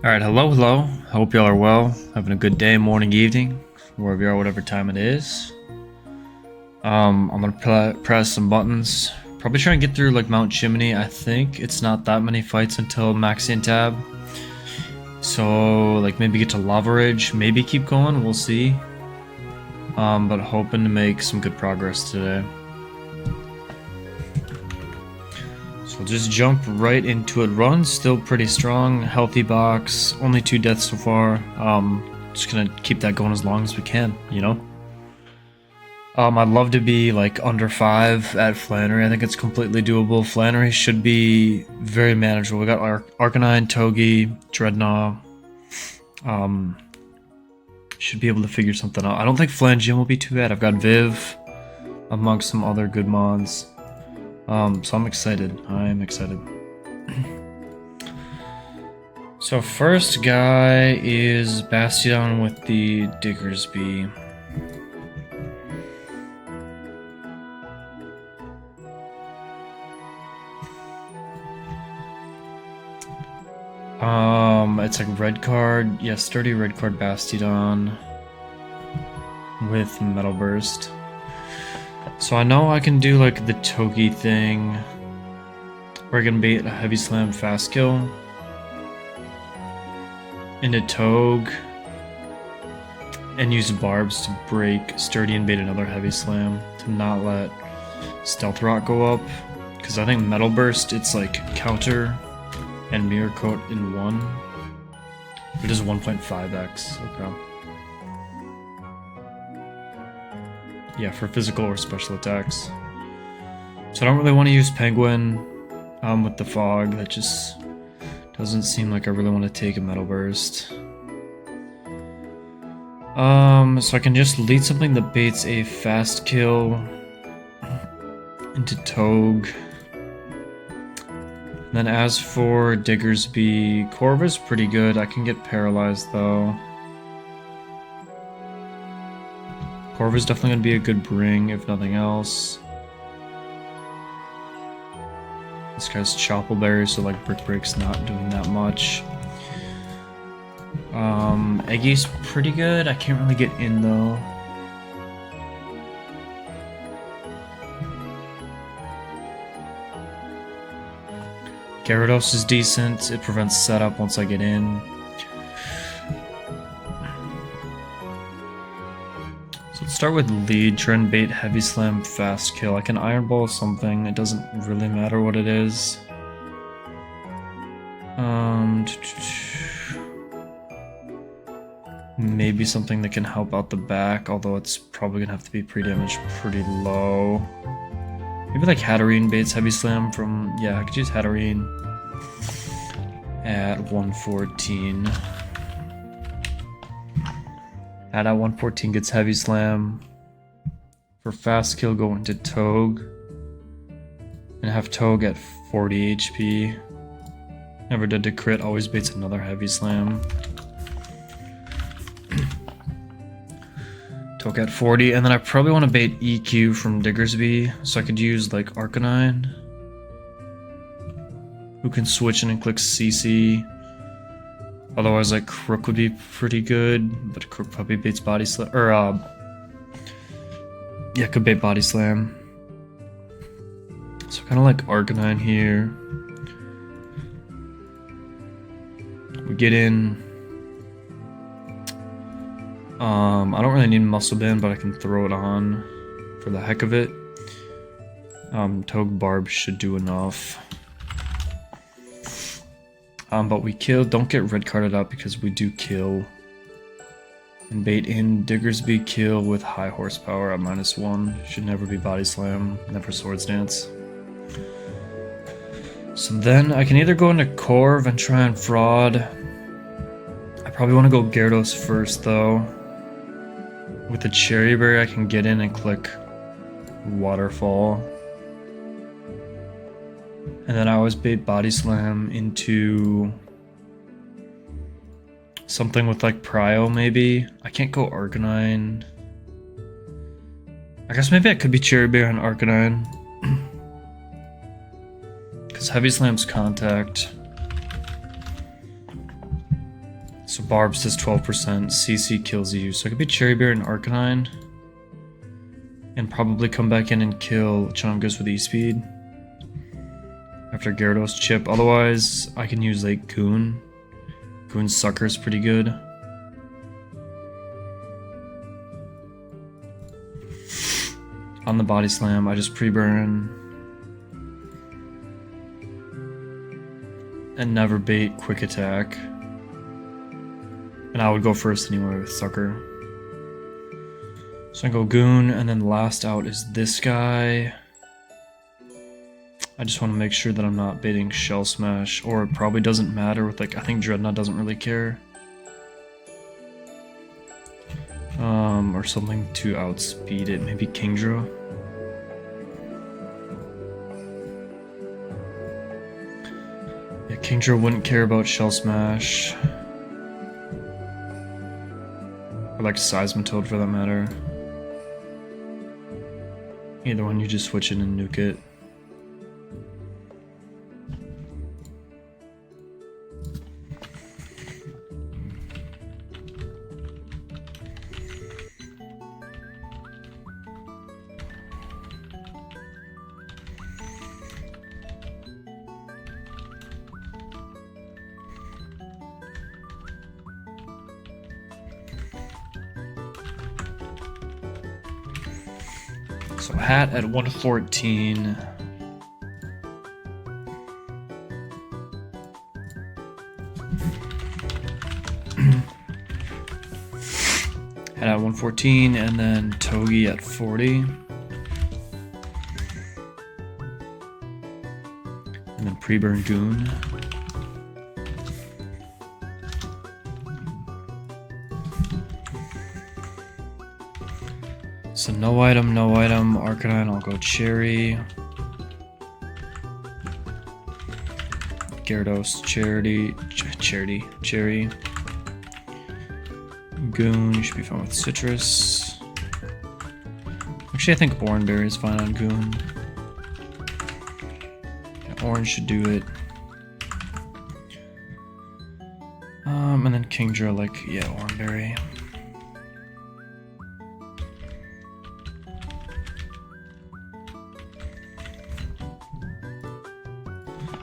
Alright, hello. Hope y'all are well. Having a good day, morning, evening, wherever you are, whatever time it is. I'm gonna press some buttons. Probably try and get through like Mount Chimney. I think it's not that many fights until Maxian Tab. So like maybe get to Lava Ridge, maybe keep going, we'll see. But hoping to make some good progress today. So just jump right into it. Run still pretty strong, healthy box, only 2 deaths so far. Just gonna keep that going as long as we can, you know? I'd love to be like under 5 at Flannery. I think it's completely doable. Flannery should be very manageable. We got Arcanine, Togi, Dreadnought. Should be able to figure something out. I don't think Flangium will be too bad. I've got Viv amongst some other good mods. So I'm excited. I'm excited. So first guy is Bastion with the Diggersby. It's like red card. Yeah, sturdy red card Bastiodon with Metal Burst. So I know I can do like the Togi thing. We're gonna bait a Heavy Slam fast kill into Togue and use barbs to break sturdy and bait another Heavy Slam to not let Stealth Rock go up. Because I think Metal Burst, it's like counter and Mirror Coat in 1. It is 1.5x. Okay. Yeah, for physical or special attacks. So I don't really want to use Penguin with the fog. That just doesn't seem like I really want to take a Metal Burst. So I can just lead something that baits a fast kill into Togue. And then as for Diggersby, Corva's pretty good. I can get paralyzed though. Corva's definitely going to be a good bring, if nothing else. This guy's Choppleberry, so like Brick Break's not doing that much. Eggy's pretty good. I can't really get in though. Gyarados is decent. It prevents setup once I get in. So let's start with lead. Try and bait Heavy Slam fast kill. I can Iron Ball something. It doesn't really matter what it is. Maybe something that can help out the back, although it's probably gonna have to be pre-damage pretty low. Maybe like Hatterene baits Heavy Slam from... Yeah, I could use Hatterene at 114. At 114 gets Heavy Slam. For fast kill, go into Togue. And have Togue at 40 HP. Never dead to crit, always baits another Heavy Slam. Togue at 40, and then I probably want to bait EQ from Diggersby, so I could use like Arcanine, who can switch in and click CC. Otherwise, like Crook would be pretty good, but Crook probably baits Body Slam, or yeah, could bait Body Slam. So kind of like Arcanine here. We get in. I don't really need Muscle Band, but I can throw it on for the heck of it. Togue Barb should do enough. But we kill. Don't get red carded up because we do kill. And bait in Diggersby kill with high horsepower at -1. Should never be Body Slam, never Swords Dance. So then I can either go into Corv and try and fraud. I probably want to go Gyarados first though. With the Cherry Berry I can get in and click Waterfall. And then I always bait Body Slam into something with like Prio maybe. I can't go Arcanine. I guess maybe I could be Cherry Berry on Arcanine. Because Heavy Slam's Contact. So Barbs does 12%, CC kills you. So I could be Cherry Bear and Arcanine. And probably come back in and kill Chungus with E-Speed. After Gyarados chip. Otherwise, I can use like Goon. Goon's Sucker is pretty good. On the Body Slam, I just pre-burn. And never bait Quick Attack. And I would go first anyway with Sucker. So I go Goon, and then last out is this guy. I just want to make sure that I'm not baiting Shell Smash, or it probably doesn't matter with like, I think Dreadnought doesn't really care. Or something to outspeed it, maybe Kingdra. Yeah, Kingdra wouldn't care about Shell Smash. Or like Seismitoad for that matter. Either one, you just switch it and nuke it. So hat at 114. Hat at 114, and then Togi at 40. And then pre-burn Goon. So no item, Arcanine, I'll go Cherry. Gyarados, Cherry. Goon, you should be fine with Citrus. Actually, I think Oranberry is fine on Goon. Yeah, Orange should do it. And then Kingdra, like, yeah, Oranberry.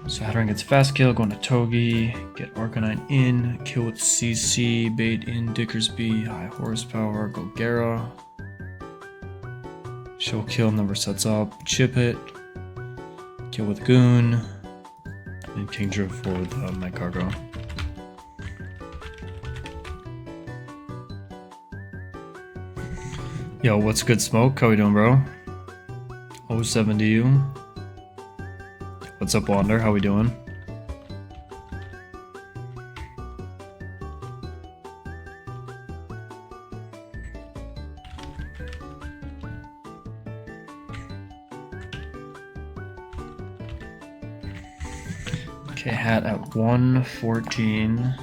So Hatterene gets fast kill, going to Togi, get Arcanine in, kill with CC, bait in Dickersby, high horsepower, go Gara. She'll kill, never sets up, chip it, kill with Goon, and Kingdra for the Night Cargo. Yo, what's good, Smoke? How we doing, bro? 07 to you. What's up, Wander? How we doing? Okay, hat at 114.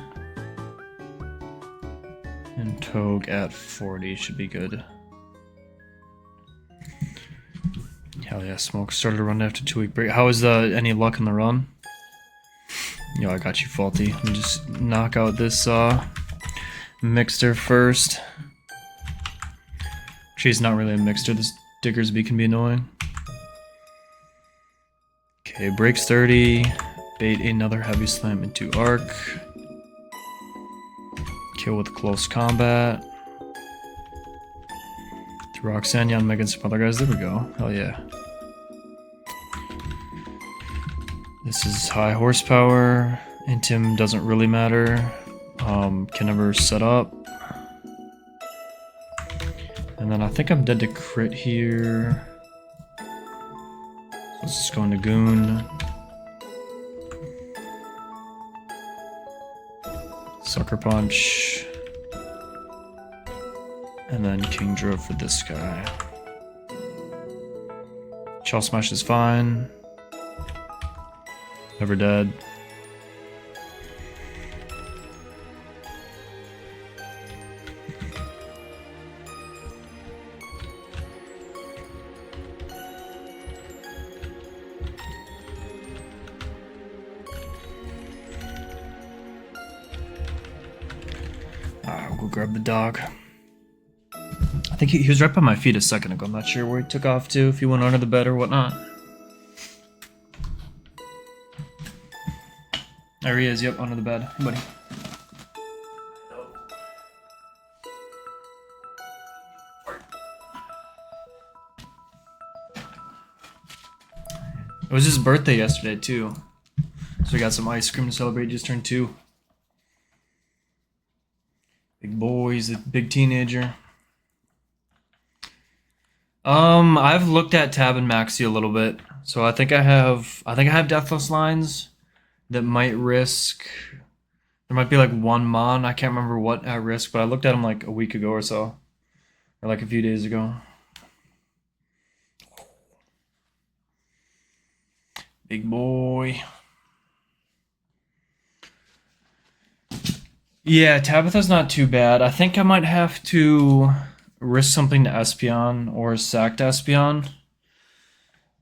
And Toge at 40 should be good. Hell yeah, Smoke started a run after 2-week break. How is any luck in the run? Yo, I got you, Faulty. Let me just knock out this Mixter first. She's not really a Mixter. This Diggersby can be annoying. Okay, breaks 30. Bait another Heavy Slam into Arc. Kill with Close Combat. Through Roxanne, on Megan, some other guys. There we go. Hell yeah. This is high horsepower. Intim doesn't really matter. Can never set up. And then I think I'm dead to crit here. So let's just go into Goon. Sucker Punch. And then Kingdra for this guy. Shell Smash is fine. Never dead. I'll go grab the dog. I think he was right by my feet a second ago. I'm not sure where he took off to, if he went under the bed or whatnot. There he is, yep, under the bed. Hey, buddy. It was his birthday yesterday, too. So we got some ice cream to celebrate. He just turned 2. Big boy, he's a big teenager. I've looked at Tab and Maxi a little bit. So I think I have Deathless lines that might risk. There might be like 1 mon. I can't remember what at risk, but I looked at them like a week ago or so. Or like a few days ago. Big boy. Yeah, Tabitha's not too bad. I think I might have to risk something to Espeon or sack to Espeon.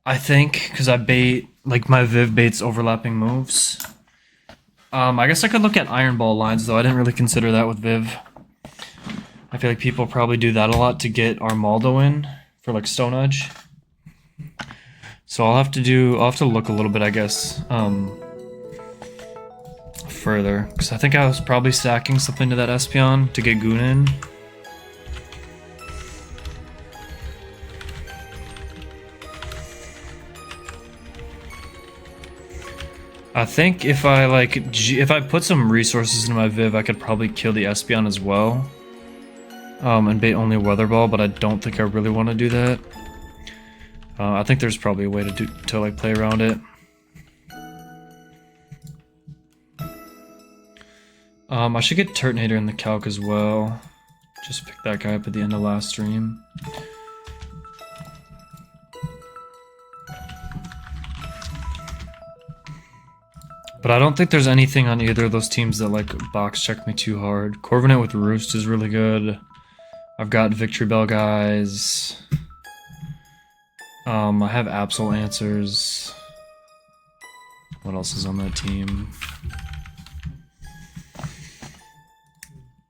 I think, because I bait, like my Viv baits overlapping moves. I guess I could look at Iron Ball lines, though. I didn't really consider that with Viv. I feel like people probably do that a lot to get Armaldo in for like Stone Edge. So I'll have to look a little bit, I guess, further. Because I think I was probably stacking something to that Espeon to get Goon in. I think if I put some resources into my Viv, I could probably kill the Espeon as well. And bait only Weather Ball, but I don't think I really want to do that. I think there's probably a way to like play around it. I should get Turtonator in the calc as well. Just pick that guy up at the end of last stream. But I don't think there's anything on either of those teams that like box check me too hard. Corviknight with Roost is really good. I've got Victory Bell guys. I have Absol answers. What else is on that team?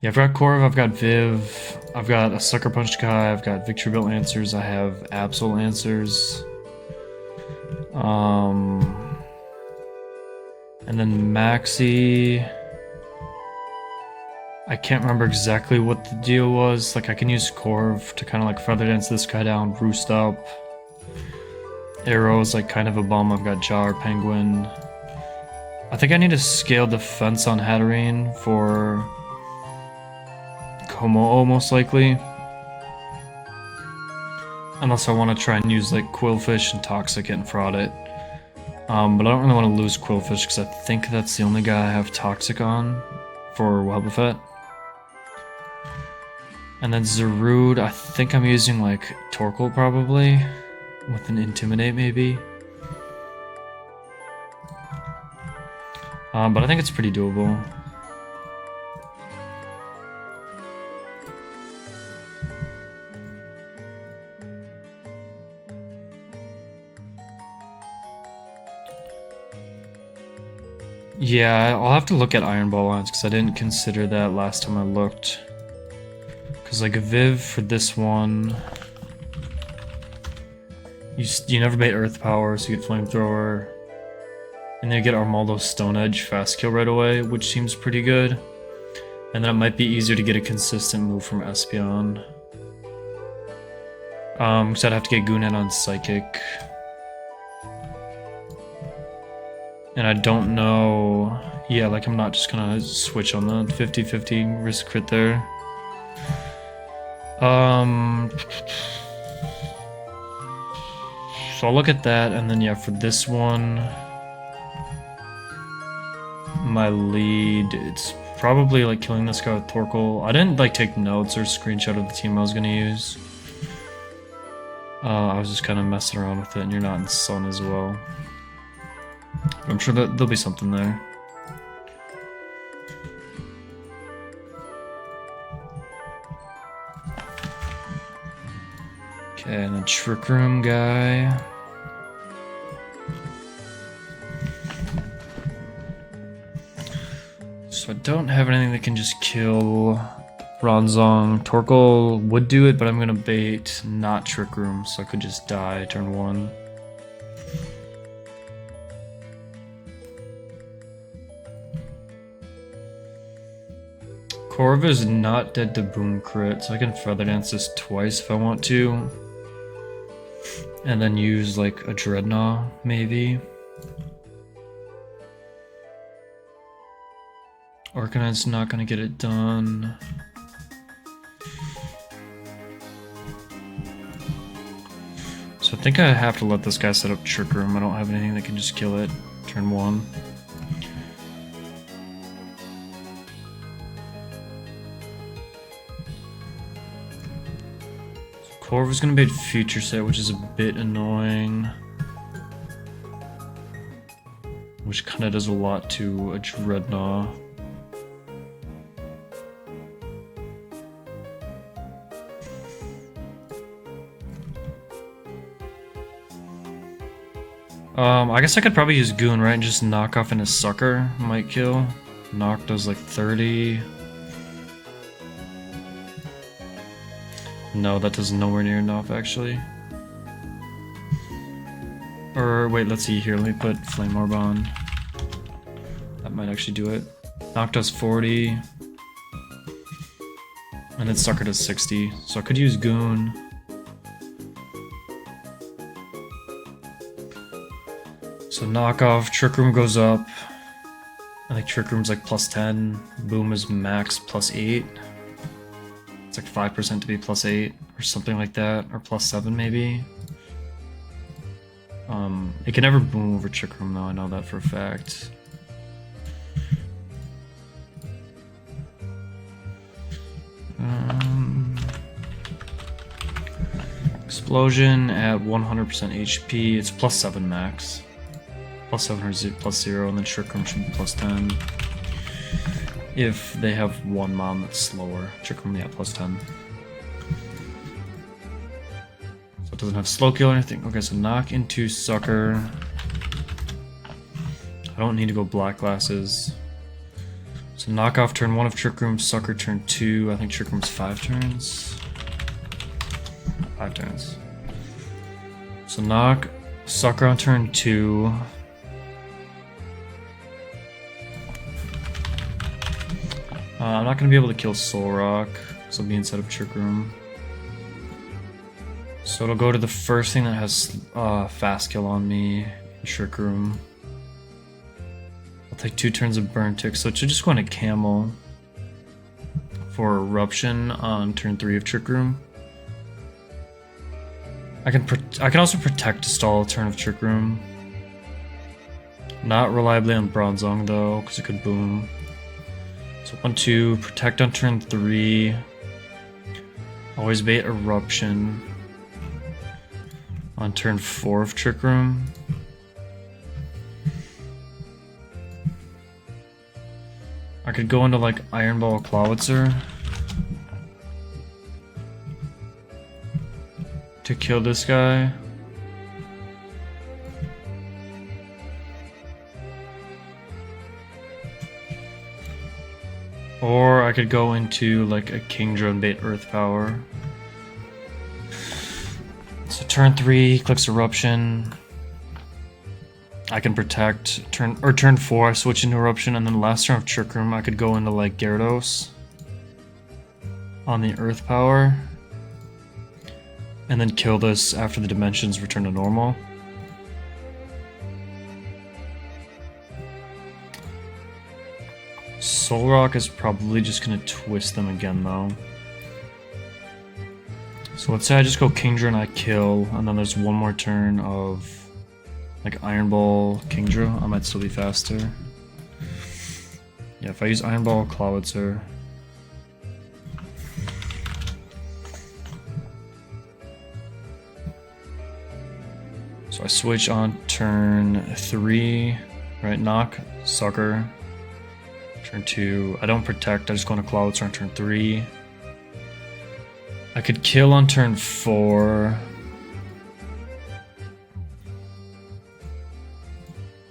Yeah, I've got Corv, I've got Viv, I've got a Sucker Punch guy, I've got Victory Bell answers, I have Absol answers. And then Maxi. I can't remember exactly what the deal was. Like, I can use Corv to kind of like feather dance this guy down, Roost up. Arrow is like kind of a bum. I've got Jar, Penguin. I think I need to scale defense on Hatterene for Como most likely. Unless I want to try and use like Quillfish and Toxic it and fraud it. But I don't really want to lose Quillfish because I think that's the only guy I have Toxic on for Wobbuffet. And then Zarude, I think I'm using like Torkoal probably. With an Intimidate maybe. But I think it's pretty doable. Yeah, I'll have to look at Iron Ball lines because I didn't consider that last time I looked. Because like a Viv for this one, you never bait Earth Power, so you get Flamethrower. And then you get Armaldo Stone Edge fast kill right away, which seems pretty good. And then it might be easier to get a consistent move from Espeon. Because I'd have to get Goonin on Psychic. And I don't know. Yeah, like I'm not just gonna switch on the 50-50 risk crit there. So I'll look at that, and then yeah, for this one, my lead, it's probably like killing this guy with Torkoal. I didn't like take notes or screenshot of the team I was gonna use. I was just kind of messing around with it, and you're not in Sun as well. I'm sure that there'll be something there. Okay, and then Trick Room guy. So I don't have anything that can just kill Bronzong. Torkoal would do it, but I'm gonna bait not Trick Room, so I could just die turn 1. Corv is not dead to Boom Crit, so I can Feather Dance this twice if I want to. And then use like a Dreadnought, maybe. Arcanite's not gonna get it done. So I think I have to let this guy set up Trick Room. I don't have anything that can just kill it. Turn 1. Corvus gonna bait Future Set, which is a bit annoying. Which kinda does a lot to a Dreadnought. I guess I could probably use Goon, right? And just knock off in his Sucker. Might kill. Knock does like 30. No, that does nowhere near enough, actually. Or, wait, let's see here. Let me put Flame Orb on. That might actually do it. Knock does 40. And then Sucker does 60. So I could use Goon. So knock off, Trick Room goes up. I think Trick Room's like plus 10. Boom is max plus 8. It's like 5% to be plus 8 or something like that, or plus 7 maybe. It can never boom over Trick Room though, I know that for a fact. Explosion at 100% HP, it's plus 7 max. Plus 7 or plus 0, and then Trick Room should be plus 10. If they have one mon that's slower. Trick Room, yeah, plus 10. So it doesn't have slow kill or anything. Okay, so knock into Sucker. I don't need to go Black Glasses. So knock off turn 1 of Trick Room, Sucker turn 2. I think Trick Room's 5 turns. 5 turns. So knock Sucker on turn 2. I'm not going to be able to kill Soul Rock, so I'll be inside of Trick Room. So it'll go to the first thing that has fast kill on me, Trick Room. I'll take 2 turns of Burn Tick, so it should just go into Camel for Eruption on turn 3 of Trick Room. I can also Protect to stall a turn of Trick Room. Not reliably on Bronzong though, because it could boom. So 1, 2, Protect on turn 3. Always bait Eruption on turn 4 of Trick Room. I could go into like Iron Ball Clawitzer to kill this guy. Or I could go into like a Kingdra and bait Earth Power. So turn 3, clicks Eruption. I can Protect. Turn 4, I switch into Eruption, and then last turn of Trick Room, I could go into like Gyarados on the Earth Power. And then kill this after the dimensions return to normal. Soul Rock is probably just gonna twist them again though. So let's say I just go Kingdra and I kill, and then there's one more turn of like Iron Ball Kingdra. I might still be faster. Yeah, if I use Iron Ball Clawitzer. So I switch on turn 3, right? Knock, Sucker. Turn 2, I don't Protect, I just go into Clawitzer on turn 3. I could kill on turn 4.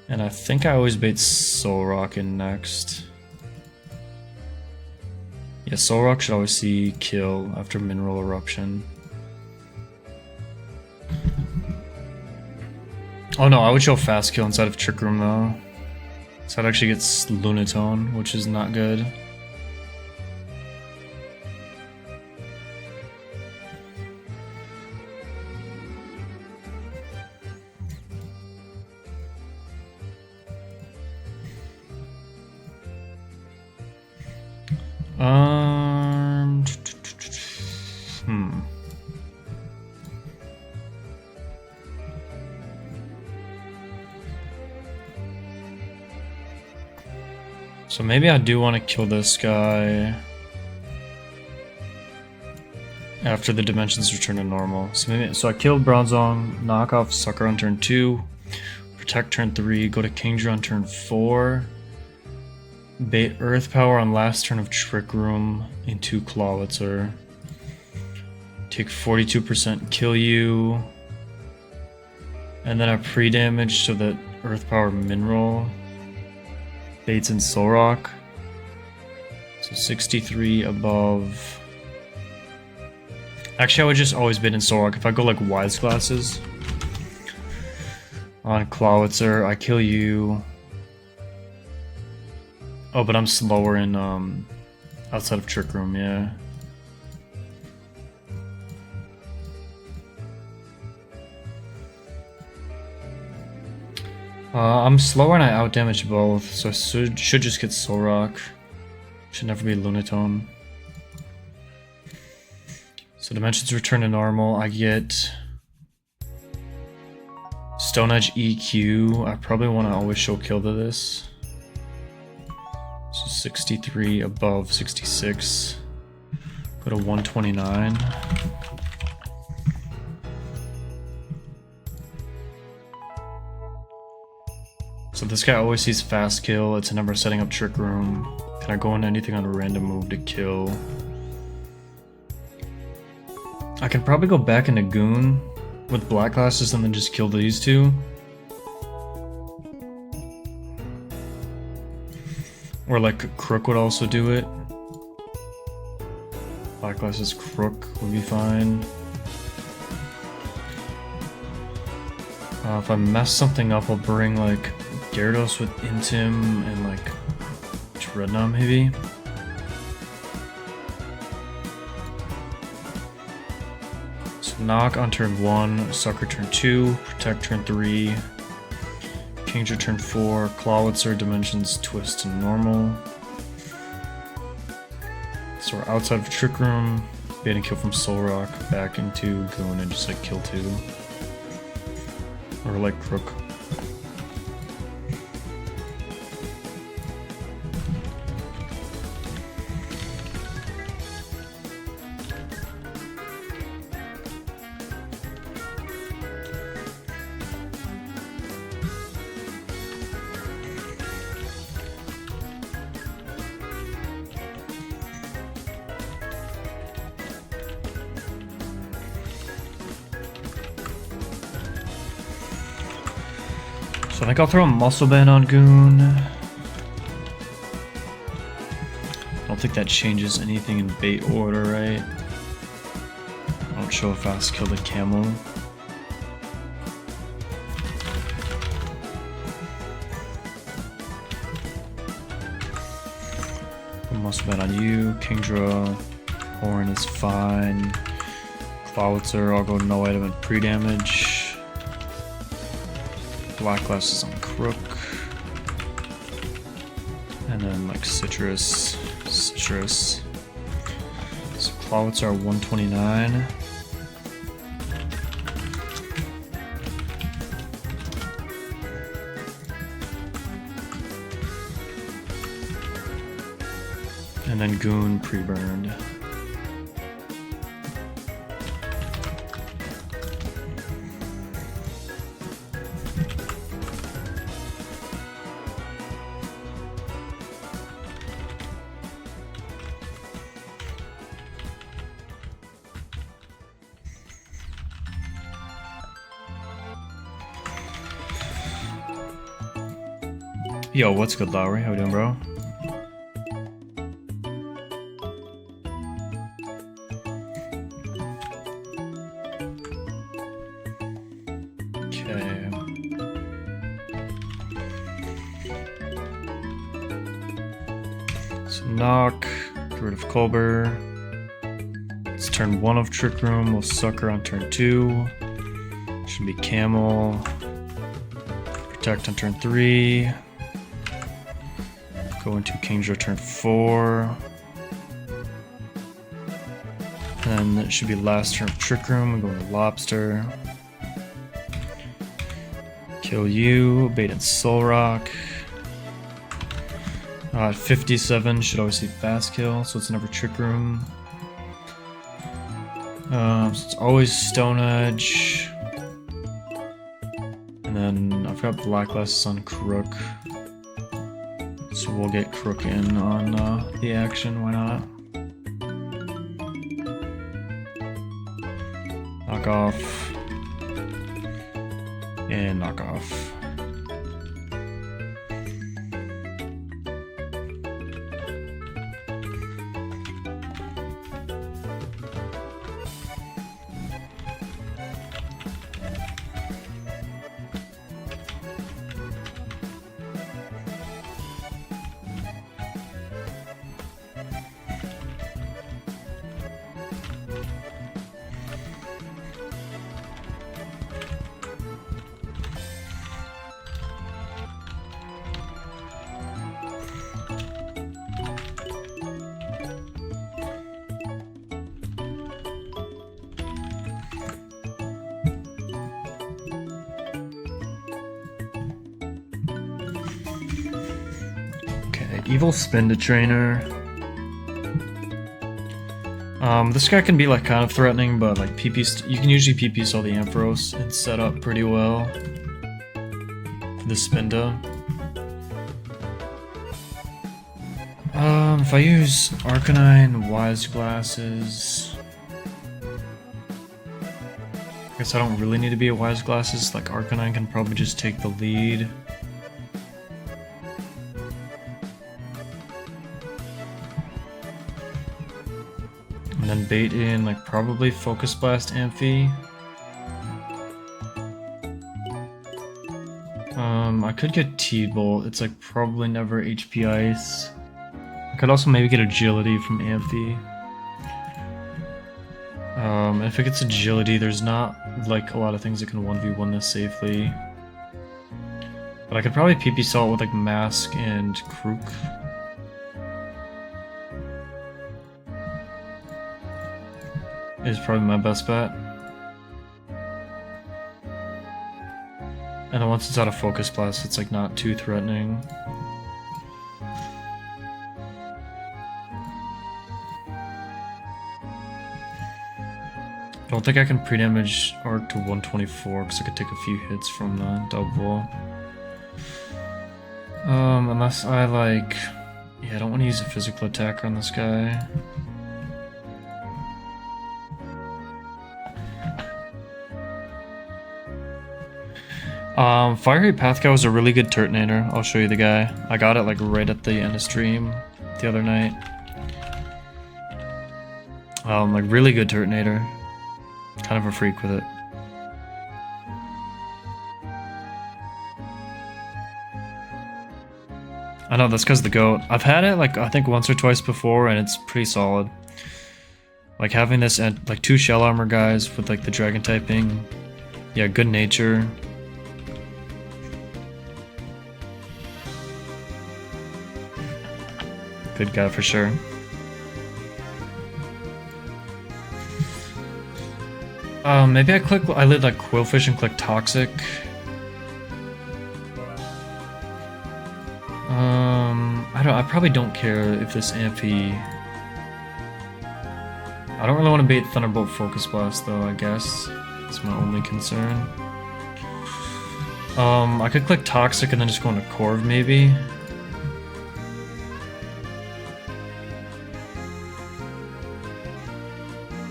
And I think I always bait Soul Rock in next. Yeah, Soul Rock should always see kill after Mineral Eruption. Oh no, I would show Fast Kill inside of Trick Room though. So it actually gets Lunatone, which is not good. So maybe I do want to kill this guy after the dimensions return to normal. So I killed Bronzong, knock off Sucker on turn 2, protect turn 3, go to Kingdra on turn 4, bait Earth Power on last turn of Trick Room into Clawitzer, take 42%, kill you, and then I pre-damage so that Earth Power Mineral baits in Soul Rock. So 63 above. Actually, I would just always bait in Soul Rock. If I go like Wise Glasses on Clawitzer, I kill you. Oh, but I'm slower in outside of Trick Room, yeah. I'm slower and I outdamage both, so I should just get Soul Rock. Should never be Lunatone. So dimensions return to normal. I get Stone Edge EQ. I probably want to always show kill to this. So 63 above 66. Go to 129. So this guy always sees Fast Kill. It's a number setting up Trick Room. Can I go into anything on a random move to kill? I can probably go back into Goon with Black Glasses and then just kill these two. Or like Crook would also do it. Black Glasses Crook would be fine. If I mess something up, I'll bring like Gyarados with Intim and like Dreadnought maybe. So knock on turn 1, Sucker turn 2, protect turn 3, Kingdra turn 4, Clawitzer dimensions twist to normal. So we're outside of Trick Room, bait and kill from Soul Rock, back into Goon and just like kill 2. Or like Crook. So I think I'll throw a Muscle Band on Goon. I don't think that changes anything in bait order, right? I don't show a Fast Kill to Camel. Muscle Band on you. Kingdra. Horn is fine. Clawitzer, I'll go no item and pre-damage. Black Glasses on Crook. And then like Citrus. So Clawitzer are 129. And then Goon pre-burned. Yo, what's good, Lowry? How we doing, bro? Okay. So knock, get rid of Colbur. It's turn 1 of Trick Room. We'll Sucker on turn 2. Should be Camel. Protect on turn 3. Go into Kingdra turn 4. Then it should be last turn of Trick Room. We go into Lobster. Kill you. Bait and Soul Rock. At 57 should always see Fast Kill, so it's never Trick Room. So it's always Stone Edge. And then I've got Black Glasses on Crook. So we'll get Crook in on the action, why not? Knock off. And knock off. Evil Spin to Trainer. This guy can be like kind of threatening, but like you can usually PP stall the Ampharos and set up pretty well for the Spinda. If I use Arcanine, Wise Glasses, I guess I don't really need to be a Wise Glasses. Like Arcanine can probably just take the lead. And then bait in, like, probably Focus Blast Amphi. I could get T-Bolt. It's, like, probably never HP Ice. I could also maybe get Agility from Amphi. If it gets Agility, there's not, like, a lot of things that can 1v1 this safely. But I could probably PP Salt with, like, Mask and Krook. Is probably my best bet. And then once it's out of Focus Blast, it's like not too threatening. I don't think I can pre-damage Arc to 124 because I could take a few hits from the double. Unless I like... Yeah, I don't want to use a physical attack on this guy. Fiery Pathcow is a really good Turtonator. I'll show you the guy. I got it like right at the end of stream the other night. Like really good Turtonator. Kind of a freak with it. I know, this guy's the GOAT. I've had it like I think once or twice before and it's pretty solid. Like having this and like 2 Shell Armor guys with like the Dragon typing. Yeah, good nature. Good guy for sure. Maybe I lit like Quillfish and click Toxic. I probably don't care if this Amphi... I don't really want to bait Thunderbolt Focus Blast though, I guess. That's my only concern. I could click Toxic and then just go into Corv maybe.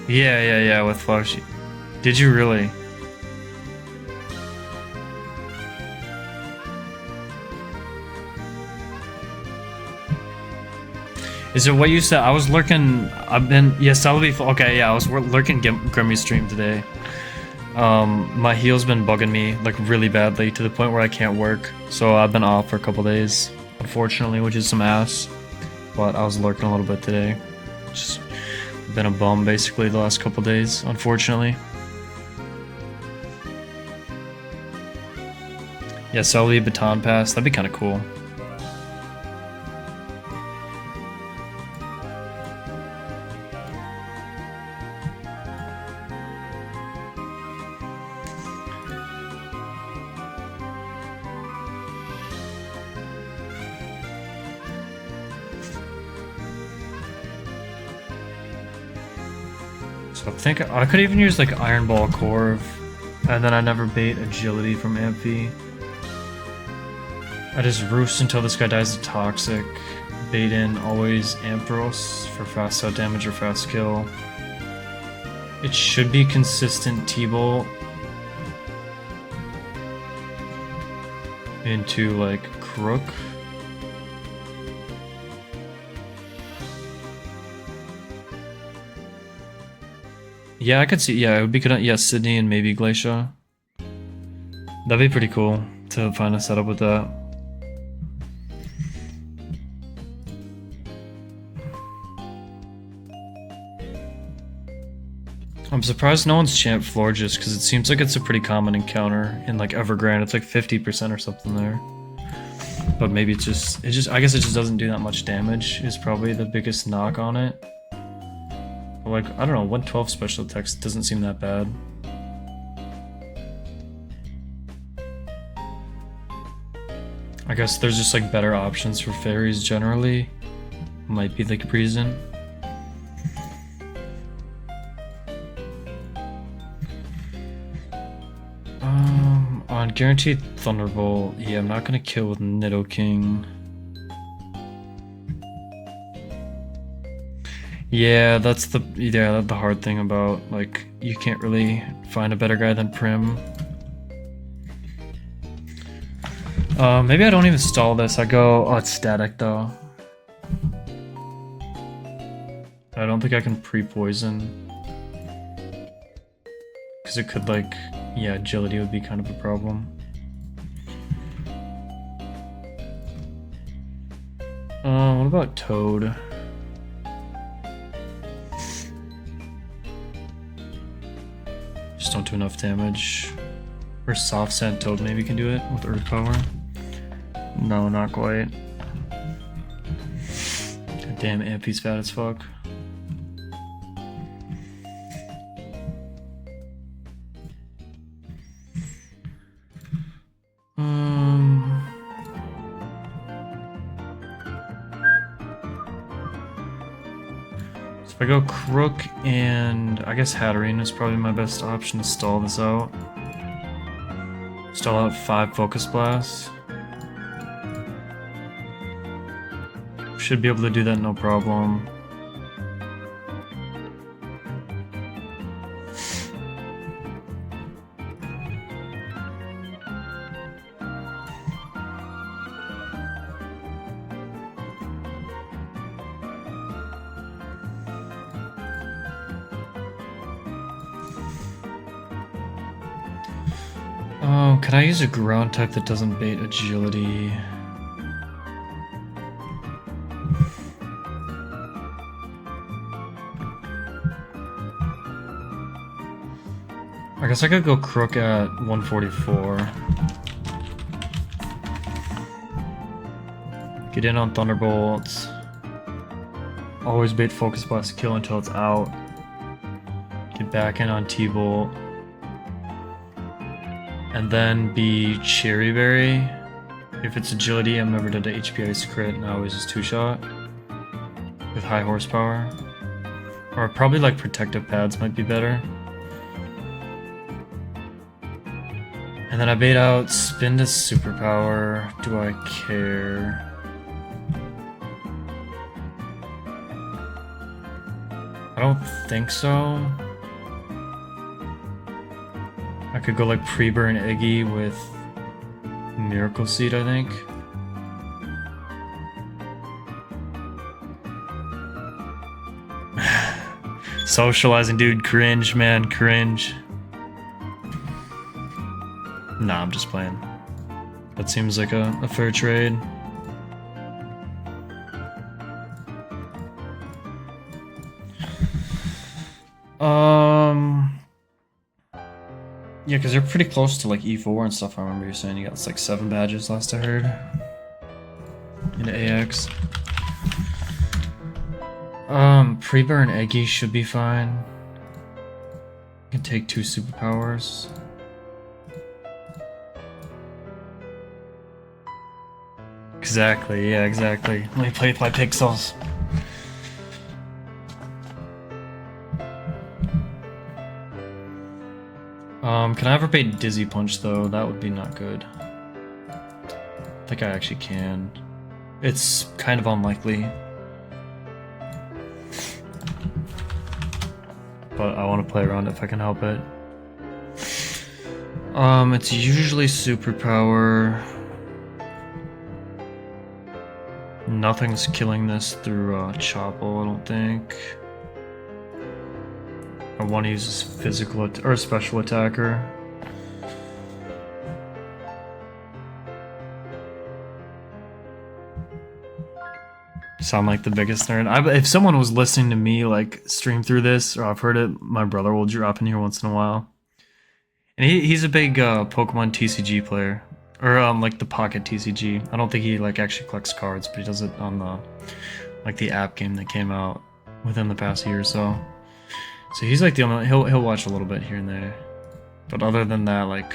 Yeah, with Flash. Did you really? Is it what you said? I was lurking. Yes, that'll be. Okay, yeah, I was lurking Grimmy's stream today. My heel's been bugging me like really badly to the point where I can't work. So I've been off for a couple days, unfortunately, which is some ass. But I was lurking a little bit today. Just been a bum basically the last couple days, unfortunately. Yeah, Selby Baton Pass, that'd be kind of cool. So I think I could even use like Iron Ball Corv, and then I never bait Agility from Amphi. I just roost until this guy dies to Toxic. Bait in always Ampharos for fast out damage or fast kill. It should be consistent T-Bolt into like Crook. Yeah, I could see. Yeah, it would be good. Yeah, Sydney and maybe Glacia. That'd be pretty cool to find a setup with that. I'm surprised no one's champ Florges because it seems like it's a pretty common encounter in like Evergrande. It's like 50% or something there. But maybe I guess it just doesn't do that much damage is probably the biggest knock on it. But like, I don't know, 112 special attacks doesn't seem that bad. I guess there's just like better options for fairies generally. Might be the reason. On Guaranteed Thunderbolt, yeah, I'm not gonna kill with Nidoking. Yeah, that's the hard thing about, like, you can't really find a better guy than Prim. Maybe I don't even stall this, I go, oh, it's static though. I don't think I can pre-poison. Because it could, like, yeah, agility would be kind of a problem. What about Toad? Just don't do enough damage. Or Soft Sand Toad maybe can do it with Earth Power. No, not quite. God damn, Amphi's fat as fuck. So if I go Crook and I guess Hatterene is probably my best option to stall this out. Stall out 5 Focus Blasts. Should be able to do that no problem. Oh, can I use a ground type that doesn't bait agility? I guess I could go Crook at 144. Get in on Thunderbolts. Always bait Focus Blast kill until it's out. Get back in on T-Bolt. And then be Cherry Berry. If it's agility, I'm never done to HP Ice crit and I always just 2-shot. With high horsepower. Or probably like Protective Pads might be better. And then I bait out Spin to Superpower. Do I care? I don't think so. I could go like Pre-Burn Eggy with Miracle Seed, I think. Socializing, dude, cringe, man, cringe. Nah, I'm just playing. That seems like a fair trade. Yeah, because they're pretty close to like E4 and stuff. I remember you saying you got like 7 badges last I heard. Into AX. Pre-burn Eggy should be fine. Can take 2 superpowers. Exactly, yeah, exactly. Let me play with my pixels. Can I ever bait Dizzy Punch though? That would be not good. I think I actually can. It's kind of unlikely. But I want to play around it if I can help it. It's usually superpower. Nothing's killing this through Chopple, I don't think. I want to use this physical or special attacker. Sound like the biggest nerd. If someone was listening to me like stream through this, or I've heard it, my brother will drop in here once in a while. And he's a big Pokemon TCG player. Or like the Pocket TCG. I don't think he like actually collects cards, but he does it on the like the app game that came out within the past year or so. So he's like the only he'll watch a little bit here and there. But other than that, like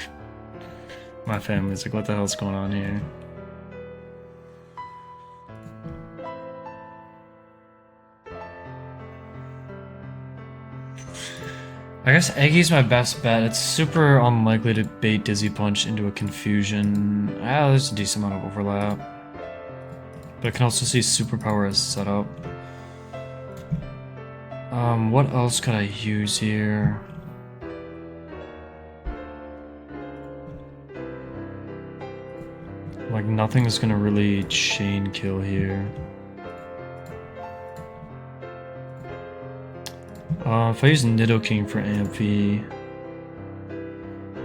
my family's like, what the hell's going on here? I guess Eggy's my best bet. It's super unlikely to bait Dizzy Punch into a confusion. Ah, there's a decent amount of overlap. But I can also see superpower as set up. What else could I use here? Like nothing's gonna really chain kill here. If I use Nidoking for Amphi...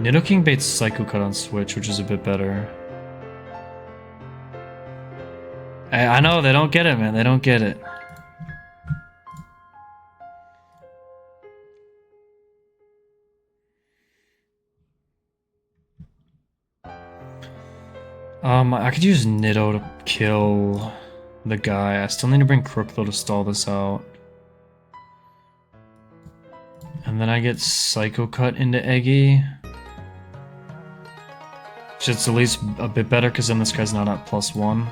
Nidoking baits Psycho Cut on Switch, which is a bit better. I know, they don't get it, man. They don't get it. I could use Nido to kill the guy. I still need to bring Crook though to stall this out. And then I get Psycho Cut into Eggy. Which is at least a bit better because then this guy's not at +1.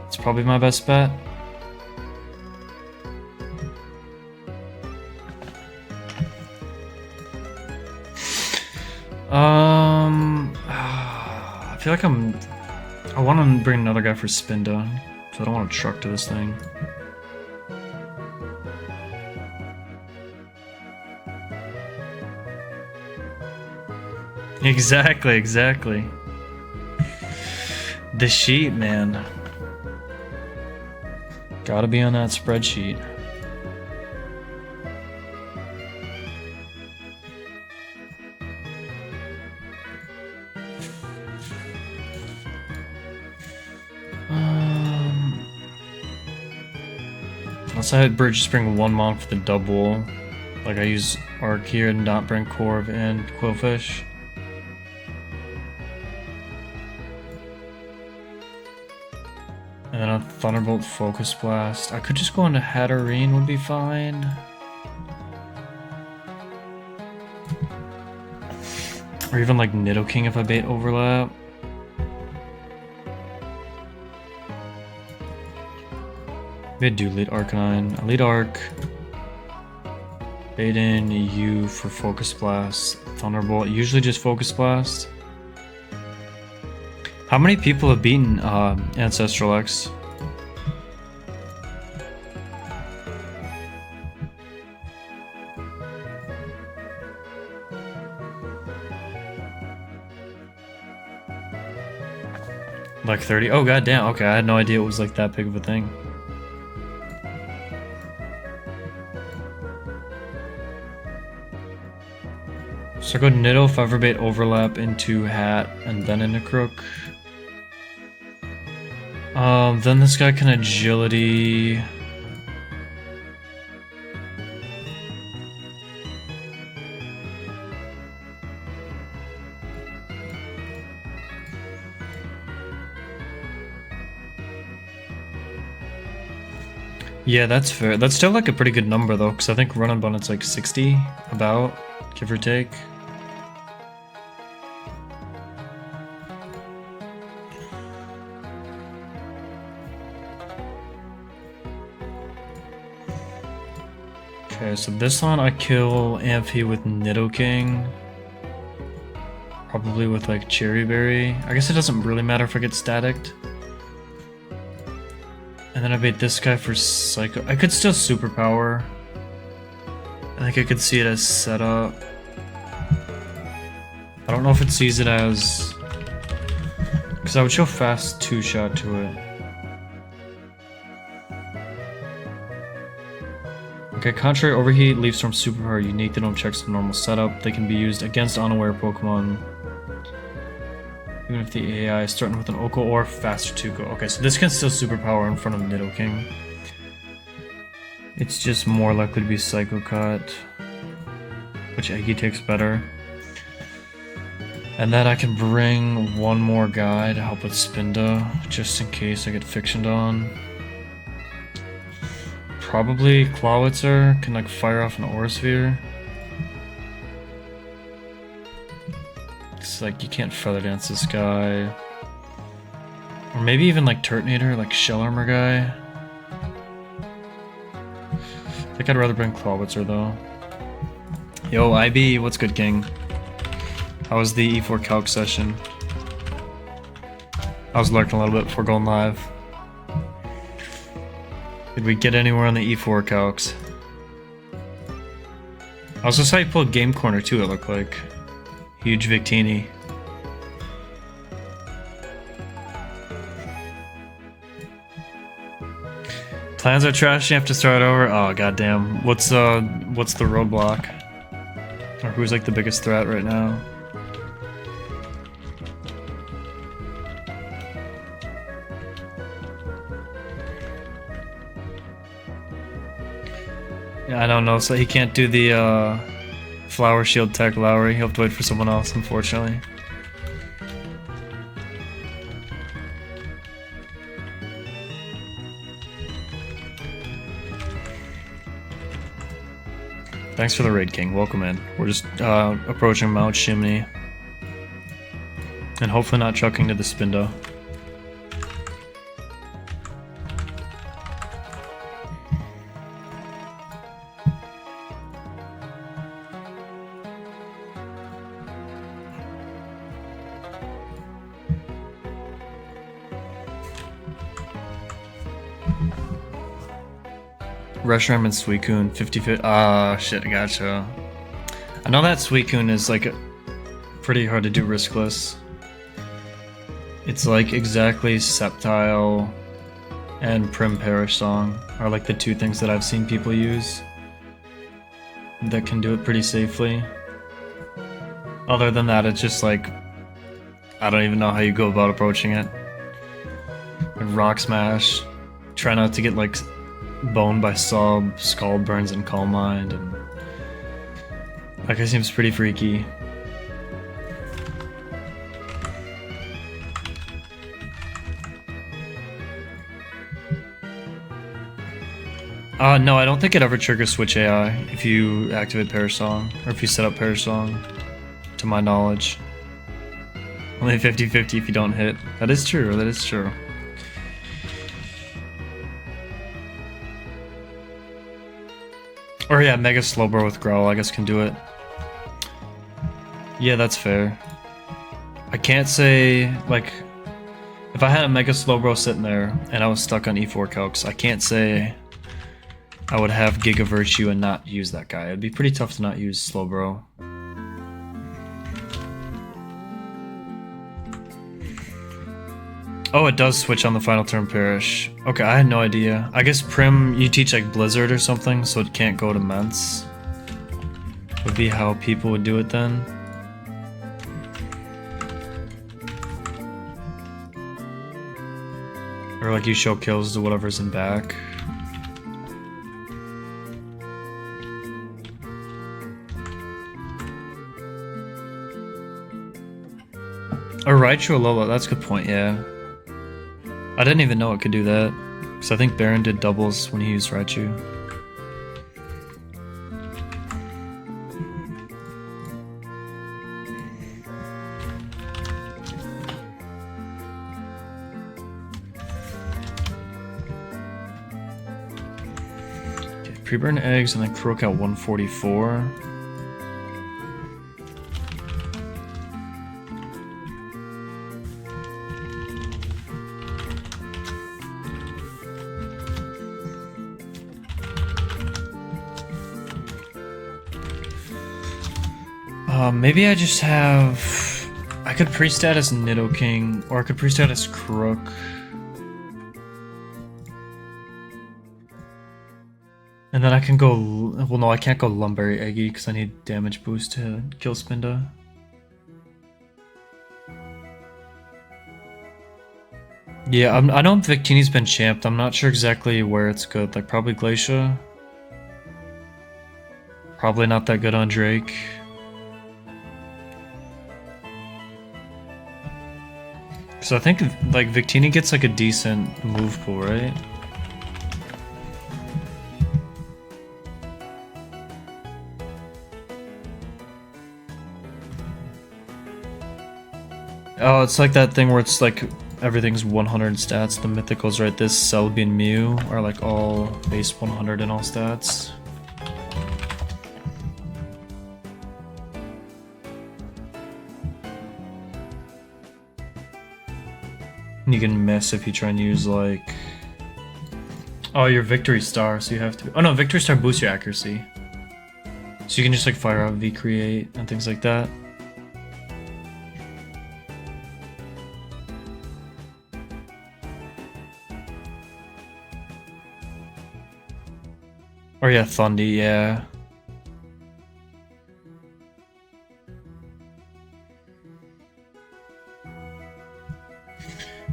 It's probably my best bet. I feel like I want to bring another guy for Spinda, so I don't want to truck to this thing. Exactly, exactly. The sheet, man. Gotta be on that spreadsheet. Unless I just bring one monk for the double. Like I use Arc here and not bring Corv and Quillfish. And then a Thunderbolt Focus Blast. I could just go into Hatterene, would be fine. Or even like Nidoking if I bait overlap. Maybe I do lead Arcanine. I lead Arc. Bait in U for Focus Blast. Thunderbolt. Usually just Focus Blast. How many people have beaten Ancestral X? Like 30? Oh, goddamn. Okay, I had no idea it was like that big of a thing. So I go Nitto, Featherbait, Overlap into Hat, and then into Crook. Then this guy can Agility. Yeah, that's fair. That's still like a pretty good number though, because I think Run and Bun it's like 60, about, give or take. Okay, so this one I kill Amphi with Nidoking. Probably with like Cherry Berry. I guess it doesn't really matter if I get staticked. And then I bait this guy for Psycho. I could still Superpower. I think I could see it as setup. I don't know if it sees it as... Because I would show Fast 2-Shot to it. Okay, Contrary Overheat, Leaf Storm Superpower unique. They don't check some normal setup. They can be used against unaware Pokemon. Even if the AI is starting with an Oko or faster to go. Okay, so this can still Superpower in front of Nidoking. It's just more likely to be Psycho Cut, which Eggy takes better. And then I can bring one more guy to help with Spinda, just in case I get fictioned on. Probably Clawitzer can like fire off an Aura Sphere. It's like you can't Feather Dance this guy. Or maybe even like Turtonator, like Shell Armor guy. I think I'd rather bring Clawitzer though. Yo, IB, what's good, King? How was the E4 Calc session? I was lurking a little bit before going live. Did we get anywhere on the E4 calcs? I also saw you pull Game Corner too, it looked like. Huge Victini. Plans are trash, you have to start over? Oh, goddamn. What's the roadblock? Or who's like the biggest threat right now? Yeah, I don't know, so he can't do the Flower Shield Tech Lowry. He'll have to wait for someone else, unfortunately. Thanks for the raid, King. Welcome in. We're just approaching Mount Chimney. And hopefully not trucking to the Spindo. Reshiram and Suicune, 50-50. Ah, shit, I gotcha. I know that Suicune is like pretty hard to do riskless. It's like exactly Sceptile and Prim Perish Song are like the two things that I've seen people use that can do it pretty safely. Other than that, it's just like, I don't even know how you go about approaching it. Rock Smash, try not to get like boned by Sub, Scald Burns, and Calm Mind, and that guy seems pretty freaky. No, I don't think it ever triggers Switch AI if you activate Perish Song, or if you set up Perish Song, to my knowledge. Only 50-50 if you don't hit. That is true, that is true. Or yeah, Mega Slowbro with Growl, I guess can do it. Yeah, that's fair. I can't say, like, if I had a Mega Slowbro sitting there and I was stuck on E4 calcs, I can't say I would have Giga Virtue and not use that guy. It'd be pretty tough to not use Slowbro. Oh, it does switch on the final turn parish. Okay, I had no idea. I guess Prim, you teach like Blizzard or something, so it can't go to Ments. Would be how people would do it then. Or like you show kills to whatever's in back. Or Raichu Alola, that's a good point, yeah. I didn't even know it could do that. Because I think Baron did doubles when he used Raichu. Okay, pre-burn eggs and then croak out 144. Maybe I just have... I could pre-status Nidoking, or I could pre-status Crook. And then I can go... Well, no, I can't go Lumberry Eggy, because I need damage boost to kill Spinda. Yeah, I know Victini's been champed. I'm not sure exactly where it's good. Like, probably Glacia. Probably not that good on Drake. So I think like Victini gets like a decent move pool, right? Oh, it's like that thing where it's like everything's 100 stats. The mythicals, right? This Celebi and Mew are like all base 100 in all stats. You can miss if you try and use like... Oh, your Victory Star, so you have to... Oh no, Victory Star boosts your accuracy. So you can just like fire out V-Create and things like that. Or yeah, Thundy, yeah.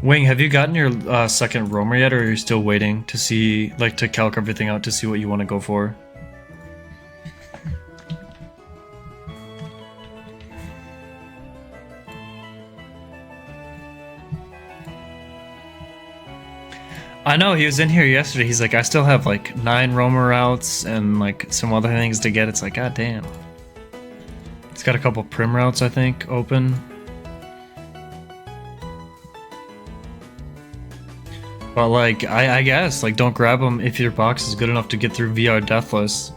Wing, have you gotten your second roamer yet, or are you still waiting to see, like, to calc everything out to see what you want to go for? I know, he was in here yesterday. He's like, I still have like 9 roamer routes and like some other things to get. It's like, god damn. He's got a couple prim routes, I think, open. But like, I guess, like, don't grab them if your box is good enough to get through VR Deathless.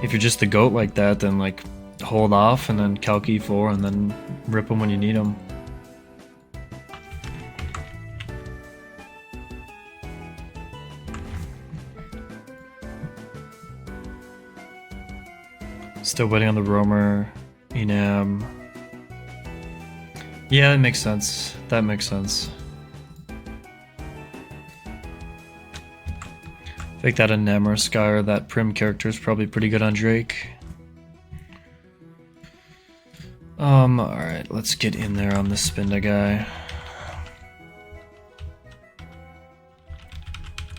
If you're just the GOAT like that, then like, hold off and then calc E4 and then rip them when you need them. Still waiting on the roamer, Enam. Yeah, that makes sense. That makes sense. I think that Enam or Sky, that Prim character is probably pretty good on Drake. Alright, let's get in there on this Spinda guy.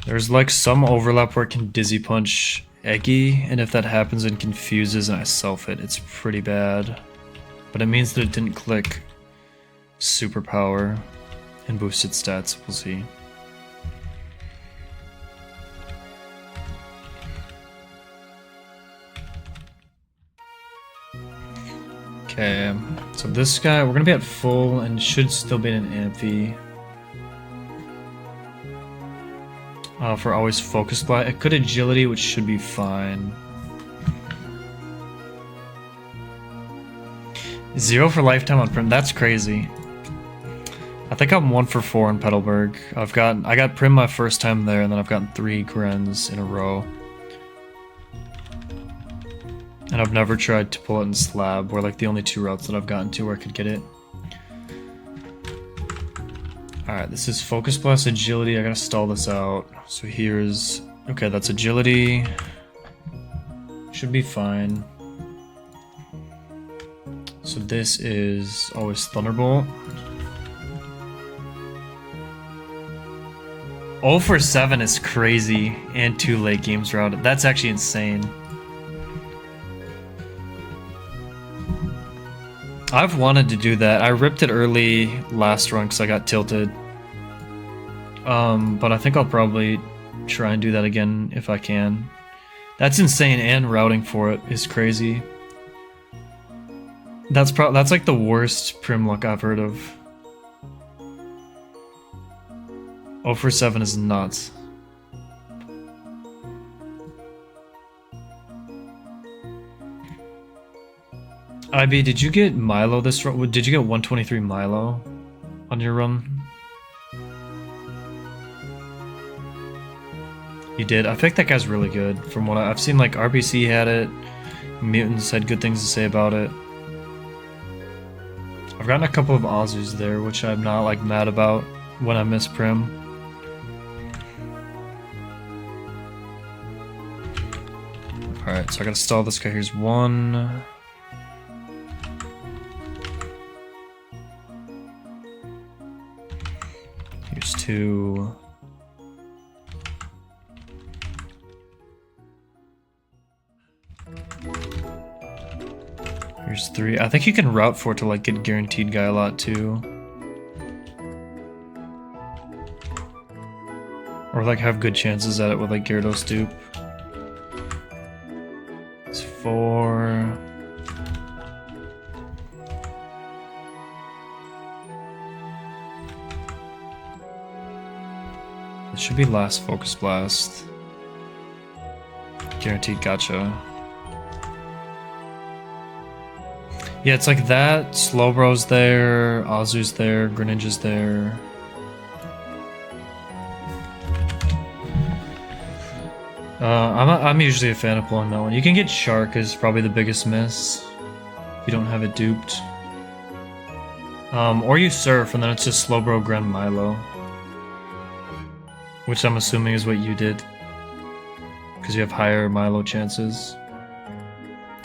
There's like some overlap where it can Dizzy Punch Eggy, and if that happens and confuses and I self-hit, it's pretty bad. But it means that it didn't click Superpower and boosted stats, we'll see. Okay, so this guy, we're gonna be at full and should still be in an Amphi. For always focus blast. It could agility, which should be fine. 0 for lifetime on Prim. That's crazy. I think I'm 1 for 4 in Petalburg. I got Prim my first time there, and then I've gotten 3 Grens in a row. And I've never tried to pull it in Slab, where like the only 2 routes that I've gotten to where I could get it. Alright, this is Focus Blast Agility. I gotta stall this out. So here's... Okay, that's Agility. Should be fine. So this is always Thunderbolt. 0 for 7 is crazy, and 2 late games routed. That's actually insane. I've wanted to do that. I ripped it early last run because I got tilted. But I think I'll probably try and do that again if I can. That's insane, and routing for it is crazy. That's like the worst Prim luck I've heard of. 0 for 7 is nuts. IB, did you get Milo this run? Did you get 123 Milo on your run? You did? I think that guy's really good. From what I've seen, like RBC had it, Mutants had good things to say about it. I've gotten a couple of Azus there, which I'm not like mad about when I miss Prim. Alright, so I gotta stall this guy. Here's 1. Here's 2. Here's 3. I think you can route for it to like get guaranteed guy a lot too. Or like have good chances at it with like Gyarados dupe. It's 4. It should be last Focus Blast. Guaranteed gotcha. Yeah, it's like that. Slowbro's there, Azu's there, Greninja's there. I'm usually a fan of pulling that one. You can get Shark is probably the biggest miss if you don't have it duped. Or you Surf and then it's just Slowbro, Gren, Milo. Which I'm assuming is what you did. Because you have higher Milo chances.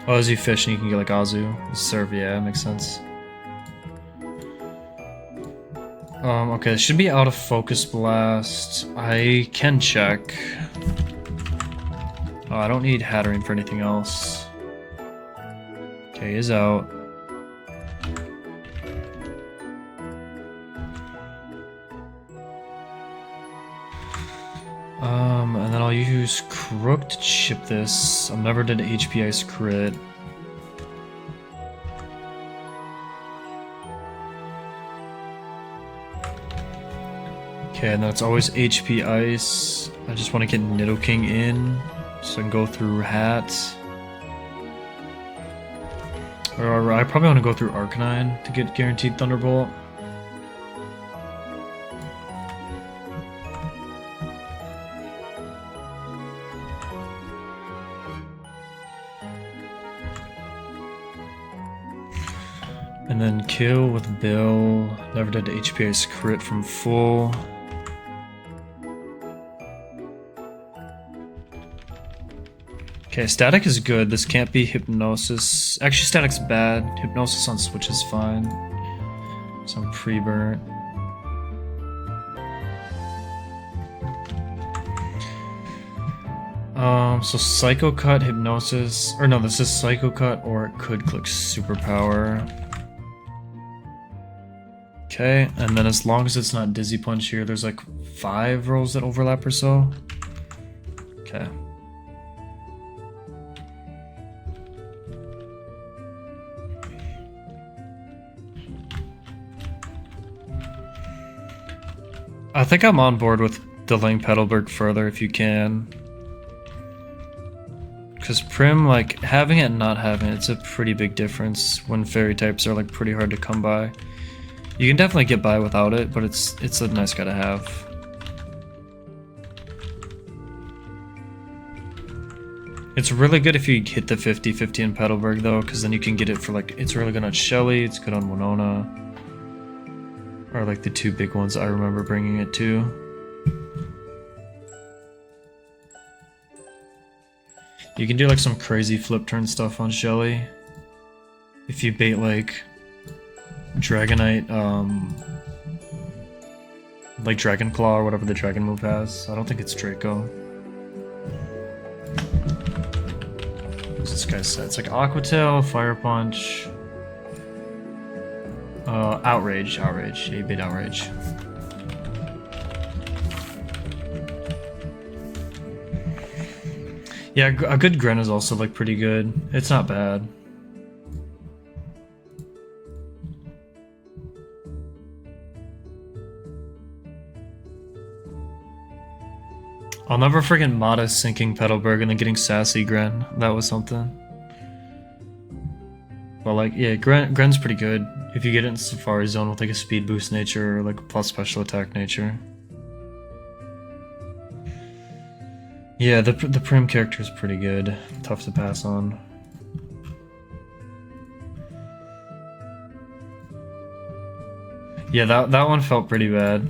Oh, as you fish and you can get like Azu. Surf, yeah, makes sense. Okay, it should be out of Focus Blast. I can check. Oh, I don't need Hatterene for anything else. Okay, he's out. And then I'll use Crook to chip this. I never did HP Ice crit. Okay, and then it's always HP Ice. I just want to get Nidoking in, so I can go through Hat. Or I probably want to go through Arcanine to get guaranteed Thunderbolt. And then kill with Bill. Never did HP Ice crit from full. Okay, Static is good. This can't be Hypnosis. Actually, Static's bad. Hypnosis on Switch is fine. Some pre-burnt. So Psycho Cut, Hypnosis. Or no, this is Psycho Cut, or it could click Superpower. Okay, and then as long as it's not Dizzy Punch here, there's like 5 rolls that overlap or so. Okay. I think I'm on board with delaying Petalburg further if you can. Because Prim, like, having it and not having it, it's a pretty big difference when fairy types are, like, pretty hard to come by. You can definitely get by without it, but it's a nice guy to have. It's really good if you hit the 50-50 in Petalburg, though, because then you can get it for, like, it's really good on Shelly, it's good on Winona. are like the two big ones I remember bringing it to. You can do like some crazy flip turn stuff on Shelly. If you bait like Dragonite, like Dragon Claw or whatever the dragon move has. I don't think it's Draco. What's this guy's set? It's like Aqua Tail, Fire Punch, Outrage. Yeah, you bait Outrage. Yeah, a good Gren is also like pretty good. It's not bad. I'll never forget Modest sinking Petalburg and then getting Sassy Gren. That was something. But like, yeah, Gren's pretty good. If you get it in Safari Zone with like a speed boost nature or like a plus special attack nature. Yeah, the Prim character is pretty good. Tough to pass on. Yeah, that one felt pretty bad.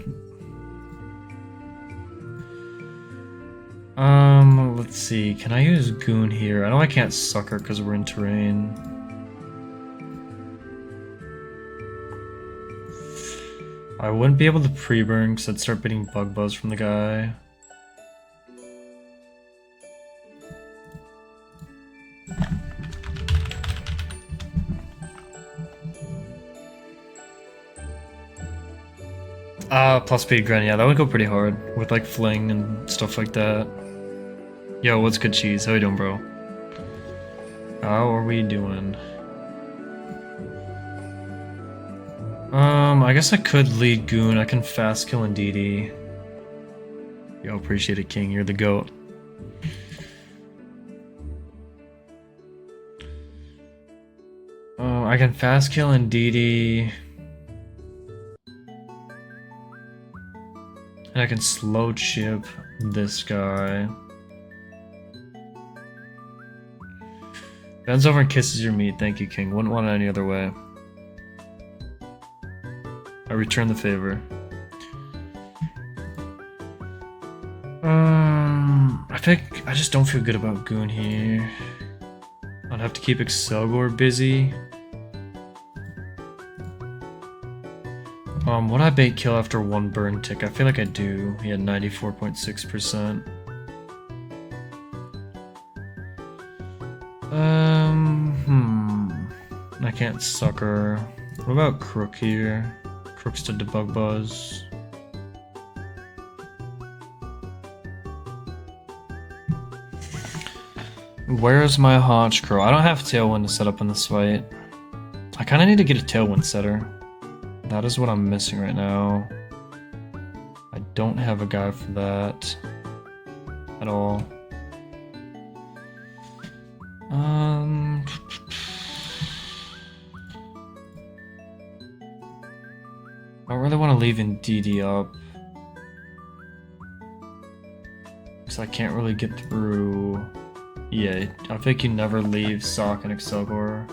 Let's see. Can I use Goon here? I know I can't Sucker because we're in terrain. I wouldn't be able to pre-burn because I'd start getting Bug Buzz from the guy. Plus speed Gren, yeah, that would go pretty hard with like Fling and stuff like that. Yo, what's good, Cheese? How you doing, bro? How are we doing? I guess I could lead Goon. I can fast kill Indeedee. Yo, appreciate it, King. You're the GOAT. I can fast kill Indeedee. And I can slow chip this guy. Bends over and kisses your meat. Thank you, King. Wouldn't want it any other way. I return the favor. I think I just don't feel good about Goon here. I'd have to keep Excelgor busy. Would I bait kill after one burn tick? I feel like I do. He had 94.6%. I can't Sucker. What about Crook here? Crook's to debug Buzz. Where's my Honchkrow? I don't have Tailwind to set up in this fight. I kind of need to get a Tailwind setter. That is what I'm missing right now. I don't have a guy for that at all. I really want to leave Indeedee up because I can't really get through. Yeah, I think you never leave Sock and Excelgor,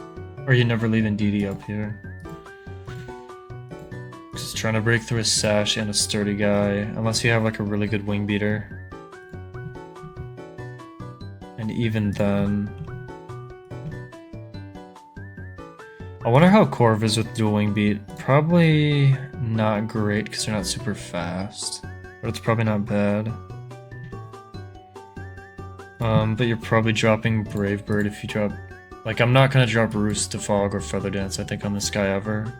or you never leave Indeedee up here. Just trying to break through a Sash and a sturdy guy, unless you have like a really good wing beater. And even then, I wonder how Corv is with dual wing beat. Probably not great because they're not super fast, but it's probably not bad. But you're probably dropping Brave Bird if you drop. Like, I'm not gonna drop Roost to Fog or Feather Dance, I think, on this guy ever.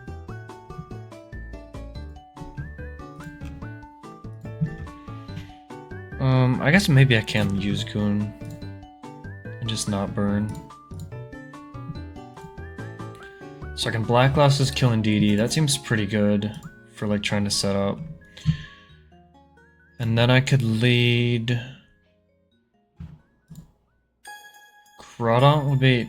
I guess maybe I can use Goon and just not burn. So I can Black Glasses kill Indeedee. That seems pretty good for like trying to set up. And then I could lead. Crawdaunt would be.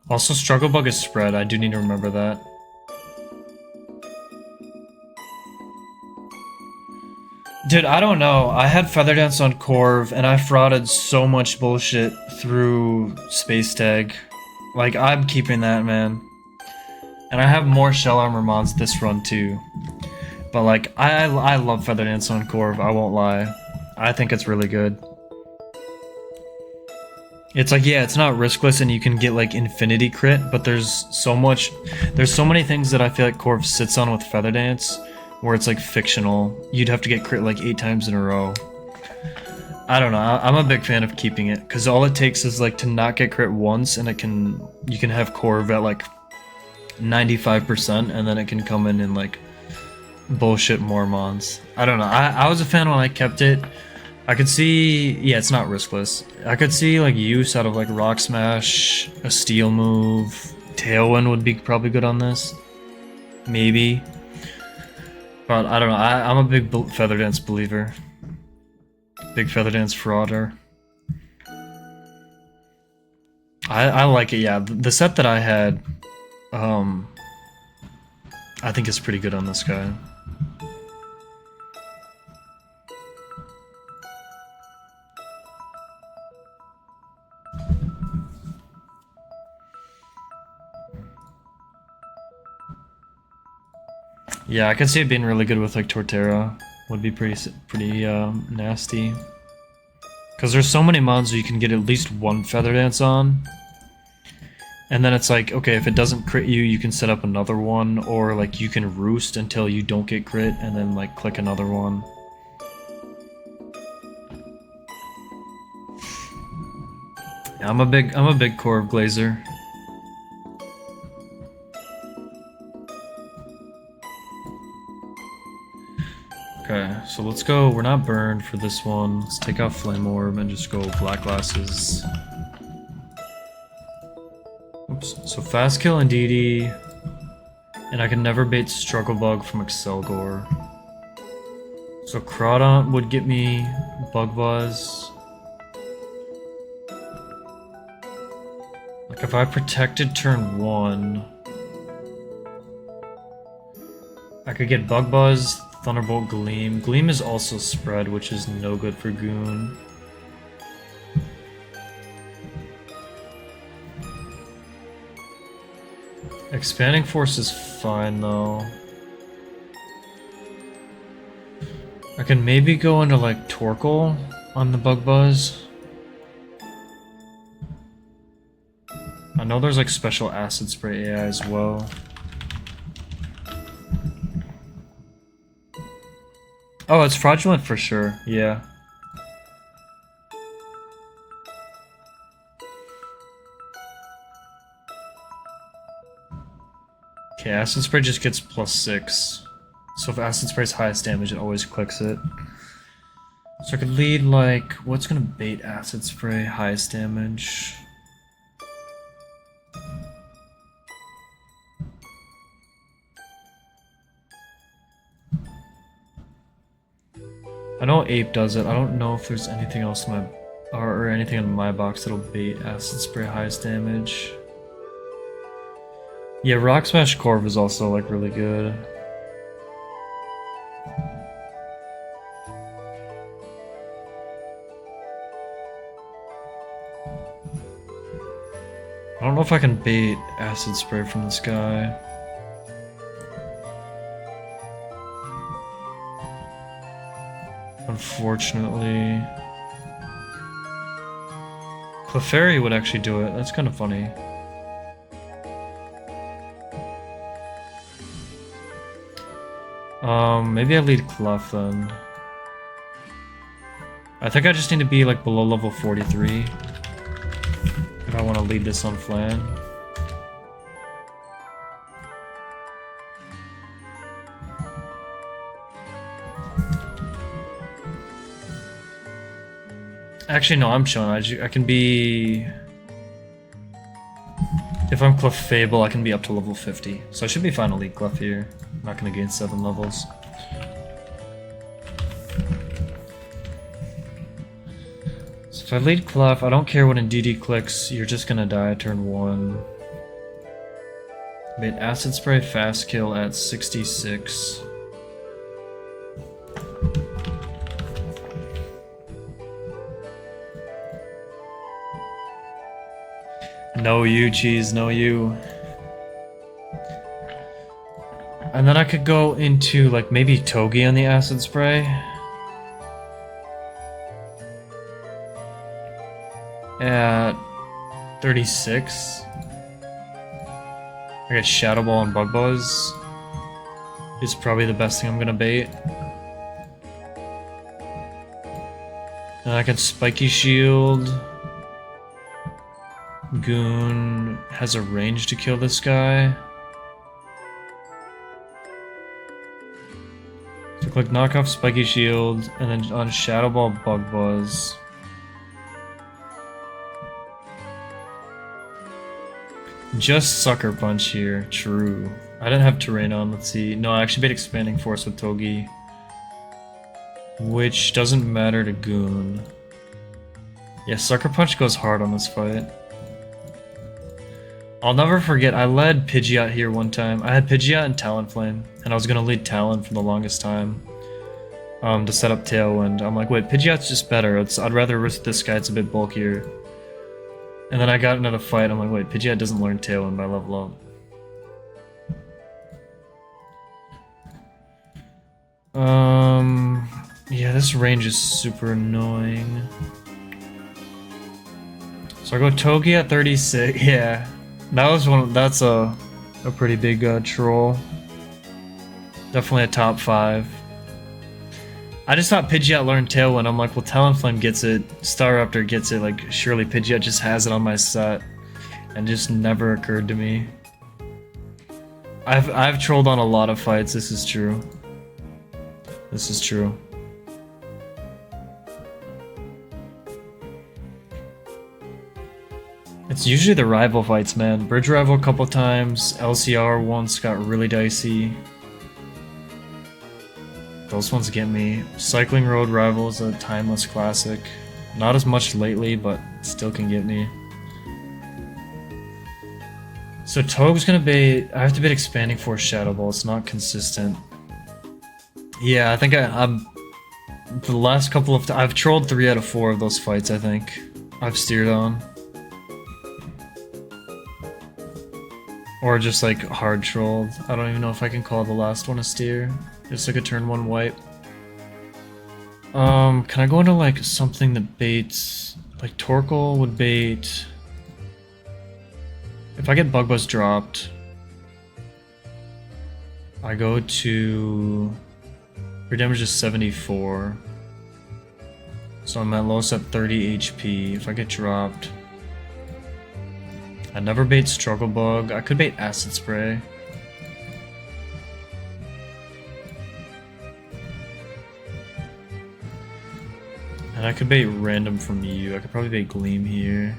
Also, Struggle Bug is spread. I do need to remember that. Dude, I don't know. I had Feather Dance on Corv, and I frauded so much bullshit through Space Tag. Like, I'm keeping that, man. And I have more Shell Armor mods this run, too. But, like, I love Feather Dance on Corv, I won't lie. I think it's really good. It's like, yeah, it's not riskless and you can get, like, infinity crit, but there's so many things that I feel like Corv sits on with Feather Dance, where it's, like, fictional. You'd have to get crit, like, 8 times in a row. I don't know, I'm a big fan of keeping it, because all it takes is, like, to not get crit once, and you can have Corv at, like, 95%, and then it can come in and, like, bullshit more mons. I don't know, I was a fan when I kept it. I could see, yeah, it's not riskless. I could see, like, use out of, like, Rock Smash, a Steel move. Tailwind would be probably good on this. Maybe. But, I don't know, I'm a big Feather Dance believer. Big Feather Dance frauder. I like it, yeah. The set that I had, I think is pretty good on this guy. Yeah, I can see it being really good with, like, Torterra. Would be pretty nasty. Because there's so many mods where you can get at least one Feather Dance on. And then it's like, okay, if it doesn't crit you, you can set up another one. Or, like, you can roost until you don't get crit, and then, like, click another one. Yeah, I'm a big Corv Glazer. Okay, so let's go. We're not burned for this one. Let's take out Flame Orb and just go Black Glasses. Oops. So Fast Kill and DD. And I can never bait Struggle Bug from Excelgor. So Crawdaunt would get me Bug Buzz. Like, if I protected turn 1, I could get Bug Buzz, Thunderbolt, Gleam. Gleam is also spread, which is no good for Goon. Expanding Force is fine, though. I can maybe go into, like, Torkoal on the Bug Buzz. I know there's, like, special Acid Spray AI as well. Oh, it's fraudulent for sure, yeah. Okay, Acid Spray just gets +6. So if Acid Spray's highest damage, it always clicks it. So I could lead, like, what's gonna bait Acid Spray highest damage? I know Ape does it. I don't know if there's anything else in my or anything in my box that'll bait Acid Spray highest damage. Yeah, Rock Smash Corv is also, like, really good. I don't know if I can bait Acid Spray from this guy. Unfortunately. Clefairy would actually do it. That's kind of funny. Maybe I lead Clef then. I think I just need to be, like, below level 43 if I want to lead this on Flan. Actually, no, I'm chilling. I can be... If I'm Clefable, I can be up to level 50. So I should be fine to lead Clef here. I'm not going to gain 7 levels. So if I lead Clef, I don't care when a DD clicks, you're just going to die at turn 1. Made Acid Spray Fast Kill at 66. No you, cheese, no you. And then I could go into like maybe Togi on the acid spray. At 36. I got Shadow Ball and Bug Buzz. It's probably the best thing I'm gonna bait. And I can Spiky Shield. Goon has a range to kill this guy. So click knock off Spiky Shield, and then on Shadow Ball Bug Buzz. Just Sucker Punch here, true. I didn't have Terrain on, let's see. No, I actually made Expanding Force with Togi. Which doesn't matter to Goon. Yeah, Sucker Punch goes hard on this fight. I'll never forget, I led Pidgeot here one time. I had Pidgeot and Talonflame, and I was gonna lead Talon for the longest time. To set up Tailwind. I'm like, wait, Pidgeot's just better. I'd rather risk this guy, it's a bit bulkier. And then I got into the fight, I'm like, wait, Pidgeot doesn't learn Tailwind by level up. Yeah, this range is super annoying. So I go Togi at 36, yeah. That's a pretty big troll. Definitely a top 5. I just thought Pidgeot learned Tailwind. I'm like, well, Talonflame gets it, Staraptor gets it, like, surely Pidgeot just has it on my set. And just never occurred to me. I've trolled on a lot of fights, this is true. This is true. It's usually the rival fights, man. Bridge Rival a couple times, LCR once got really dicey. Those ones get me. Cycling Road Rival is a timeless classic. Not as much lately, but still can get me. So Toge's gonna bait. I have to bait Expanding Force Shadow Ball. It's not consistent. Yeah, I think I'm. The last couple of I've trolled 3 out of 4 of those fights. I think I've steered on, or just like hard trolled. I don't even know if I can call the last one a steer. Just like a turn 1 wipe. Can I go into like something that baits? Like Torkoal would bait. If I get Bug Buzz dropped, I go to. Your damage is 74. So I'm at lowest at 30 HP. If I get dropped. I never bait Struggle Bug. I could bait Acid Spray. And I could bait Random from you. I could probably bait Gleam here.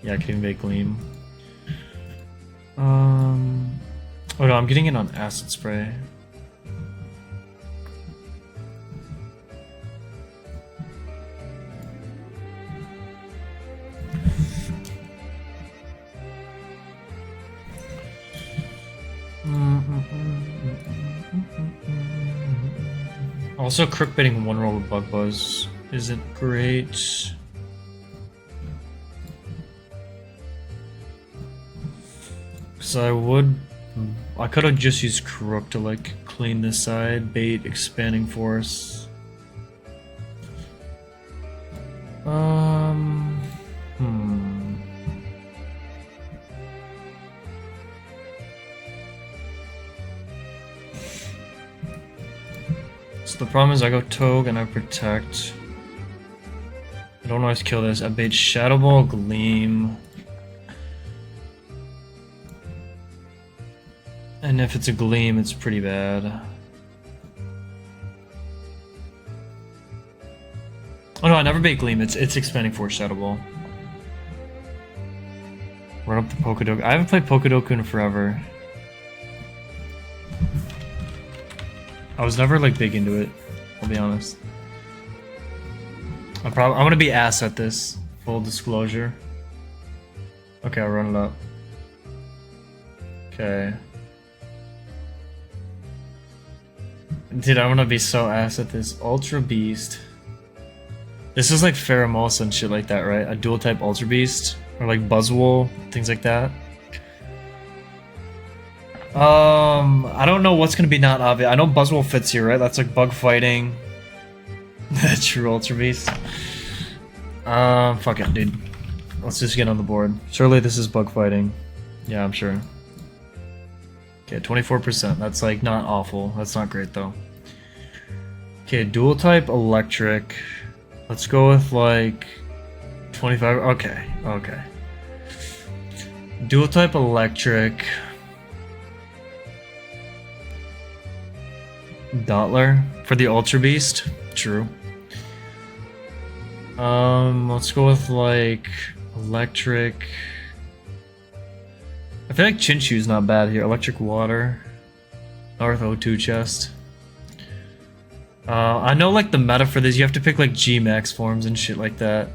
Yeah, I can even bait Gleam. Oh no, I'm getting it on Acid Spray. Also, crook baiting 1 roll with Bug Buzz isn't great. Because I could have just used Crook to like clean this side, bait Expanding Force. So the problem is I go Toge and I protect. I don't always kill this. I bait Shadow Ball, Gleam. And if it's a Gleam, it's pretty bad. Oh no, I never bait Gleam. It's Expanding Force Shadow Ball. Run up the Pokedoku. I haven't played Pokedoku in forever. I was never like big into it, I'll be honest. I'm gonna be ass at this, full disclosure. Okay, I'll run it up. Okay. Dude, I'm gonna be so ass at this. Ultra Beast. This is like Pheromosa and shit like that, right? A dual type Ultra Beast or like Buzzwole, things like that. I don't know what's gonna be not obvious. I know Buzzwole fits here, right? That's like bug fighting. True Ultra Beast. Fuck it, dude. Let's just get on the board. Surely this is bug fighting. Yeah, I'm sure. Okay, 24%. That's like not awful. That's not great though. Okay, dual type electric. Let's go with like 25. Okay, okay. Dual type electric. Dottler for the Ultra Beast. True. Let's go with like electric. I feel like Chinchu's not bad here. Electric water. North O2 chest. I know like the meta for this, you have to pick like G max forms and shit like that.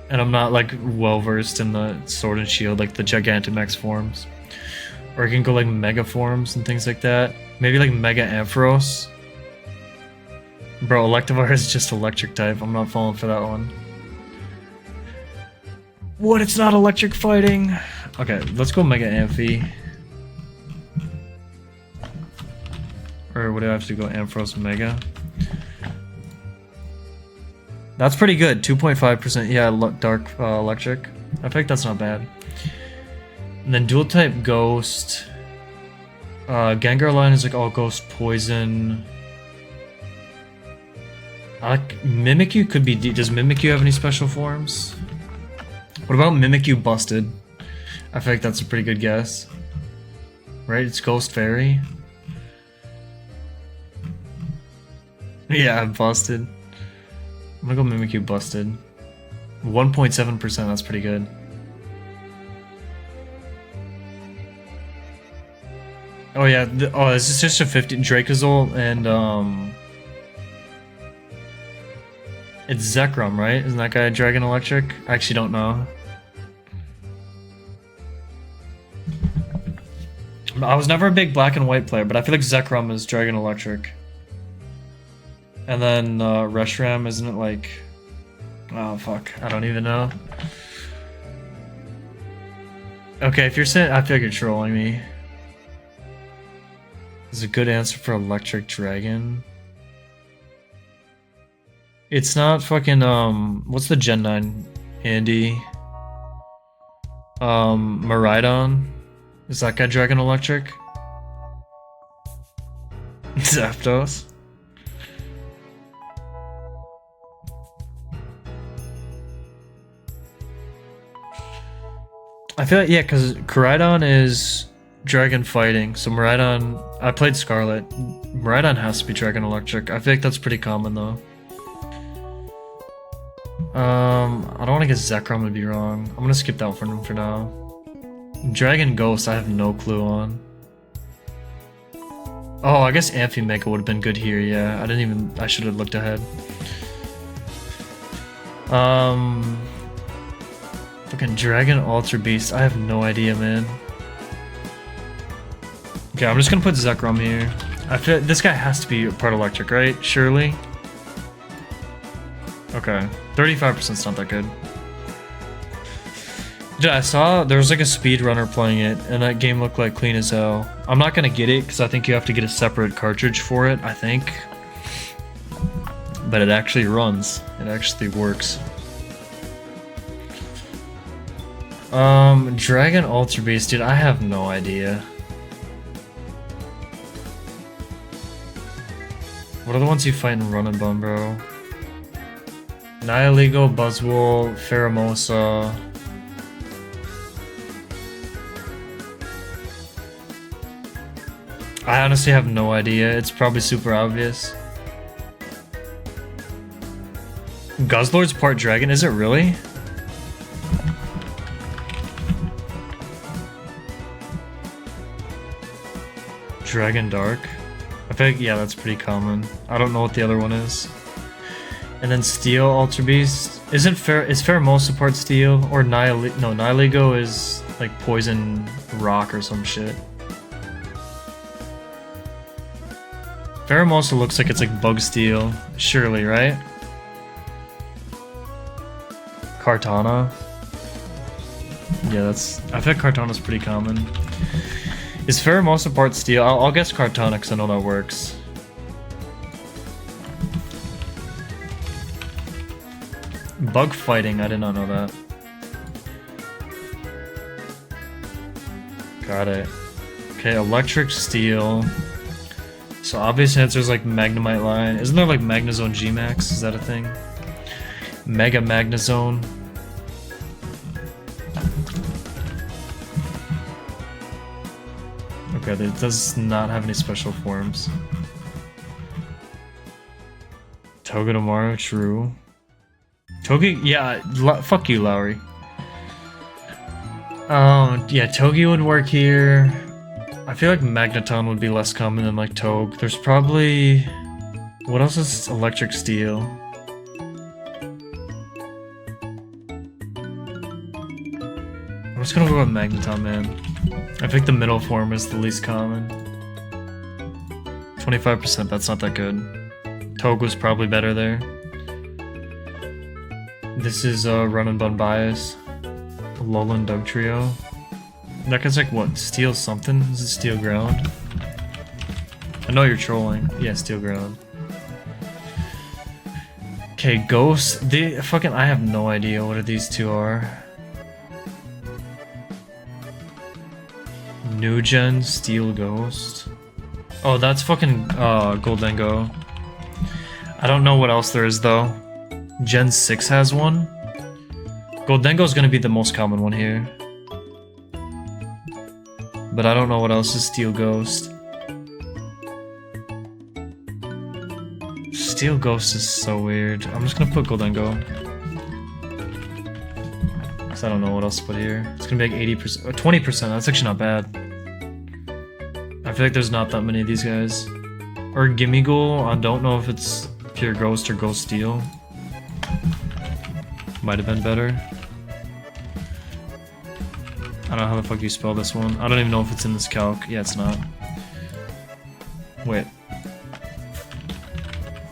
And I'm not like well versed in the Sword and Shield, like the Gigantamax forms. Or you can go like Mega forms and things like that. Maybe like Mega Ampharos. Bro, Electivire is just electric type. I'm not falling for that one. What? It's not electric fighting? Okay, let's go Mega Amphi. Or would I have to go Ampharos Mega? That's pretty good. 2.5%. Yeah, dark electric. I think that's not bad. And then dual type Ghost. Gengar line is like all Ghost Poison. Mimikyu could be. Does Mimikyu have any special forms? What about Mimikyu Busted? I feel like that's a pretty good guess. Right? It's Ghost Fairy. Yeah, Busted. I'm gonna go Mimikyu Busted. 1.7%, that's pretty good. Oh yeah, this is just a 50 Dracozolt and it's Zekrom, right? Isn't that guy Dragon Electric? I actually don't know. I was never a big black and white player, but I feel like Zekrom is Dragon Electric. And then Reshiram, isn't it like... Oh fuck, I don't even know. Okay, if you're saying... I feel like you're trolling me. This is a good answer for Electric Dragon. It's not fucking, what's the Gen 9? Andy? Maridon? Is that guy Dragon Electric? Zapdos? I feel like, yeah, because Koraidon is Dragon Fighting, so Maridon... I played Scarlet. Maridon has to be Dragon Electric. I feel like that's pretty common, though. I don't want to get Zekrom would be wrong. I'm gonna skip that one for now. Dragon Ghost, I have no clue on. Oh, I guess Amphimega would have been good here, yeah. I should have looked ahead. Fucking Dragon Ultra Beast, I have no idea, man. Okay, I'm just gonna put Zekrom here. I feel this guy has to be part electric, right? Surely? Okay, 35% is not that good. Dude, I saw there was like a speedrunner playing it, and that game looked like clean as hell. I'm not gonna get it, because I think you have to get a separate cartridge for it, I think. But it actually runs. It actually works. Dragon Ultra Beast, dude, I have no idea. What are the ones you fight in Run and Bun, bro? Nihilego, Buzzwole, Pheromosa. I honestly have no idea. It's probably super obvious. Guzzlord's part dragon, is it really? Dragon Dark? I think, yeah, that's pretty common. I don't know what the other one is. And then Steel Ultra Beast. Is Pheromosa part Steel? Or Nihilego is like Poison Rock or some shit. Pheromosa looks like it's like Bug Steel. Surely, right? Kartana. Yeah, that's... I think Kartana's pretty common. Is Pheromosa part steel? I'll guess Kartana because I know that works. Bug fighting, I did not know that. Got it. Okay, electric steel. So obvious answer is like Magnemite line. Isn't there like Magnezone G-Max? Is that a thing? Mega Magnezone. Okay, it does not have any special forms. Togedemaru, true. Yeah, fuck you, Lowry. Yeah, Togi would work here. I feel like Magneton would be less common than like Tog. There's probably... What else is electric steel? I'm just gonna go with Magneton, man. I think the middle form is the least common. 25%, that's not that good. Tog was probably better there. This is Run and Bun Bias. Alolan Dugtrio. That guy's like, what, Steel something? Is it Steel Ground? I know you're trolling. Yeah, Steel Ground. Okay, Ghost. I have no idea what these two are. New Gen Steel Ghost. Oh, that's fucking Goldengo. I don't know what else there is though. Gen 6 has one. Goldengo's gonna be the most common one here. But I don't know what else is Steel Ghost. Steel Ghost is so weird. I'm just gonna put Goldengo. Cause I don't know what else to put here. It's gonna be like 80%, or 20%, that's actually not bad. I feel like there's not that many of these guys. Or Gimmighoul, I don't know if it's pure Ghost or Ghost Steel. Might have been better. I don't know how the fuck you spell this one. I don't even know if it's in this calc. Yeah, it's not. Wait.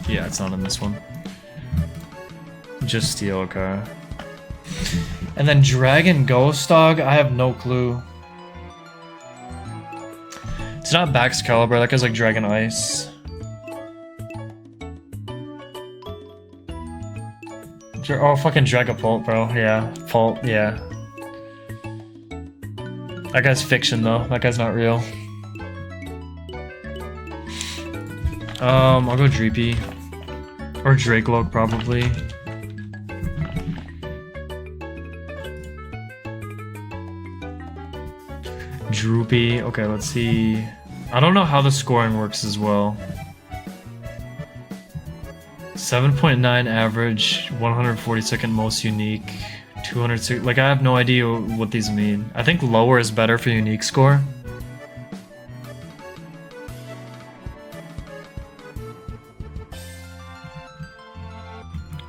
Yeah, it's not in this one. Just Steel, okay. And then Dragon Ghost Dog, I have no clue. It's not Baxcalibur, that guy's like Dragon Ice. Oh, fucking Dragapult, bro. Yeah, Pult, yeah. That guy's fiction, though. That guy's not real. I'll go Dreepy. Or Drakeloak, probably. Droopy. Okay, let's see. I don't know how the scoring works as well. 7.9 average, 142nd most unique, 200. Like, I have no idea what these mean. I think lower is better for unique score.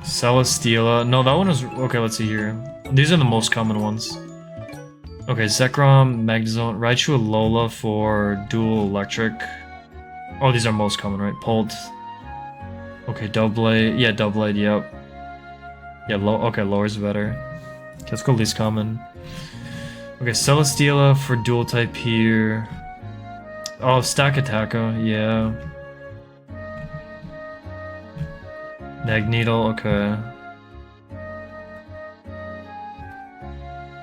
Celesteela. No, that one is... Okay, let's see here. These are the most common ones. Okay, Zekrom, Magnezone, Raichu, Alola for dual electric. Oh, these are most common, right? Pult. Okay, Doublade. Yeah, Doublade, yep. Yeah, okay, lower's better. Okay, let's go least common. Okay, Celesteela for dual type here. Oh, Stakataka, yeah. Magneto, okay.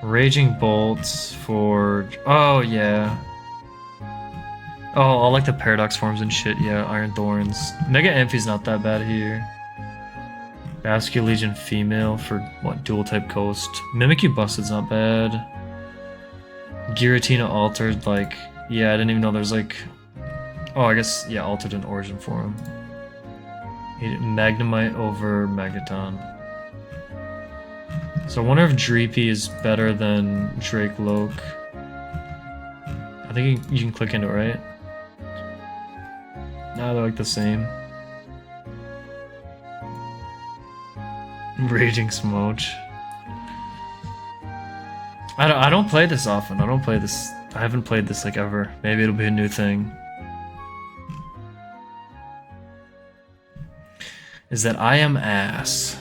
Raging Bolts for... Oh, yeah. Oh, I like the Paradox forms and shit, yeah. Iron Thorns. Mega Amphi's not that bad here. Basculin Legion Female for, what, dual type Coast. Mimikyu Busted's not bad. Giratina Altered, like... Yeah, I didn't even know there's like... Oh, I guess, yeah, Altered in Origin form. Magnemite over Magneton. So I wonder if Dreepy is better than Drakeloak. I think you can click into it, right? No, they're like the same. Raging Smoach. I don't play this often. I haven't played this like ever. Maybe it'll be a new thing. Is that I am ass.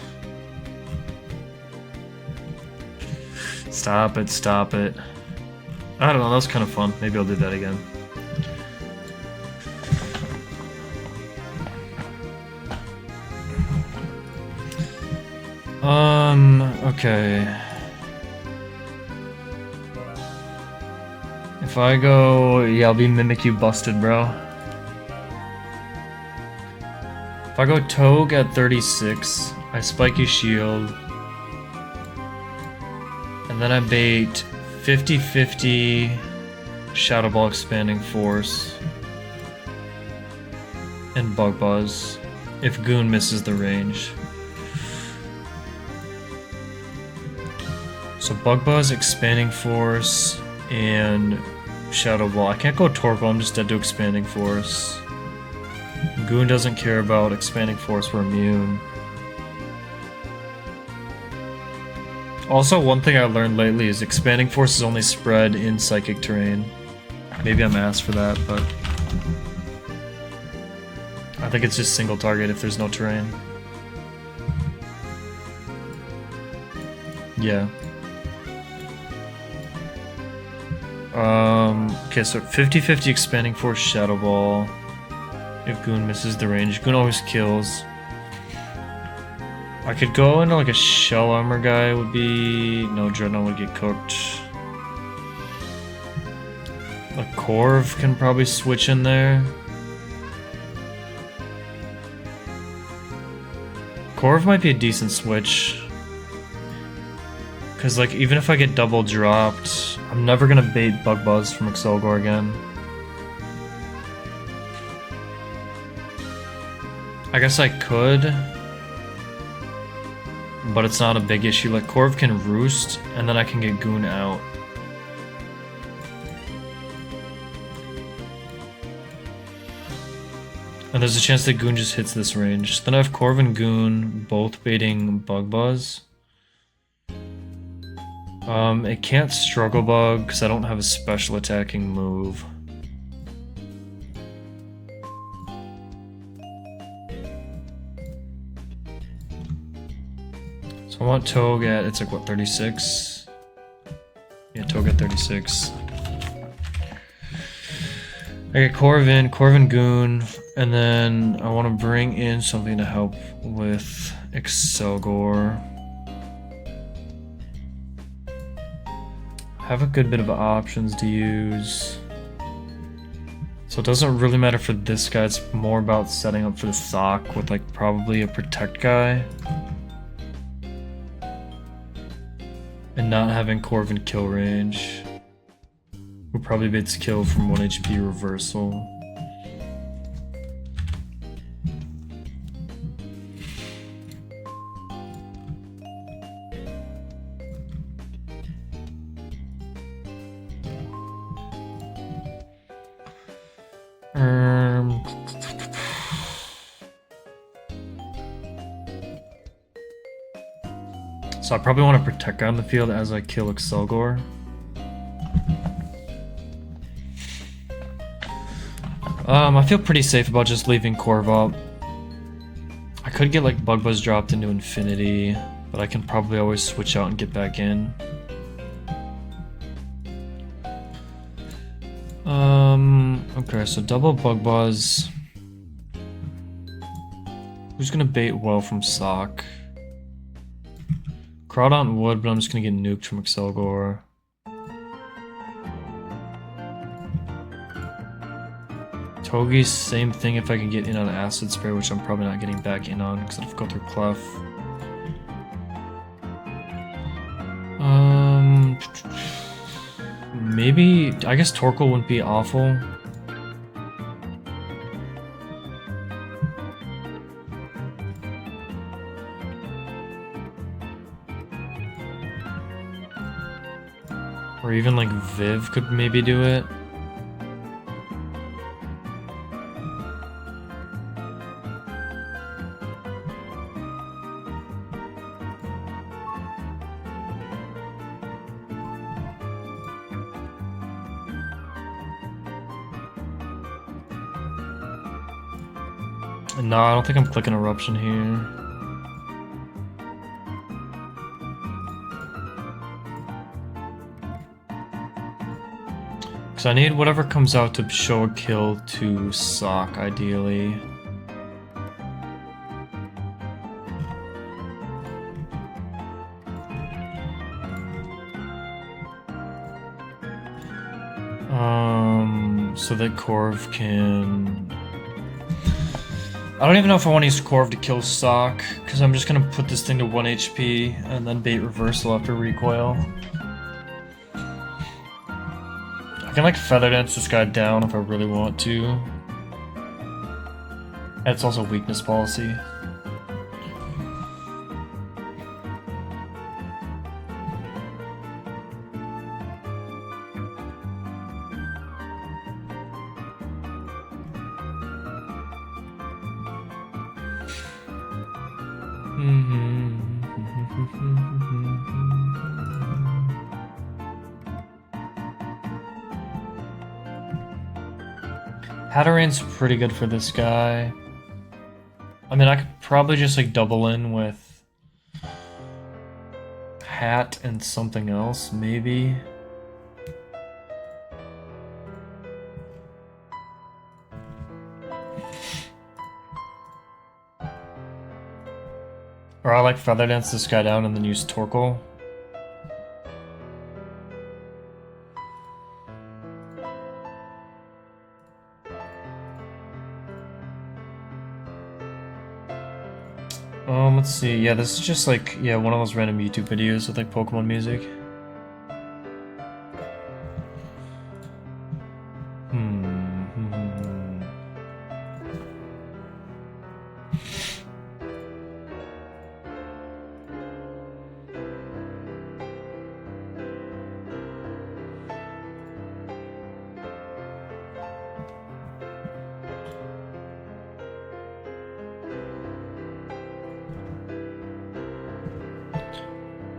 Stop it, stop it. I don't know, that was kind of fun. Maybe I'll do that again. Okay. If I go... Yeah, I'll be Mimic You busted, bro. If I go Togue at 36, I spike you shield. And then I bait 50-50 Shadow Ball Expanding Force and Bug Buzz if Goon misses the range. So Bug Buzz, Expanding Force, and Shadow Ball. I can't go Torkoal, I'm just dead to Expanding Force. Goon doesn't care about Expanding Force, we're immune. Also, one thing I learned lately is Expanding Force is only spread in Psychic terrain. Maybe I'm asked for that, but I think it's just single target if there's no terrain. Yeah. Okay, so 50-50 Expanding Force Shadow Ball. If Goon misses the range, Goon always kills. I could go into like a Shell Armor guy, would be... No, Dreadnought would get cooked. A Corv can probably switch in there. Corv might be a decent switch. Cause like, even if I get double dropped, I'm never gonna bait Bug Buzz from Excelgor again. I guess I could, but it's not a big issue. Like, Corv can roost, and then I can get Goon out. And there's a chance that Goon just hits this range. Then I have Corv and Goon both baiting Bug Buzz. It can't Struggle Bug because I don't have a special attacking move. So I want Togue at, it's like what, 36? Yeah, Togue at 36. I get Corv and Goon, and then I want to bring in something to help with Excelgor. Have a good bit of options to use. So it doesn't really matter for this guy, it's more about setting up for the Sock with like probably a Protect guy. And not having Corvin kill range. Who probably baits kill from 1 HP reversal. So I probably want to Protect guy on the field as I kill Excelgor. I feel pretty safe about just leaving Corv up. I could get like Bug Buzz dropped into Infinity, but I can probably always switch out and get back in. Okay, so double Bug Buzz. Who's gonna bait well from Sock? Crawdaunt would, but I'm just gonna get nuked from Excelgor. Toge's same thing if I can get in on Acid Spray, which I'm probably not getting back in on because I have to go through Clef. Maybe, I guess Torkoal wouldn't be awful. Or even like Viv could maybe do it. No, I don't think I'm clicking Eruption here. Because I need whatever comes out to show a kill to Sock, ideally. So that Corv can... I don't even know if I want to use Corv to kill Sock, because I'm just going to put this thing to 1 HP and then bait reversal after recoil. I can like Feather Dance this guy down if I really want to. And it's also weakness policy. Hatterane's pretty good for this guy. I mean, I could probably just like double in with Hat and something else, maybe. Or I like Feather Dance this guy down and then use Torkoal. Let's see. Yeah, this is just like, yeah, one of those random YouTube videos with like Pokemon music.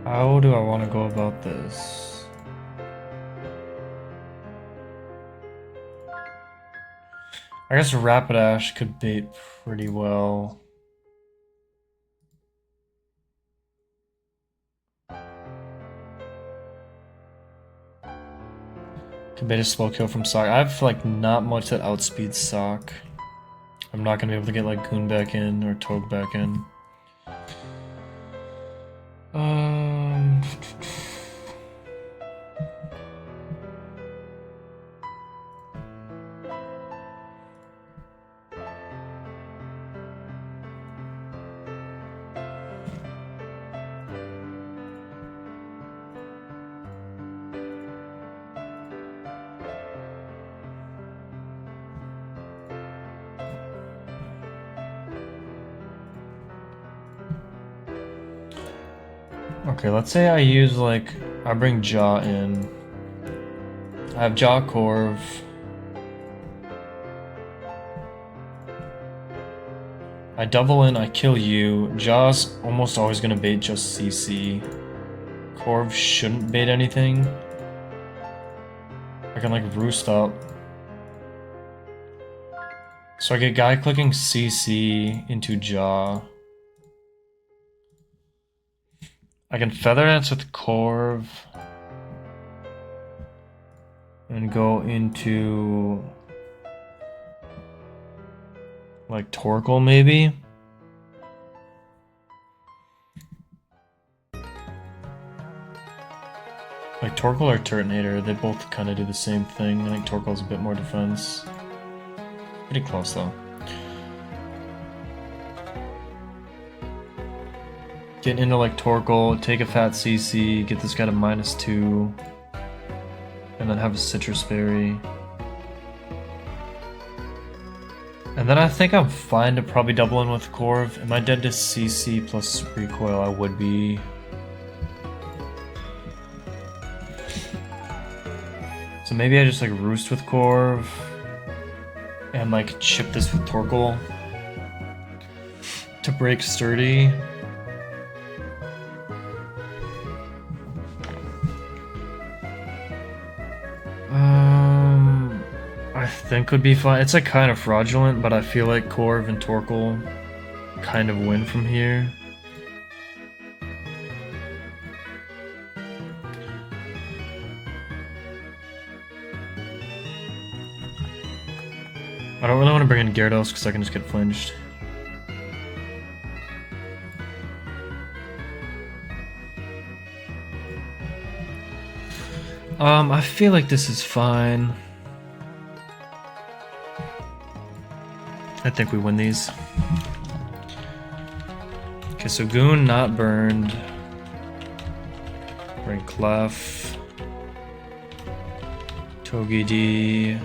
How do I want to go about this? I guess Rapidash could bait pretty well. Could bait a slow kill from Sock. I have like not much that outspeeds Sock. I'm not gonna be able to get like Goon back in or Togue back in. Okay, let's say I use like, I bring Jaw in. I have Jaw Corv. I double in, I kill you. Jaw's almost always gonna bait just CC. Corv shouldn't bait anything. I can like roost up. So I get guy clicking CC into Jaw. I can Feather Dance with Corv and go into like Torkoal maybe. Like Torkoal or Turtonator, they both kind of do the same thing. I think Torkoal's a bit more defense. Pretty close though. Get into like Torkoal, take a fat CC, get this guy to -2, and then have a Citrus Berry. And then I think I'm fine to probably double in with Corv. Am I dead to CC plus recoil? I would be. So maybe I just like roost with Corv and like chip this with Torkoal to break Sturdy. I think would be fine. It's like kind of fraudulent, but I feel like Corv and Torkoal kind of win from here. I don't really want to bring in Gyarados because I can just get flinched. I feel like this is fine. I think we win these. Okay, so Goon not burned. Bring Clef. Togepi.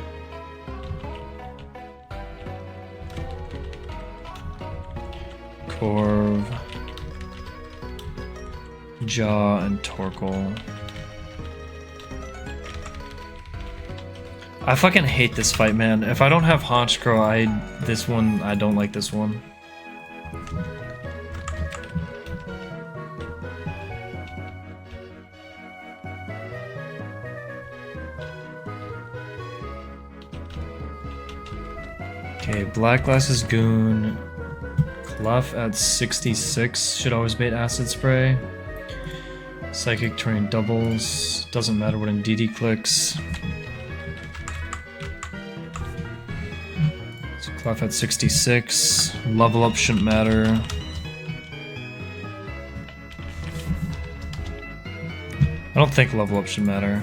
Corv. Jaw and Torkoal. I fucking hate this fight, man. If I don't have Honchkrow, I don't like this one. Okay, Black Glasses Goon. Clef at 66 should always bait Acid Spray. Psychic Terrain doubles. Doesn't matter what DD clicks. Clef at 66. Level up shouldn't matter. I don't think level up should matter.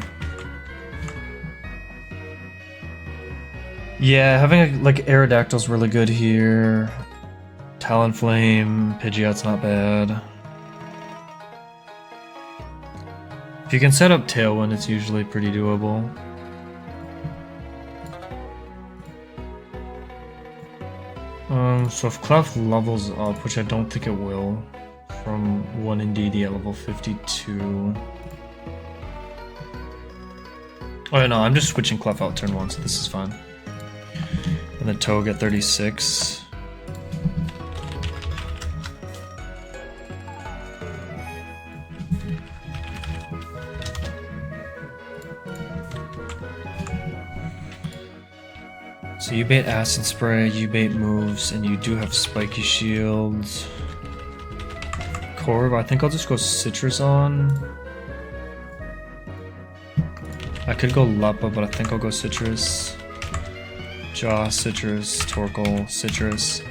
Yeah, having like Aerodactyl's really good here. Talonflame, Pidgeot's not bad. If you can set up Tailwind, it's usually pretty doable. So if Clef levels up, which I don't think it will, from 1 in DD at level 52. Oh no, I'm just switching Clef out turn 1, so this is fine. And then Toge at 36. So you bait Acid Spray, you bait moves, and you do have Spiky Shields. Corv, I think I'll just go Citrus on. I could go Leppa, but I think I'll go Citrus. Jaw, Citrus, Torkoal, Citrus.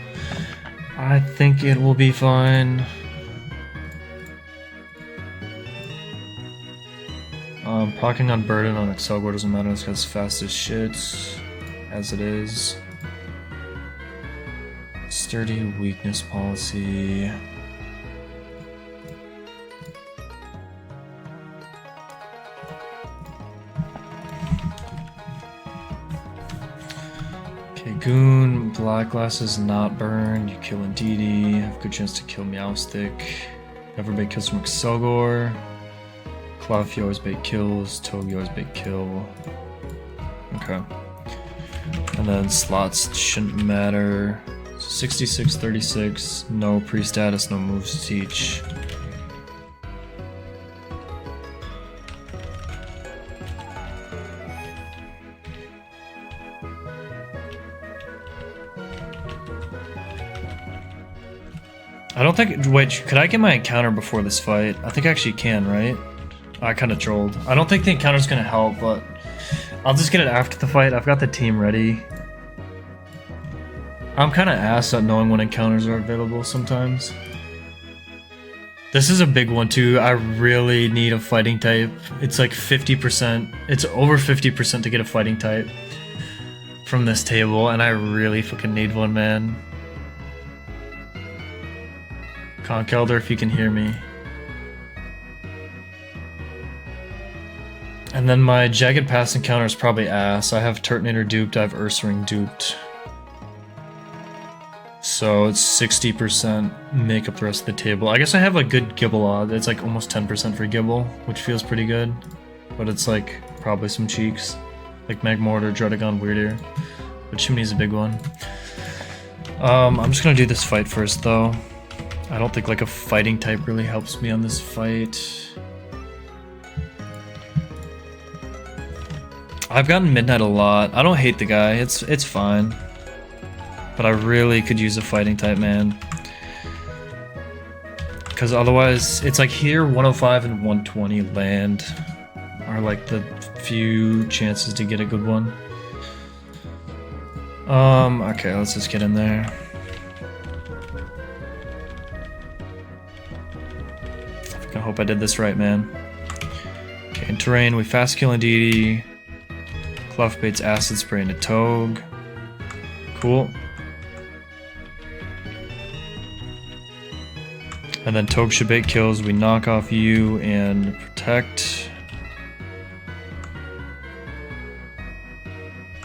I think it will be fine. Proccing on Burden on Excelgor doesn't matter, it's as fast as shit. As it is. Sturdy weakness policy. Okay, Goon, Black Glasses not burned. You kill Indeedee. Have a good chance to kill Meowstic. Never bait kills from Excelgor. Clef, you always bait kills. Toge, you always bait kill. Okay. And then slots shouldn't matter. 66, 36, no pre-status, no moves to teach. I don't think, wait, could I get my encounter before this fight? I think I actually can, right? I kind of trolled. I don't think the encounter's gonna help, but I'll just get it after the fight. I've got the team ready. I'm kind of ass at knowing when encounters are available sometimes. This is a big one too. I really need a fighting type. It's like 50%. It's over 50% to get a fighting type from this table, and I really fucking need one, man. Conkeldurr, if you can hear me. And then my Jagged Pass encounter is probably ass. I have Turtonator duped, I have Ursaring duped. So it's 60% make up the rest of the table. I guess I have a good Gible odd. It's like almost 10% for Gible, which feels pretty good. But it's like probably some cheeks. Like Magmortar, Druddigon, Weirdeer. But Chimney's a big one. I'm just gonna do this fight first though. I don't think like a fighting type really helps me on this fight. I've gotten Midnight a lot. I don't hate the guy. It's fine. But I really could use a fighting type, man. Because otherwise, it's like here 105 and 120 land are like the few chances to get a good one. Okay, let's just get in there. I hope I did this right, man. Okay, in terrain, we fast kill Indeedee. Clefbait's acid spray into Togue. Cool. And then Togue Shabait kills, we knock off you and protect.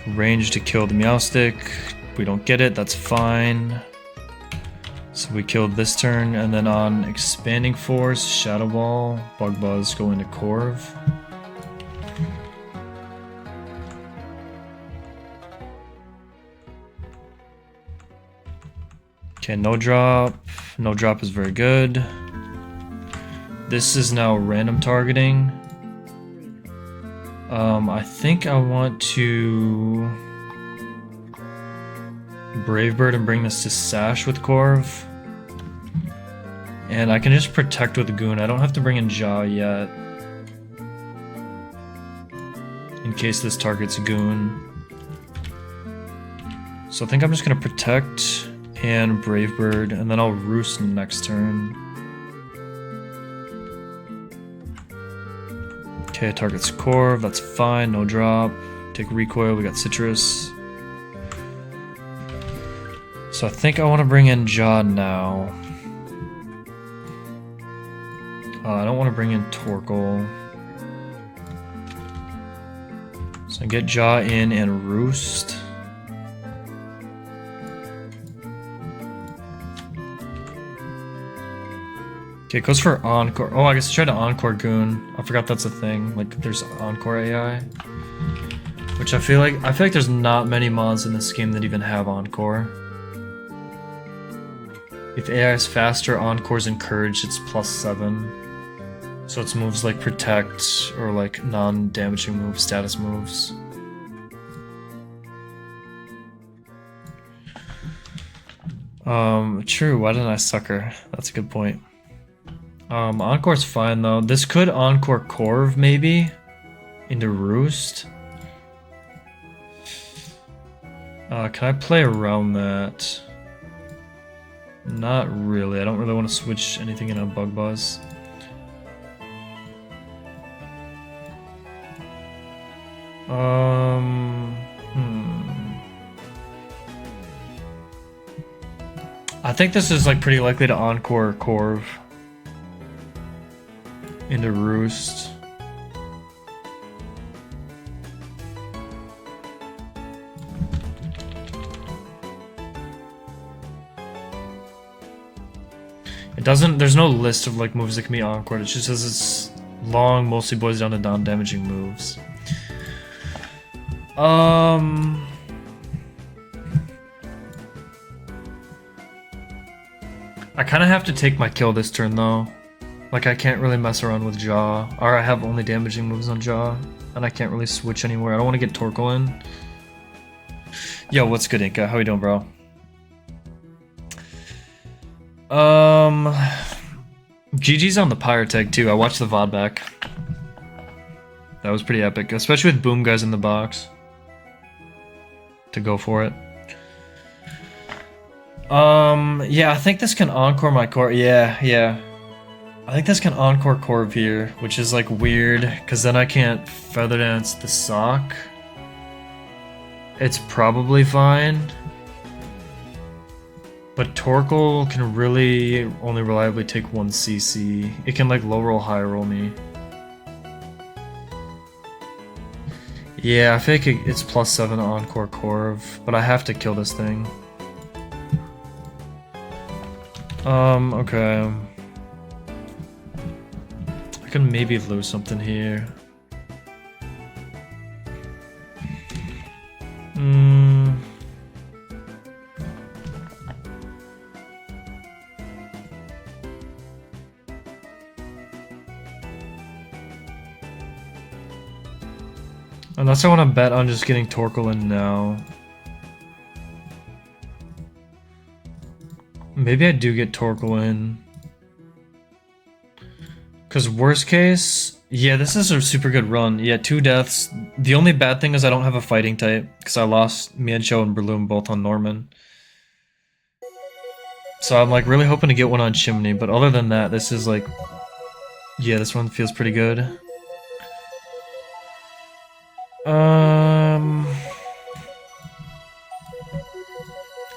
Range to kill the Meowstic. We don't get it, that's fine. So we killed this turn, and then on Expanding Force, Shadow Ball, Bug Buzz go into Corv. Okay, no drop. No drop is very good. This is now random targeting. I think I want to Brave Bird and bring this to Sash with Corv. And I can just protect with Goon. I don't have to bring in Jaw yet. In case this targets Goon. So I think I'm just gonna protect and Brave Bird, and then I'll Roost next turn. Okay, targets Corv, that's fine, no drop. Take Recoil, we got Citrus. So I think I want to bring in Jaw now. I don't want to bring in Torkoal. So I get Jaw in and Roost. Okay, it goes for Encore. Oh, I guess I tried to Encore Goon. I forgot that's a thing. Like, there's Encore AI. Which I feel like there's not many mods in this game that even have Encore. If AI is faster, Encore's encouraged, it's +7. So it's moves like Protect or like non-damaging moves, status moves. True, why didn't I Sucker? That's a good point. Encore's fine though. This could Encore Corv maybe into Roost. Can I play around that? Not really. I don't really want to switch anything in a Bug Buzz. I think this is like pretty likely to Encore Corv into Roost. It doesn't, there's no list of like moves that can be Encored, it just says it's long, mostly boils down to non-damaging moves. I kind of have to take my kill this turn though. Like I can't really mess around with Jaw, or I have only damaging moves on Jaw, and I can't really switch anywhere. I don't want to get Torkoal in. Yo, what's good, Inca? How you doing, bro? GG's on the Pyrotech too. I watched the VOD back. That was pretty epic, especially with Boom Guys in the box. To go for it. Yeah, I think this can Encore my core. Yeah. I think this can Encore Corv here, which is like weird, because then I can't Feather Dance the Sock. It's probably fine. But Torkoal can really only reliably take 1 CC. It can like low roll, high roll me. Yeah, I feel like it's +7 Encore Corv, but I have to kill this thing. Okay. I can maybe lose something here. Unless I want to bet on just getting Torkoal in now. Maybe I do get Torkoal in. Because worst case, yeah, this is a super good run. Yeah, 2 deaths. The only bad thing is I don't have a fighting type because I lost Mienshao and Breloom both on Norman. So I'm like really hoping to get one on Chimney, but other than that, this is like, yeah, this one feels pretty good.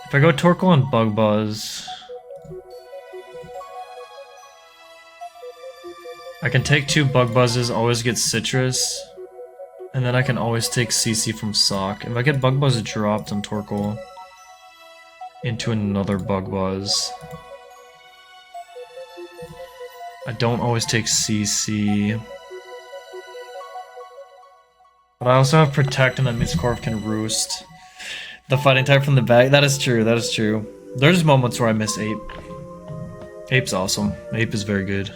If I go Torkoal and Bug Buzz, I can take 2 Bug Buzzes, always get Citrus, and then I can always take CC from Sock. If I get Bug Buzz dropped on Torkoal into another Bug Buzz, I don't always take CC. But I also have Protect, and that means Corv can Roost the fighting type from the bag. That is true, that is true. There's moments where I miss Ape. Ape's awesome. Ape is very good.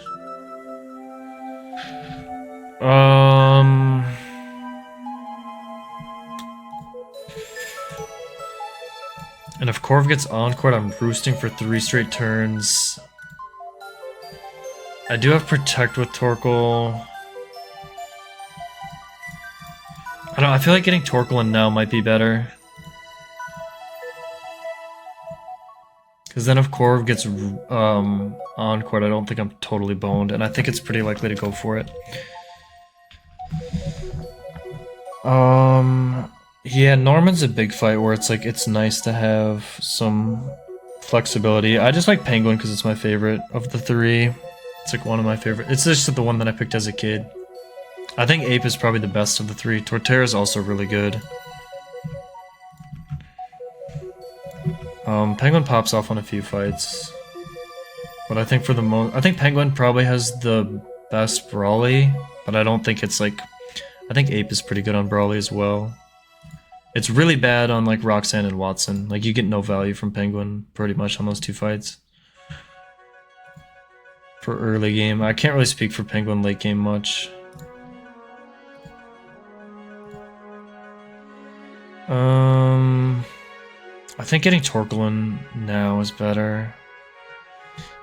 And if Corv gets Encored, I'm roosting for 3 straight turns. I do have Protect with Torkoal. I don't know, I feel like getting Torkoal in now might be better. Because then if Corv gets Encored, I don't think I'm totally boned, and I think it's pretty likely to go for it. Yeah, Norman's a big fight where it's like, it's nice to have some flexibility. I just like Penguin because it's my favorite of the 3. It's like one of my favorite. It's just the one that I picked as a kid. I think Ape is probably the best of the 3. Torterra is also really good. Penguin pops off on a few fights. But I think for the most... I think Penguin probably has the best Brawly, but I don't think it's like... I think Ape is pretty good on Brawly as well. It's really bad on like Roxanne and Watson. Like you get no value from Penguin pretty much on those 2 fights. For early game. I can't really speak for Penguin late game much. I think getting Torkoal in now is better.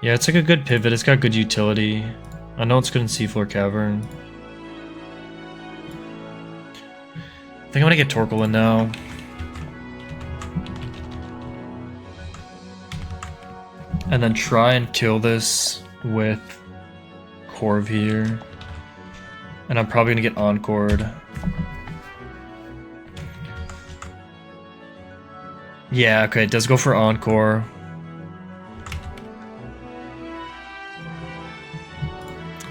Yeah, it's like a good pivot. It's got good utility. I know it's good in Seafloor Cavern. I think I'm gonna get Torkoal in now. And then try and kill this with Corv here. And I'm probably gonna get Encored. Yeah, okay, it does go for Encore.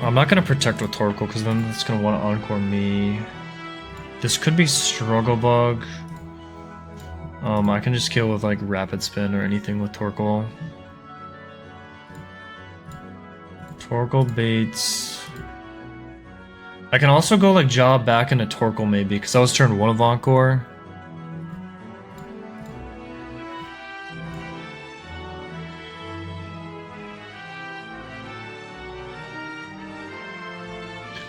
I'm not gonna Protect with Torkoal because then it's gonna want to Encore me. This could be Struggle Bug. I can just kill with like Rapid Spin or anything with Torkoal. Torkoal baits. I can also go like Jaw back into Torkoal maybe because that was turn 1 of Encore.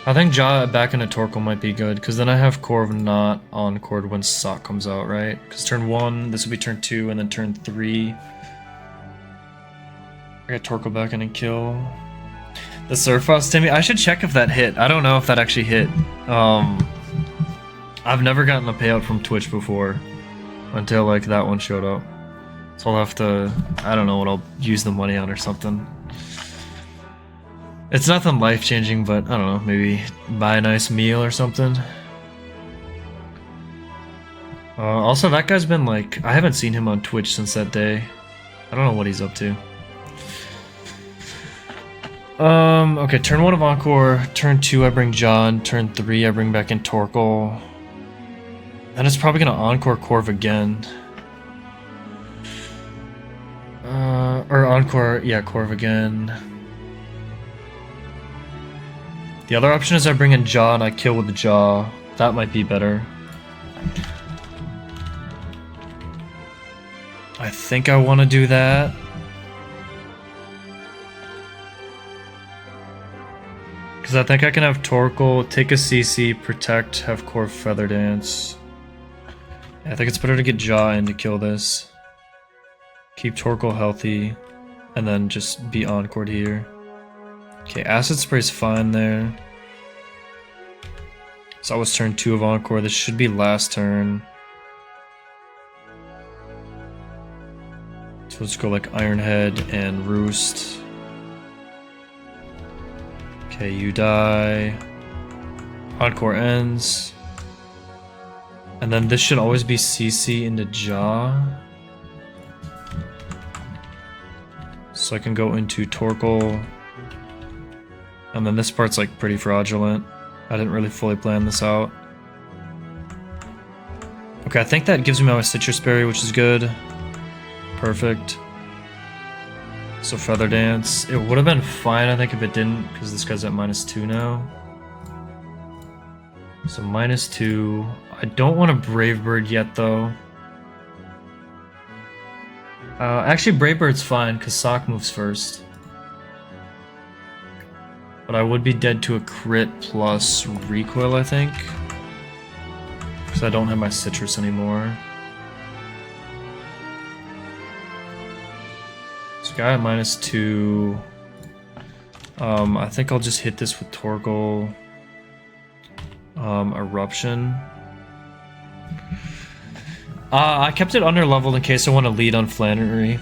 I think Jaw back into Torkoal might be good, because then I have Corv not Encored when Sock comes out, right? Because turn 1, this will be turn 2, and then turn 3. I got Torkoal back in and kill. The Surfrost Timmy, I should check if that hit. I don't know if that actually hit. I've never gotten a payout from Twitch before, until like that one showed up. So I'll have to, I don't know what I'll use the money on or something. It's nothing life-changing, but I don't know, maybe buy a nice meal or something. Also, that guy's been like, I haven't seen him on Twitch since that day. I don't know what he's up to. Okay, turn 1 of Encore, turn 2 I bring John, turn 3 I bring back in Torkoal. Then it's probably gonna Encore Corv again. Or Encore, yeah, Corv again. The other option is I bring in Jaw and I kill with the Jaw. That might be better. I think I want to do that. Because I think I can have Torkoal, take a CC, Protect, have Corv Feather Dance. Yeah, I think it's better to get Jaw in to kill this. Keep Torkoal healthy, and then just be Encored here. Okay, Acid Spray's fine there. So that was turn 2 of Encore. This should be last turn. So let's go like Iron Head and Roost. Okay, you die. Encore ends. And then this should always be CC into Jaw. So I can go into Torkoal. And then this part's like pretty fraudulent. I didn't really fully plan this out. Okay, I think that gives me my Citrus Berry, which is good. Perfect. So Feather Dance. It would have been fine, I think, if it didn't, because this guy's at -2 now. So -2. I don't want a Brave Bird yet, though. Actually, Brave Bird's fine, because Sock moves first. But I would be dead to a crit plus recoil, I think. Because I don't have my Citrus anymore. So guy at -2. I think I'll just hit this with Torkoal. Eruption. I kept it under leveled in case I want to lead on Flannery.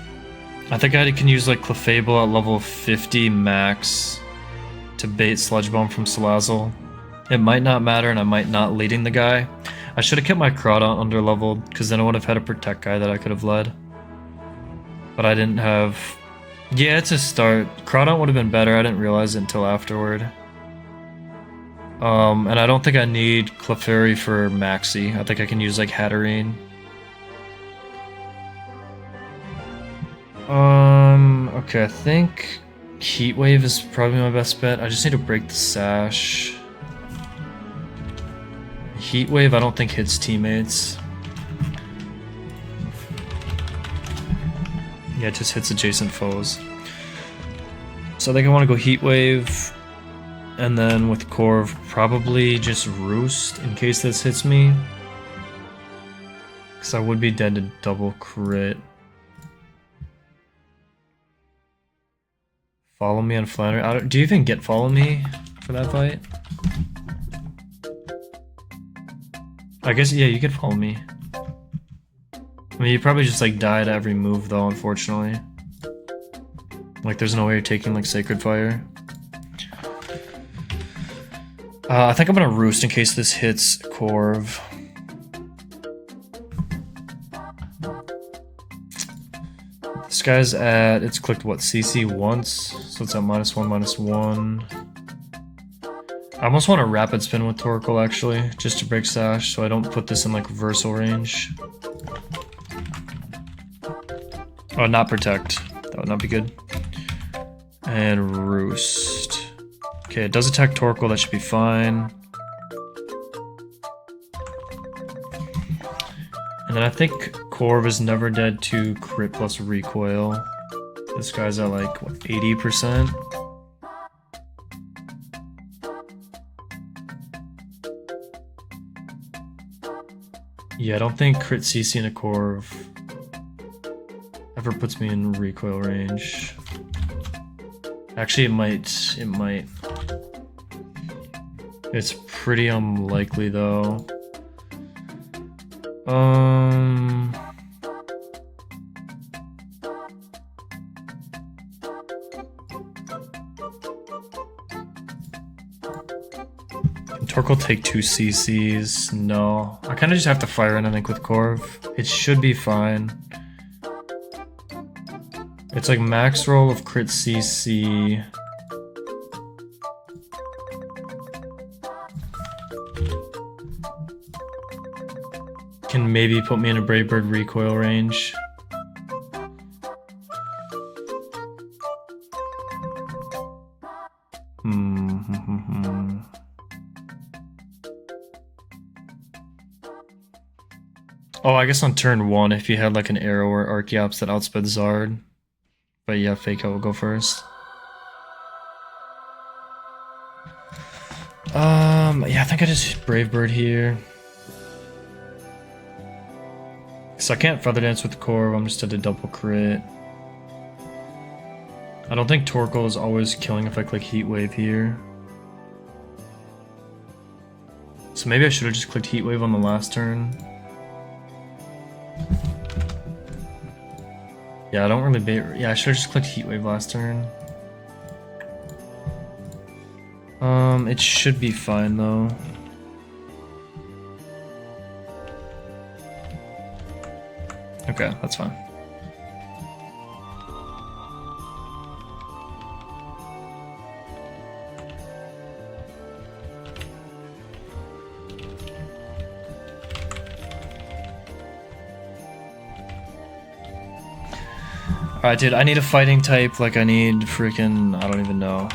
I think I can use like Clefable at level 50 max to bait Sludge Bomb from Salazzle. It might not matter and I might not leading the guy. I should have kept my Crawdaunt under leveled because then I would have had a Protect guy that I could have led. But I didn't have... Yeah, it's a start. Crawdaunt would have been better. I didn't realize it until afterward. And I don't think I need Clefairy for Maxi. I think I can use like Hatterene. Okay, I think Heat Wave is probably my best bet. I just need to break the Sash. Heat Wave I don't think hits teammates. Yeah, it just hits adjacent foes. So I think I want to go Heat Wave. And then with Corv, probably just Roost in case this hits me. Because I would be dead to double crit. Follow me on Flannery. Do you even get follow me for that fight? I guess, yeah, you could follow me. I mean, you probably just like die to every move though, unfortunately. Like, there's no way you're taking like Sacred Fire. I think I'm gonna Roost in case this hits Corv. This guy's at, it's clicked what, CC once? So it's at -1/-1. I almost want to Rapid Spin with Torkoal actually, just to break Sash, so I don't put this in like reversal range. Oh, not Protect. That would not be good. And Roost. Okay, it does attack Torkoal, that should be fine. And then I think Corv is never dead to crit plus recoil. This guy's at like, what, 80%? Yeah, I don't think crit CC in a Corv ever puts me in recoil range. Actually, it might. It's pretty unlikely though. Can Torkoal take 2 CCs? No. I kind of just have to fire in, I think, with Corv. It should be fine. It's like max roll of crit CC. Can maybe put me in a Brave Bird recoil range. Oh, I guess on turn 1, if you had like an Arrow or Archeops that outsped Zard. But yeah, Fake Out will go first. Yeah, I think I just Brave Bird here. So I can't Feather Dance with Corv, I'm just at a double crit. I don't think Torkoal is always killing if I click Heat Wave here. So maybe I should have just clicked Heat Wave on the last turn. Yeah, I don't really bait. Yeah, I should have just clicked Heat Wave last turn. It should be fine though. Okay, that's fine. Alright, dude, I need a fighting type like I need freaking, I don't even know.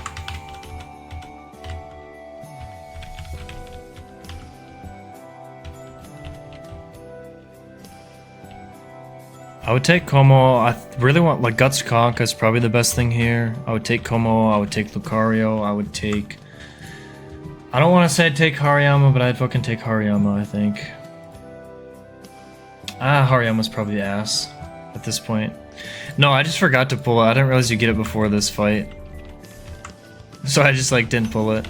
I would take Como. I really want, like, Guts Conk is probably the best thing here. I would take Como, I would take Lucario, I would take... I don't want to say I'd take Hariyama, but I'd fucking take Hariyama, I think. Hariyama's probably ass at this point. No, I just forgot to pull it. I didn't realize you get it before this fight. So I just, like, didn't pull it.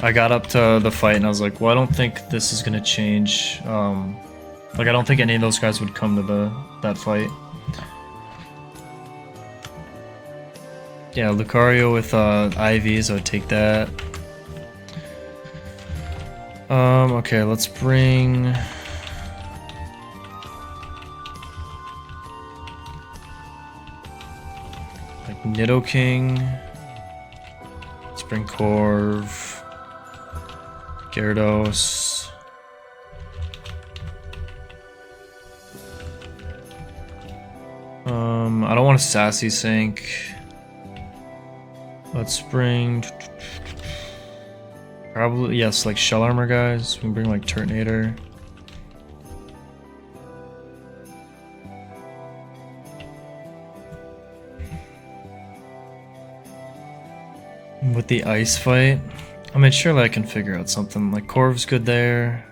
I got up to the fight and I was like, well, I don't think this is gonna change. Like, I don't think any of those guys would come to that fight. Yeah, Lucario with IVs, I would take that. Okay, let's bring... like, Nidoking. Let's bring Corv. Gyarados. I don't want a Sassy Sink. Let's bring... probably, yes, like Shell Armor guys. We can bring like Turtonator. With the ice fight, I mean, surely I can figure out something. Like Corv's good there.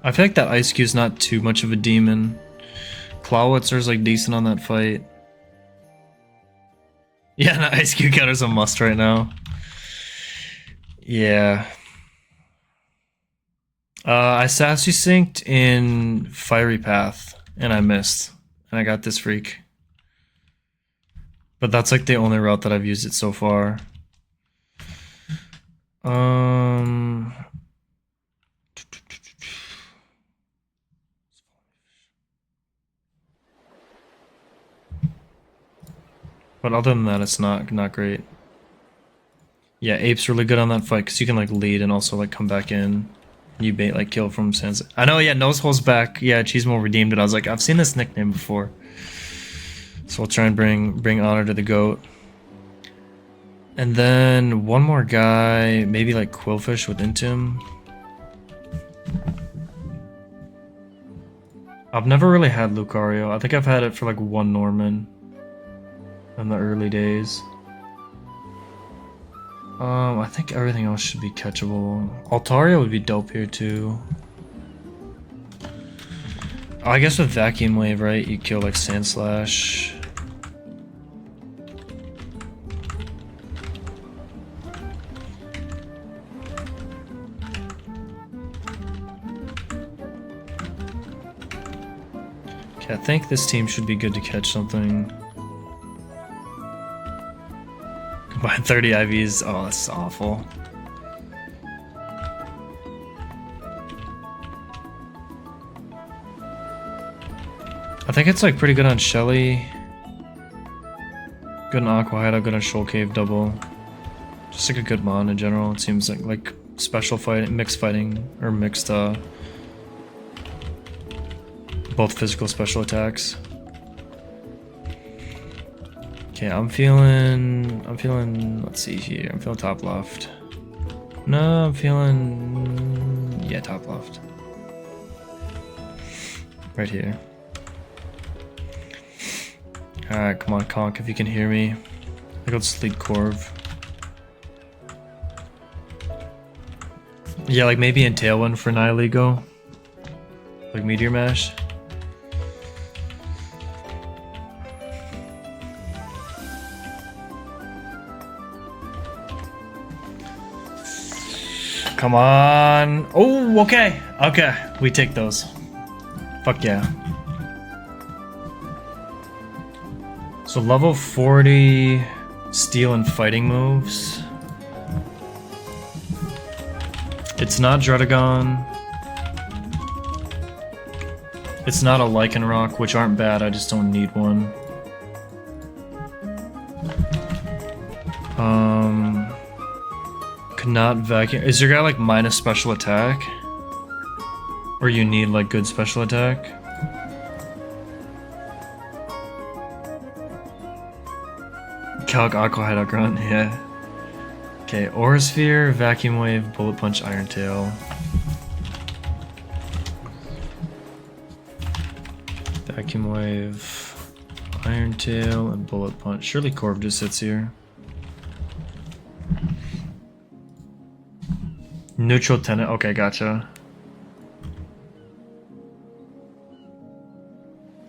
I feel like that Ice Cube's not too much of a demon. Clawitzer's like decent on that fight. Yeah, the Ice Cube counter's a must right now. Yeah. I Sassy Synced in Fiery Path, and I missed. And I got this freak. But that's like the only route that I've used it so far. But other than that, it's not great. Yeah, Ape's really good on that fight because you can like lead and also like come back in. You bait like kill from Sans. I know, yeah, Nosehole's back. Yeah, Cheesemo redeemed it. I was like, I've seen this nickname before. So we'll try and bring honor to the goat. And then one more guy, maybe like Quillfish with Intim. I've never really had Lucario. I think I've had it for like one Norman in the early days. I think everything else should be catchable. Altaria would be dope here too. Oh, I guess with Vacuum Wave, right? You kill like Sandslash. Okay, I think this team should be good to catch something. Combine 30 IVs. Oh, that's awful. I think it's like pretty good on Shelly. Good on Aqua Hideout, good on Shoal Cave double. Just like a good mon in general. It seems like special fighting, mixed fighting, or mixed both physical special attacks. Okay, I'm feeling, let's see here, I'm feeling top left. No, I'm feeling, yeah, top left. Right here. Alright, come on, Conk, if you can hear me. I go Sleep Corv. Yeah, like maybe in Tailwind for Nihilego. Like Meteor Mash. Come on. Oh, okay. Okay, we take those. Fuck yeah. So level 40 steel and fighting moves. It's not Dredagon. It's not a Lycanroc, which aren't bad, I just don't need one. Could not vacuum. Is your guy like minus special attack? Or you need like good special attack? Calc Aqua Hideout Grunt, yeah. Okay, Aura Sphere, Vacuum Wave, Bullet Punch, Iron Tail. Vacuum Wave, Iron Tail, and Bullet Punch. Surely Corv just sits here. Neutral Tenant, okay, gotcha.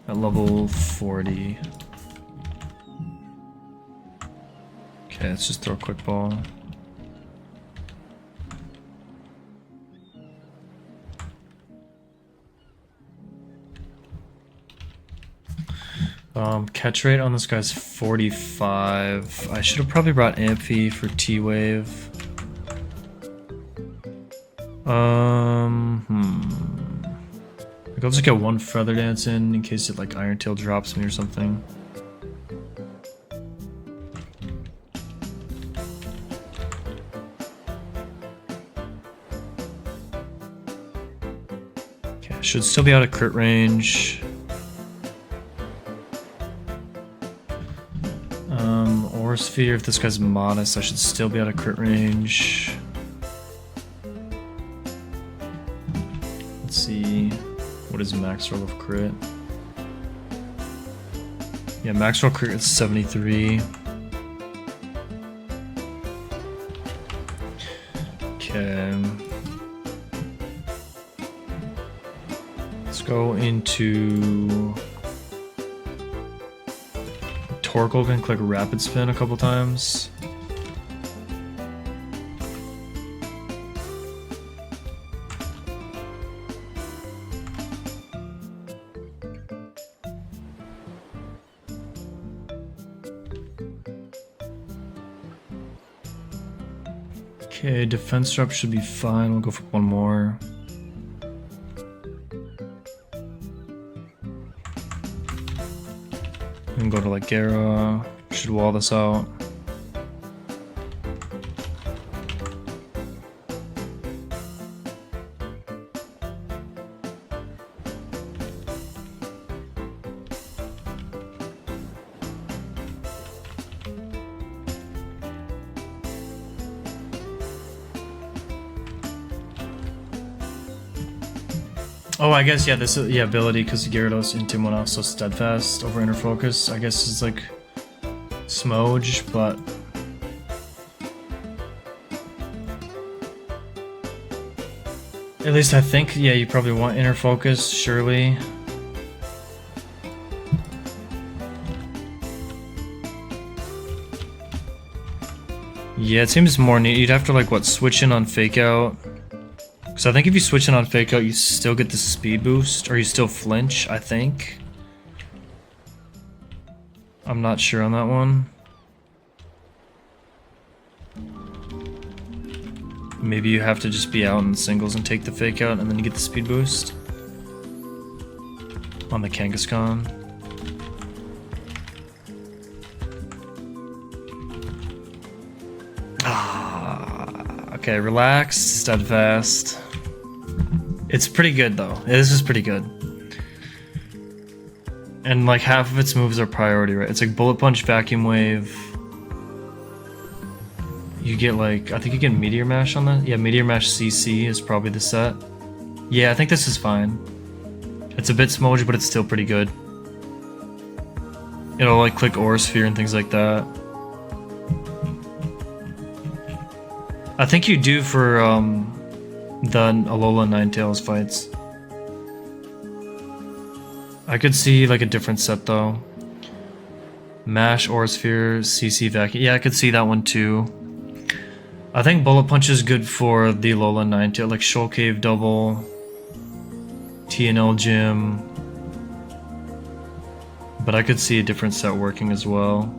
At level 40. Okay, let's just throw a quick ball. Catch rate on this guy's 45. I should have probably brought Amphi for T-Wave. Like I'll just get one Feather Dance in case it like Iron Tail drops me or something. Okay, should still be out of crit range. Aura Sphere, if this guy's modest, I should still be out of crit range. Let's see, what is max roll of crit? Yeah, max roll crit is 73. Okay. Let's go into Torkoal. Can click Rapid Spin a couple times. Okay, defense drop should be fine. We'll go for one more. And go to like Gara. Should wall this out. Oh, I guess, yeah, this is, yeah, ability, because Gyarados into one off, so Steadfast over Inner Focus, I guess is like Smoge, but at least I think, yeah, you probably want Inner Focus, surely. Yeah, it seems more neat. You'd have to like, what, switch in on Fake Out. So I think if you switch in on Fake Out, you still get the speed boost, or you still flinch, I think. I'm not sure on that one. Maybe you have to just be out in singles and take the Fake Out, and then you get the speed boost. On the Kangaskhan. Okay, relax, Steadfast. It's pretty good though. This is pretty good. And like half of its moves are priority, right? It's like Bullet Punch, Vacuum Wave. You get like, I think you get Meteor Mash on that. Yeah, Meteor Mash CC is probably the set. Yeah, I think this is fine. It's a bit smudgy, but it's still pretty good. It'll like click Aura Sphere and things like that. I think you do for the Alola Ninetales fights. I could see like a different set though. Mash, Aura Sphere, CC Vacuum. Yeah, I could see that one too. I think Bullet Punch is good for the Alolan Ninetale, like Shoal Cave Double, TNL Gym. But I could see a different set working as well.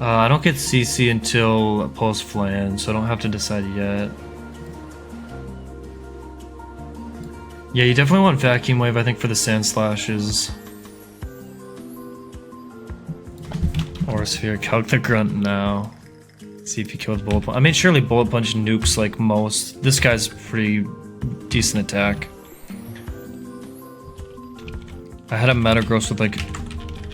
I don't get CC until post Flan, so I don't have to decide yet. Yeah, you definitely want Vacuum Wave, I think, for the Sand Slashes. Or Sphere, calc the Grunt now. See if he kills Bullet Punch. I mean, surely Bullet Punch nukes like most. This guy's pretty decent attack. I had a Metagross with like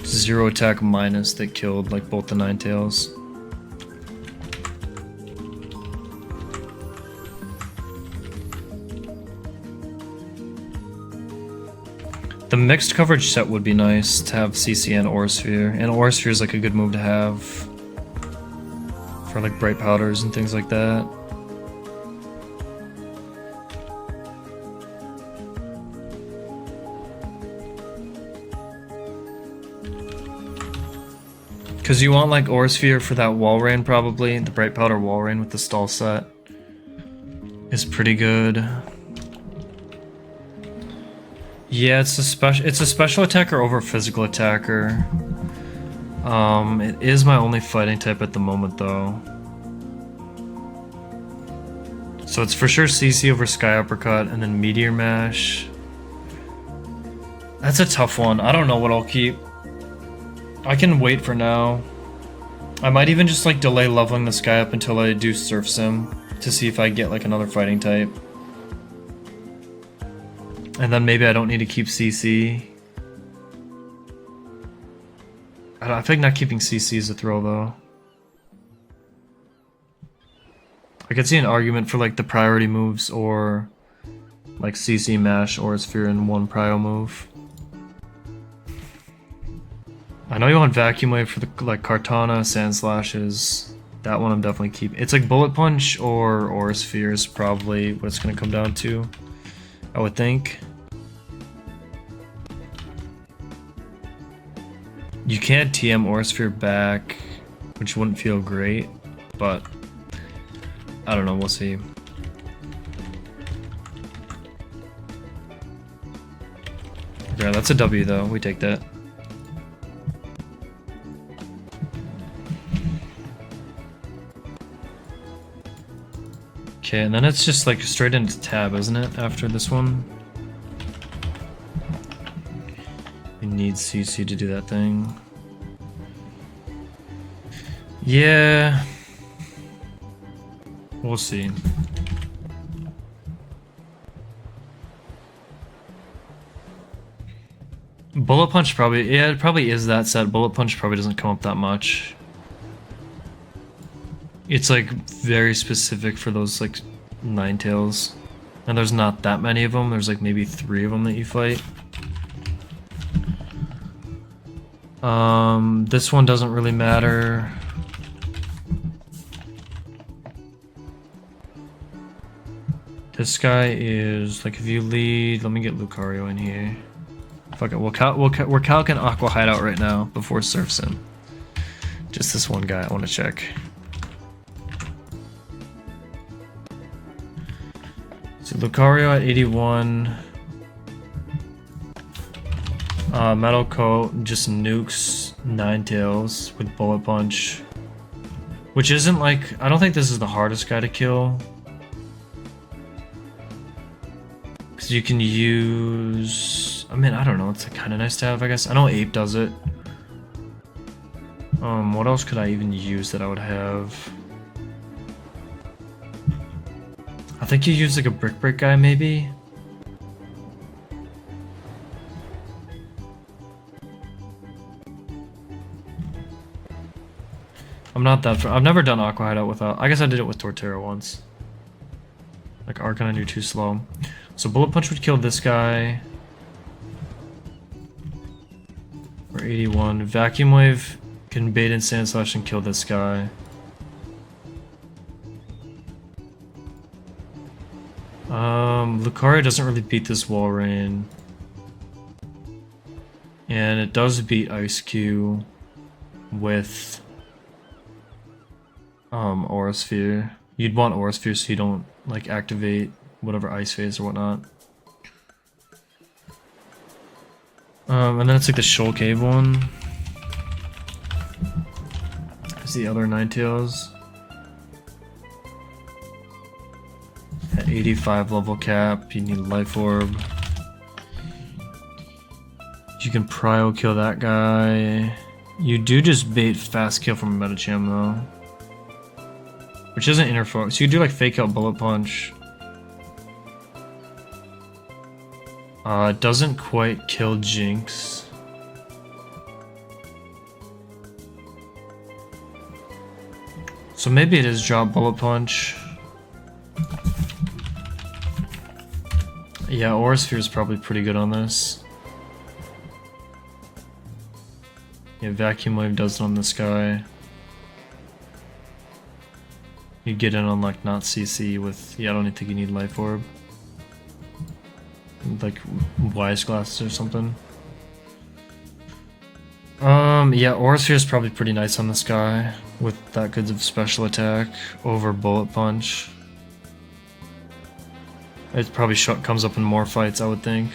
0 attack minus that killed like both the Ninetales. The mixed coverage set would be nice to have CC and Aura Sphere. And Aura Sphere is like a good move to have for like Bright Powders and things like that. Because you want like Aura Sphere for that Wall Rain probably. The Bright Powder Wall Rain with the stall set is pretty good. Yeah, it's a special attacker over physical attacker. It is my only fighting type at the moment though. So it's for sure CC over Sky Uppercut and then Meteor Mash. That's a tough one. I don't know what I'll keep. I can wait for now. I might even just like delay leveling the Sky up until I do Surf Sim to see if I get like another fighting type. And then maybe I don't need to keep CC. I feel like not keeping CC is a throw though. I could see an argument for like the priority moves or like CC Mash or Sphere in one prio move. I know you want Vacuum Wave for the like Kartana, Sand Slashes. That one I'm definitely keeping. It's like Bullet Punch or Aura Sphere is probably what it's gonna come down to, I would think. You can't TM Aura Sphere back, which wouldn't feel great, but I don't know, we'll see. Okay, that's a W though, we take that. Okay, and then it's just like straight into tab, isn't it, after this one? You need CC to do that thing. Yeah. We'll see. Bullet Punch probably, yeah, it probably is that set. Bullet Punch probably doesn't come up that much. It's like very specific for those like Ninetales. And there's not that many of them. There's like maybe 3 of them that you fight. This one doesn't really matter. This guy is like, if you lead, let me get Lucario in here. Fuck it, we're calcing Aqua Hideout right now before Surf Sim. Just this one guy I want to check. So Lucario at 81. Metal Coat just nukes Ninetales with Bullet Punch. Which isn't like, I don't think this is the hardest guy to kill. Because you can use, I mean, I don't know, it's like kind of nice to have, I guess. I know Ape does it. What else could I even use that I would have? I think you use like a Brick guy maybe? I'm not that I've never done Aqua Hideout without, I guess I did it with Torterra once. Like Arcanine, you're too slow. So Bullet Punch would kill this guy. Or 81. Vacuum Wave can bait in Sand Slash and kill this guy. Lucario doesn't really beat this Wall Rain. And it does beat Ice Cube. with Aura Sphere. You'd want Aura Sphere so you don't like activate whatever ice phase or whatnot. And then it's like the Shoal Cave one. There's the other Ninetales. At 85 level cap, you need Life Orb. You can Prio kill that guy. You do just bait fast kill from a Metacham though. Which isn't inner focus. So you do like fake out Bullet Punch. It doesn't quite kill Jinx. So maybe it is drop Bullet Punch. Yeah, Aura Sphere is probably pretty good on this. Yeah, Vacuum Wave does it on this guy. You get in on like not CC with, yeah, I don't even think you need Life Orb. Like Wise Glasses or something. Yeah, Aura Sphere is probably pretty nice on this guy with that good of special attack over Bullet Punch. It probably comes up in more fights, I would think.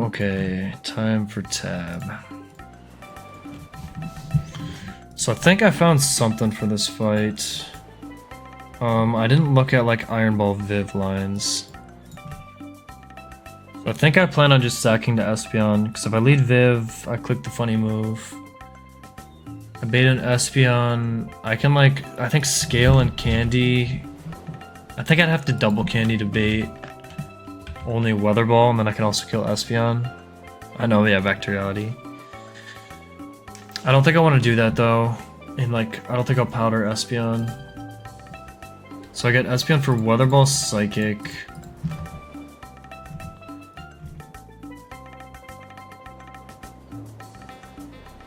Okay, time for tab. So I think I found something for this fight. I didn't look at like Iron Ball Viv lines. So I think I plan on just sacking to Espeon, because if I lead Viv, I click the funny move. I bait an Espeon, I can like, I think Scale and Candy. I think I'd have to double Candy to bait only Weather Ball, and then I can also kill Espeon. I know, yeah, Vectoriality. I don't think I want to do that though. And like, I don't think I'll powder Espeon. So I get Espeon for Weather Ball, Psychic.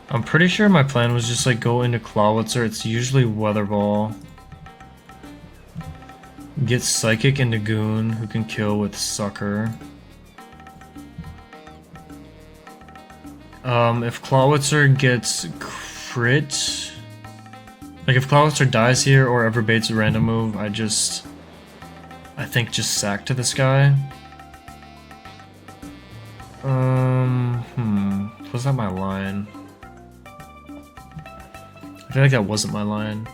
I'm pretty sure my plan was just like go into Clawitzer. It's usually Weather Ball. Get Psychic into Goon, who can kill with Sucker. If Clawitzer gets crit, like if Clawitzer dies here or ever baits a random move, I think just sack to this guy. Was that my line? I feel like that wasn't my line.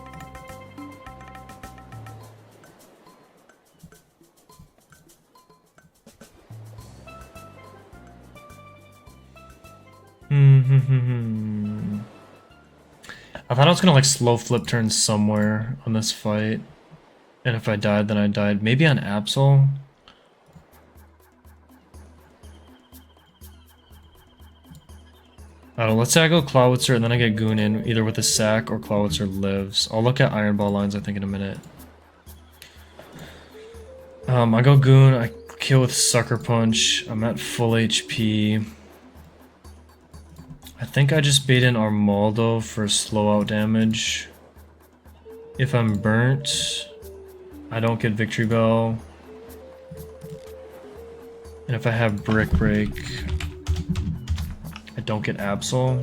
I thought I was gonna like slow flip turn somewhere on this fight. And if I died, then I died. Maybe on Absol? I don't know, let's say I go Clawitzer and then I get Goon in, either with a sack or Clawitzer lives. I'll look at Iron Ball lines, I think, in a minute. I go Goon, I kill with Sucker Punch, I'm at full HP. I think I just bait in Armaldo for slow out damage. If I'm burnt, I don't get Victory Bell. And if I have Brick Break, I don't get Absol.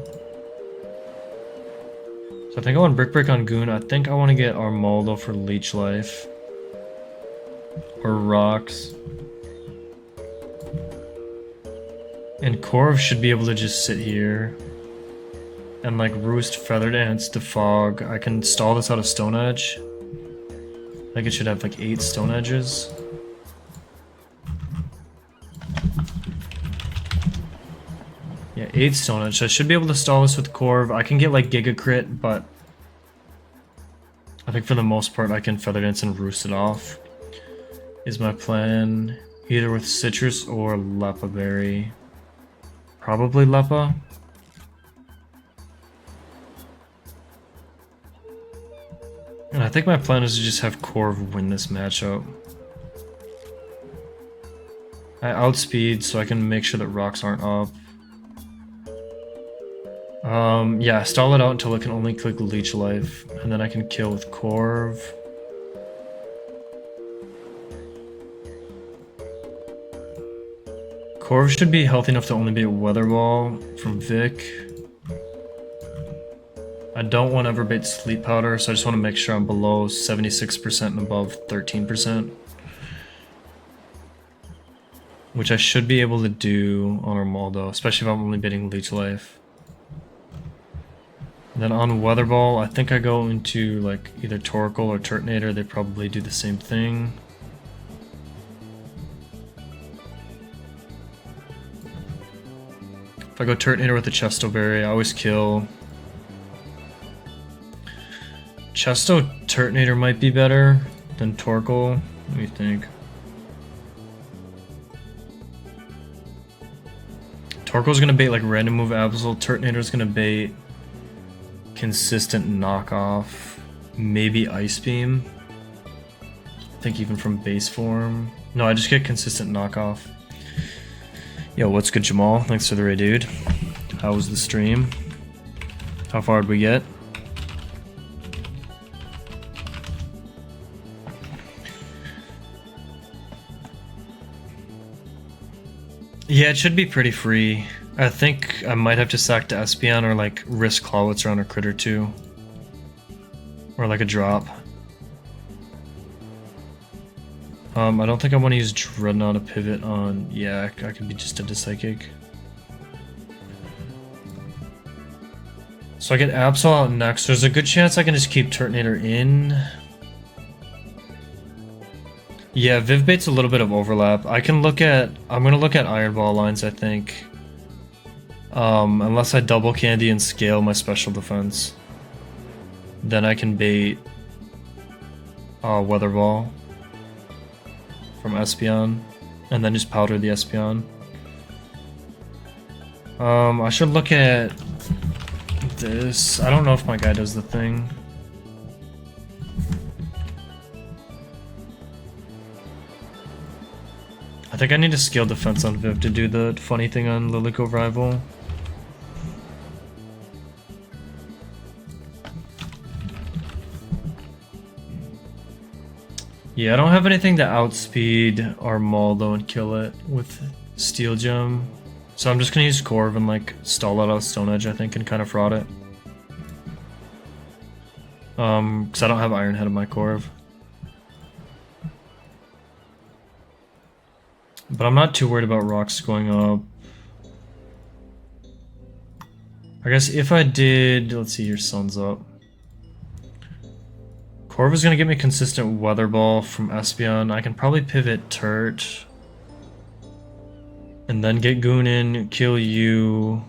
So I think I want Brick Break on Goon. I think I want to get Armaldo for Leech Life. Or Rocks. And Corv should be able to just sit here. And like Roost, Feather Dance, Defog. I can stall this out of Stone Edge. I think it should have like 8 Stone Edges. Yeah, 8 Stone Edge. So I should be able to stall this with Corv. I can get like Giga Crit, but I think for the most part I can Feather Dance and Roost it off. Is my plan. Either with Citrus or Lepa Berry. Probably Lepa. And I think my plan is to just have Corv win this matchup. I outspeed so I can make sure that rocks aren't up. Yeah, stall it out until it can only click Leech Life, and then I can kill with Corv. Corv should be healthy enough to only be a Weather Ball from Vic. I don't want to ever bait Sleep Powder, so I just want to make sure I'm below 76% and above 13%. Which I should be able to do on Armaldo, especially if I'm only baiting Leech Life. And then on Weather Ball, I think I go into like either Torkoal or Turtonator. They probably do the same thing. If I go Turtonator with the Chesto Berry, I always kill. Chesto Turtonator might be better than Torkoal. What do you think? Torkoal's gonna bait like random move Absol. Turtonator's gonna bait consistent knockoff. Maybe Ice Beam. I think even from base form. No, I just get consistent knockoff. Yo, what's good, Jamal? Thanks for the raid, dude. How was the stream? How far did we get? Yeah, it should be pretty free. I think I might have to sack to Espeon or like risk Clawitzer on a crit or two. Or like a drop. I don't think I want to use Dreadnought to pivot on... Yeah, I could be just into Psychic. So I get Absol out next. There's a good chance I can just keep Turtonator in. Yeah, Viv bait's a little bit of overlap. I'm gonna look at Iron Ball lines, I think. Unless I double candy and scale my special defense. Then I can bait Weather Ball from Espeon. And then just powder the Espeon. I should look at this. I don't know if my guy does the thing. I think I need to scale defense on Viv to do the funny thing on Liliko Rival. Yeah, I don't have anything to outspeed Armaldo and kill it with Steel Gem. So I'm just gonna use Corv and like stall it out Stone Edge, I think, and kind of fraud it. Because I don't have Iron Head in my Corv. But I'm not too worried about rocks going up. I guess if I did... Let's see, your sun's up. Corv is going to give me consistent Weather Ball from Espeon. I can probably pivot Turt. And then get Goon in, kill you.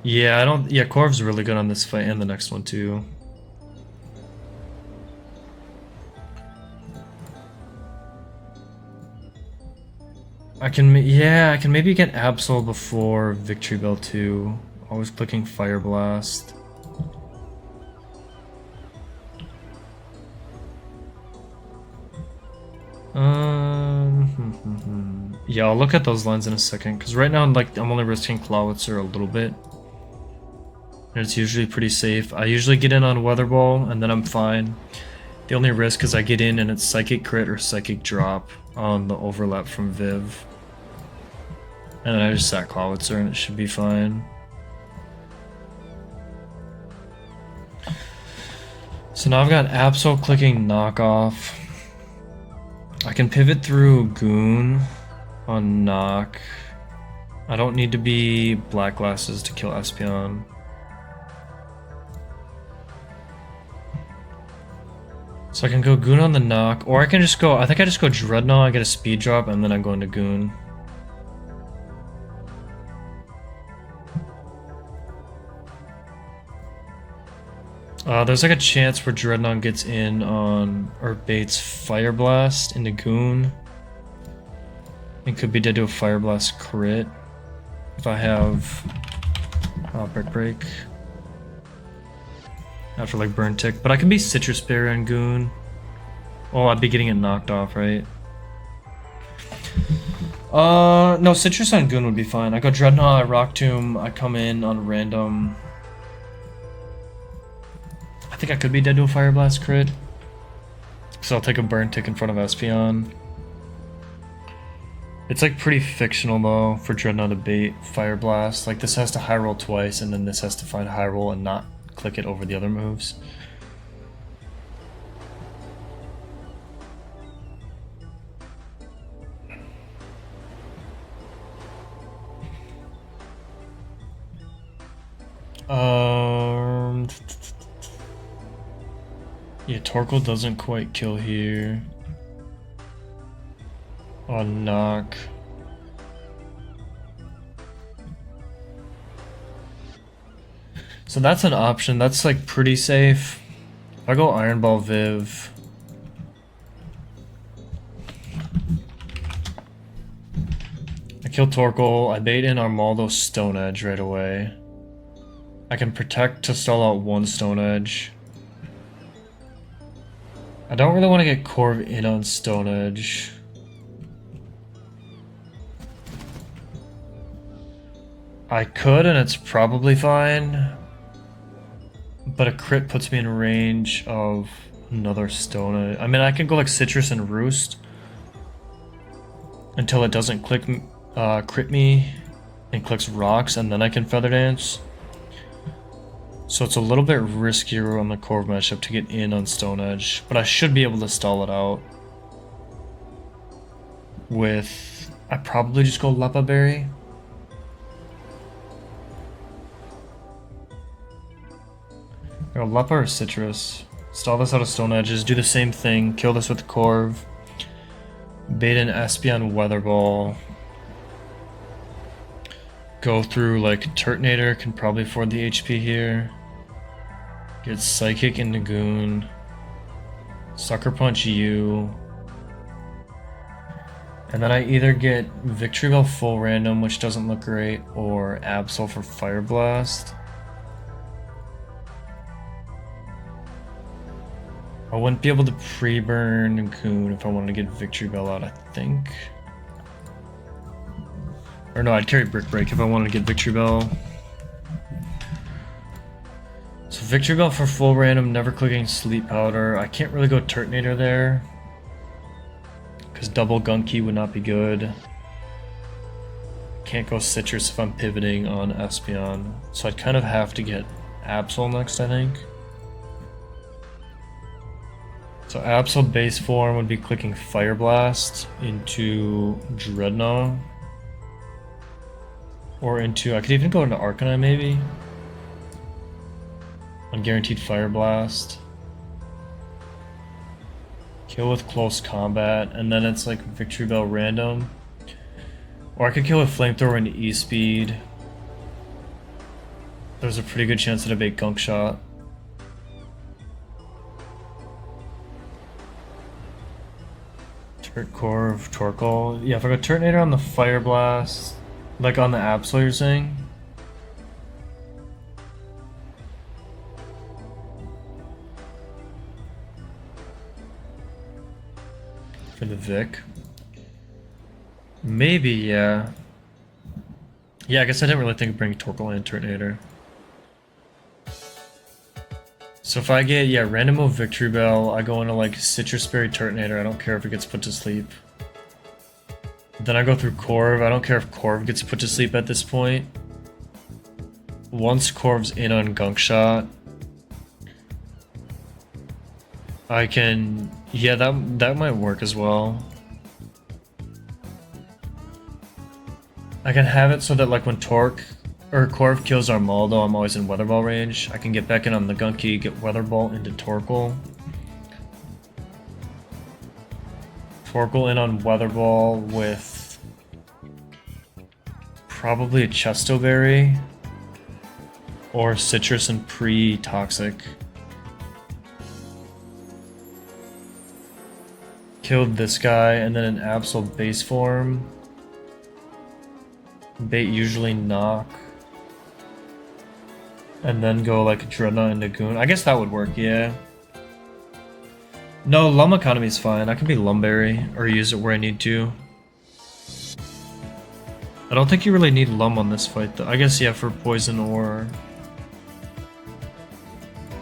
Yeah, Yeah, Corv's really good on this fight and the next one too. I can maybe get Absol before Victory Bell 2. Always clicking Fire Blast. Yeah, I'll look at those lines in a second, because right now I'm only risking Clawitzer a little bit. And it's usually pretty safe. I usually get in on Weather Ball, and then I'm fine. The only risk is I get in and it's Psychic Crit or Psychic Drop on the overlap from Viv. And then I just sack Clawitzer and it should be fine. So now I've got Absol clicking Knockoff. I can pivot through Goon on Knock. I don't need to be Black Glasses to kill Espeon. So I can go Goon on the Knock, or I can just go, I think I just go Dreadnought, I get a speed drop, and then I go into Goon. There's like a chance where Dreadnought gets in on, or baits Fire Blast into Goon. It could be dead to a Fire Blast crit. If I have Break. After like Burn Tick. But I can be Citrus Berry on Goon. Oh, I'd be getting it knocked off, right? No, Citrus on Goon would be fine. I go Dreadnought, I Rock Tomb, I come in on random. I think I could be dead to a Fire Blast crit. So I'll take a burn tick in front of Espeon. It's like pretty fictional though for Dreadnought to bait Fire Blast. Like this has to high roll twice and then this has to find high roll and not click it over the other moves. Yeah, Torkoal doesn't quite kill here. On knock. So that's an option. That's like pretty safe. If I go Iron Ball Viv. I kill Torkoal. I bait in Armaldo Stone Edge right away. I can protect to stall out one Stone Edge. I don't really want to get Corv in on Stone Edge. I could, and it's probably fine. But a crit puts me in range of another Stone Edge. I mean, I can go like Citrus and Roost until it doesn't crit me and clicks Rocks, and then I can Feather Dance. So it's a little bit riskier on the Corv matchup to get in on Stone Edge, but I should be able to stall it out with... I probably just go Leppa Berry. I go Leppa or Citrus. Stall this out of Stone Edges, do the same thing, kill this with the Corv. Bait in Espeon Weather Ball. Go through like Turtonator, can probably afford the HP here. Get Psychic into Goon. Sucker Punch you. And then I either get Victory Bell full random, which doesn't look great, or Absol for Fire Blast. I wouldn't be able to pre-burn Goon if I wanted to get Victory Bell out, I think. Or no, I'd carry Brick Break if I wanted to get Victory Bell. So Victory Bell for full random, never clicking Sleep Powder. I can't really go Turtonator there, because double Gunky would not be good. Can't go Citrus if I'm pivoting on Espeon. So I'd kind of have to get Absol next, I think. So Absol base form would be clicking Fire Blast into Dreadnought. Or into, I could even go into Arcanine maybe. On Guaranteed Fire Blast. Kill with Close Combat, and then it's like Victory Bell random. Or I could kill with Flamethrower into E-Speed. There's a pretty good chance that I bait Gunk Shot. Corv, Torkoal. Yeah, if I go Turtonator on the Fire Blast, like on the Absol you're saying? For the Vic? Maybe, yeah. Yeah, I guess I didn't really think of bringing Torkoal and Turtonator. So if I get, yeah, Randomo Victory Bell, I go into like Citrus Berry Turtonator, I don't care if it gets put to sleep. Then I go through Corv, I don't care if Corv gets put to sleep at this point. Once Corv's in on Gunk Shot, I can, yeah, that might work as well. I can have it so that like when Corv kills Armaldo, I'm always in Weather Ball range. I can get back in on the Gunky, get Weather Ball into Torkoal. Torkoal in on Weather Ball with probably a Chesto Berry or Citrus and pre-Toxic. Killed this guy, and then an Absol base form. Bait usually Knock. And then go like Dreadnought into Goon. I guess that would work, yeah. No, Lum Economy is fine. I can be Lumberry or use it where I need to. I don't think you really need Lum on this fight, though. I guess, yeah, for poison or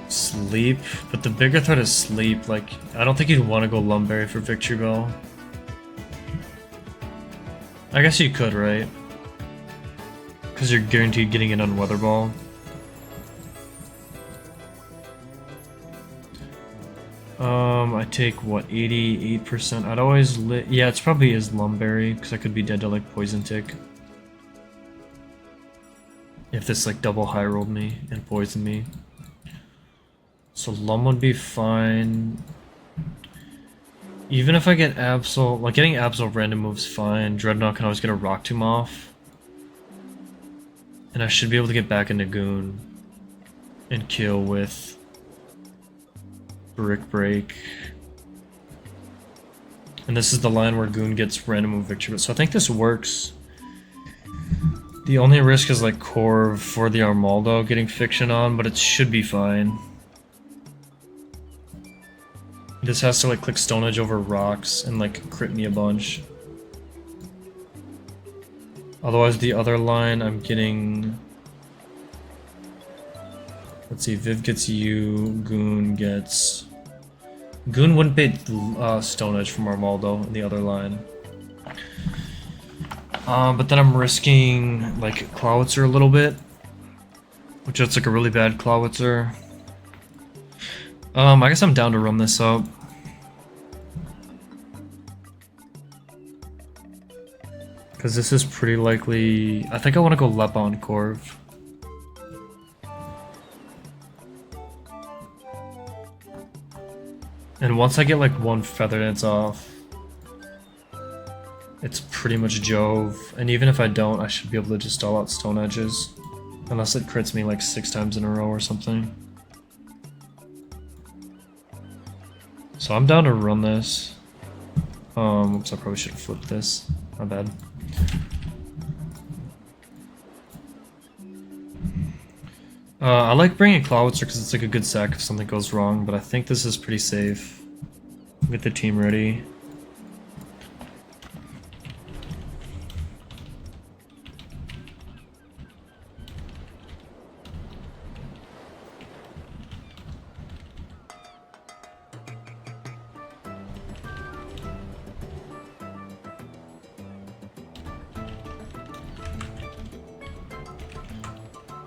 sleep, but the bigger threat is sleep. Like, I don't think you'd want to go Lumberry for Victory Bell. I guess you could, right? Because you're guaranteed getting it on Weather Ball. I take, what, 88%? I'd always yeah, it's probably is Lumberry, because I could be dead to, like, Poison Tick. If this, like, double high rolled me and poisoned me. So Lum would be fine. Even if I get Absol, like, getting Absol random moves fine. Dreadnought can always get a Rock Tomb off. And I should be able to get back into Goon and kill with Brick Break. And this is the line where Goon gets random move victory. So I think this works. The only risk is like Corv for the Armaldo getting Fiction on, but it should be fine. This has to like click Stone Edge over rocks and like crit me a bunch. Otherwise the other line I'm getting... Let's see, Viv gets you, Goon gets... Goon wouldn't bait Stone Edge from Armaldo in the other line. But then I'm risking like Clawitzer a little bit, which is like a really bad Clawitzer. I guess I'm down to run this up. Because this is pretty likely... I think I want to go Lep on Corv. And once I get like one Feather Dance off, it's pretty much Jove. And even if I don't, I should be able to just all out Stone Edges. Unless it crits me like 6 times in a row or something. So I'm down to run this. Oops, I probably should have flipped this. My bad. I like bringing Clawitzer because it's like a good sack if something goes wrong, but I think this is pretty safe. Get the team ready.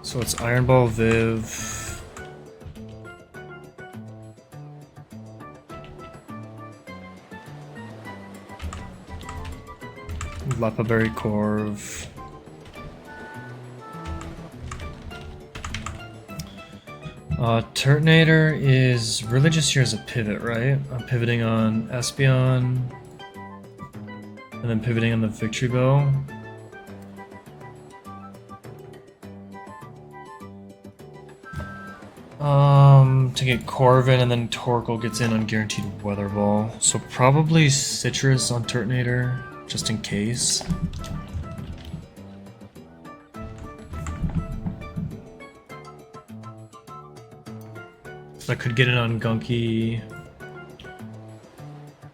So it's Iron Ball, Viv. Lepaberry, Corv. Turtonator is really just here as a pivot, right? I'm pivoting on Espeon. And then pivoting on the Victory Bell. To get Corvin, and then Torkoal gets in on Guaranteed Weather Ball. So probably Citrus on Turtonator, just in case. So I could get it on Gunky.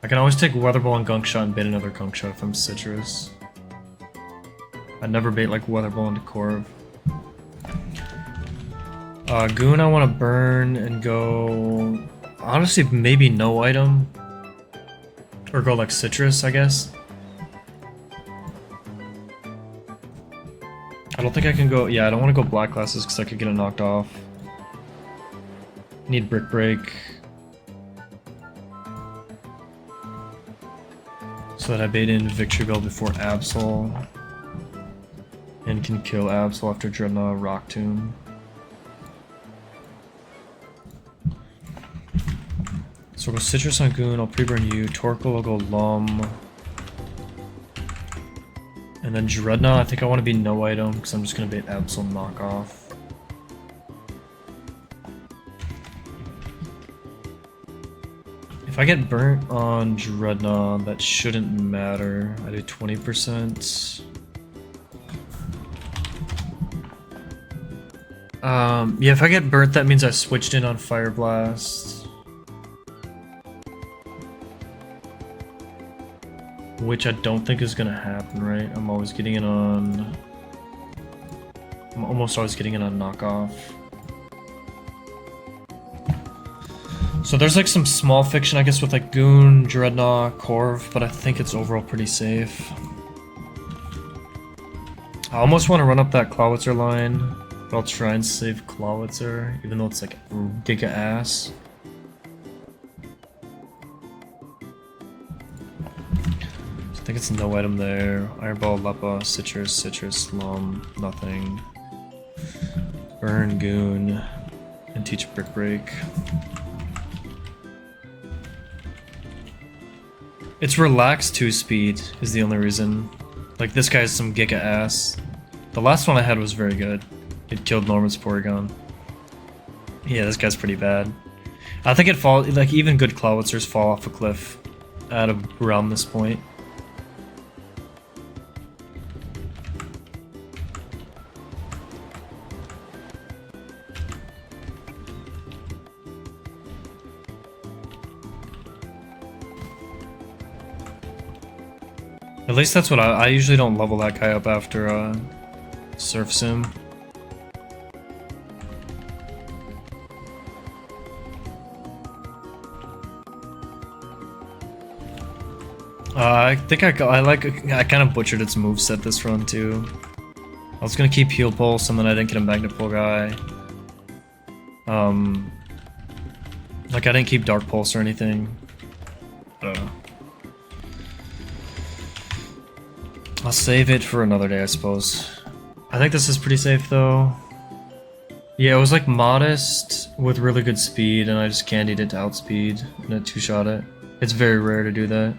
I can always take Weather Ball and Gunk Shot and bait another Gunk Shot if I'm Citrus. I'd never bait like Weather Ball into Corv. Goon I want to burn and go... Honestly, maybe no item. Or go like Citrus, I guess. I don't think I can go... Yeah, I don't want to go Black Glasses because I could get it knocked off. Need Brick Break. So that I bait in Victory Bell before Absol. And can kill Absol after Dreadnought Rock Tomb. So we'll go Citrus on Goon, I'll pre-burn you, Torkoal will go Lum. And then Dreadnought, I think I want to be no item, because I'm just going to bait Absol knockoff. If I get burnt on Dreadnought, that shouldn't matter. I do 20%. Yeah, if I get burnt, that means I switched in on Fire Blast. which I don't think is gonna happen, right? I'm almost always getting it on knockoff. So there's like some small fiction, I guess, with like Goon, Dreadnought, Corv, but I think it's overall pretty safe. I almost want to run up that Clawitzer line, but I'll try and save Clawitzer, even though it's like giga ass. I think it's no item there. Ironball, Lepa, Citrus, Slum, nothing. Burn, Goon, and teach Brick Break. It's relaxed 2-speed is the only reason. Like, this guy's some giga ass. The last one I had was very good. It killed Norman's Porygon. Yeah, this guy's pretty bad. I think it falls, like, even good Clawitzers fall off a cliff at around this point. At least that's what I usually don't level that guy up after Surf Sim. I think I kind of butchered its moveset this run too. I was gonna keep Heal Pulse and then I didn't get a Magnet Pull guy. Like I didn't keep Dark Pulse or anything. I'll save it for another day, I suppose. I think this is pretty safe though. Yeah, it was like modest with really good speed and I just candied it to outspeed and it two-shot it. It's very rare to do that.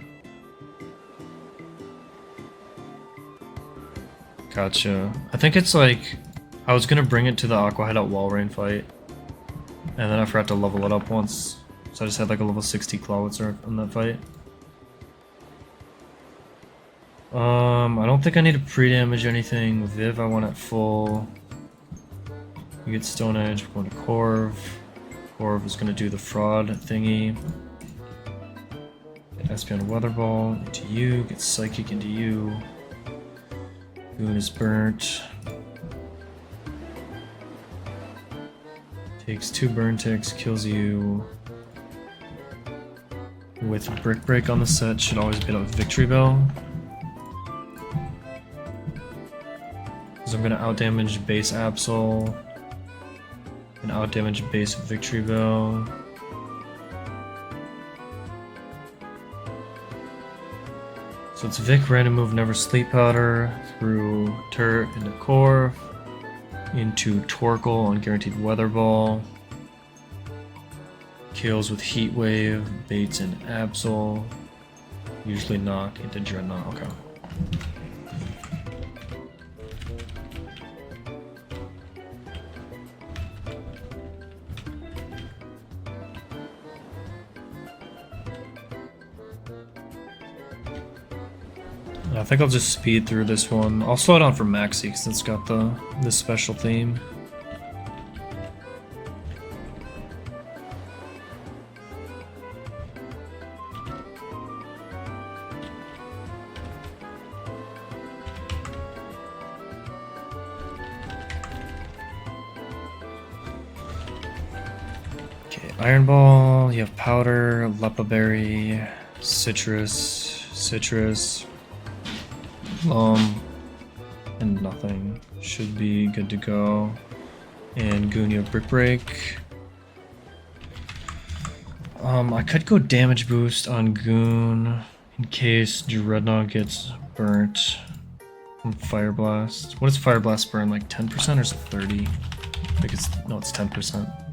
Gotcha. I think it's like, I was gonna bring it to the Aqua Hideout Wall Rain fight. And then I forgot to level it up once. So I just had like a level 60 Clawitzer in that fight. I don't think I need to pre-damage anything. Viv I want at full. You get Stone Edge, we're going to Corv. Corv is gonna do the fraud thingy. Get Espion Weather Ball into you, get Psychic into you. Goon is burnt. Takes 2 burn ticks, kills you. With Brick Break on the set, should always be a Victory Bell. So I'm gonna outdamage base Absol. And outdamage base Victory Bell. So it's Vic, random move, never Sleep Powder, through Turret into Corv, into Torkoal on Guaranteed Weather Ball, kills with Heat Wave, baits in Absol, usually knock into Dreadnought, okay. I think I'll just speed through this one. I'll slow down for Maxi because it's got this special theme. Okay, Iron Ball, you have Powder, Lepa Berry, Citrus, and nothing. Should be good to go. And Goon, you have Brick Break. I could go damage boost on Goon in case Dreadnought gets burnt from Fire Blast. What does Fire Blast burn? Like 10% or is it 30? I think it's 10%.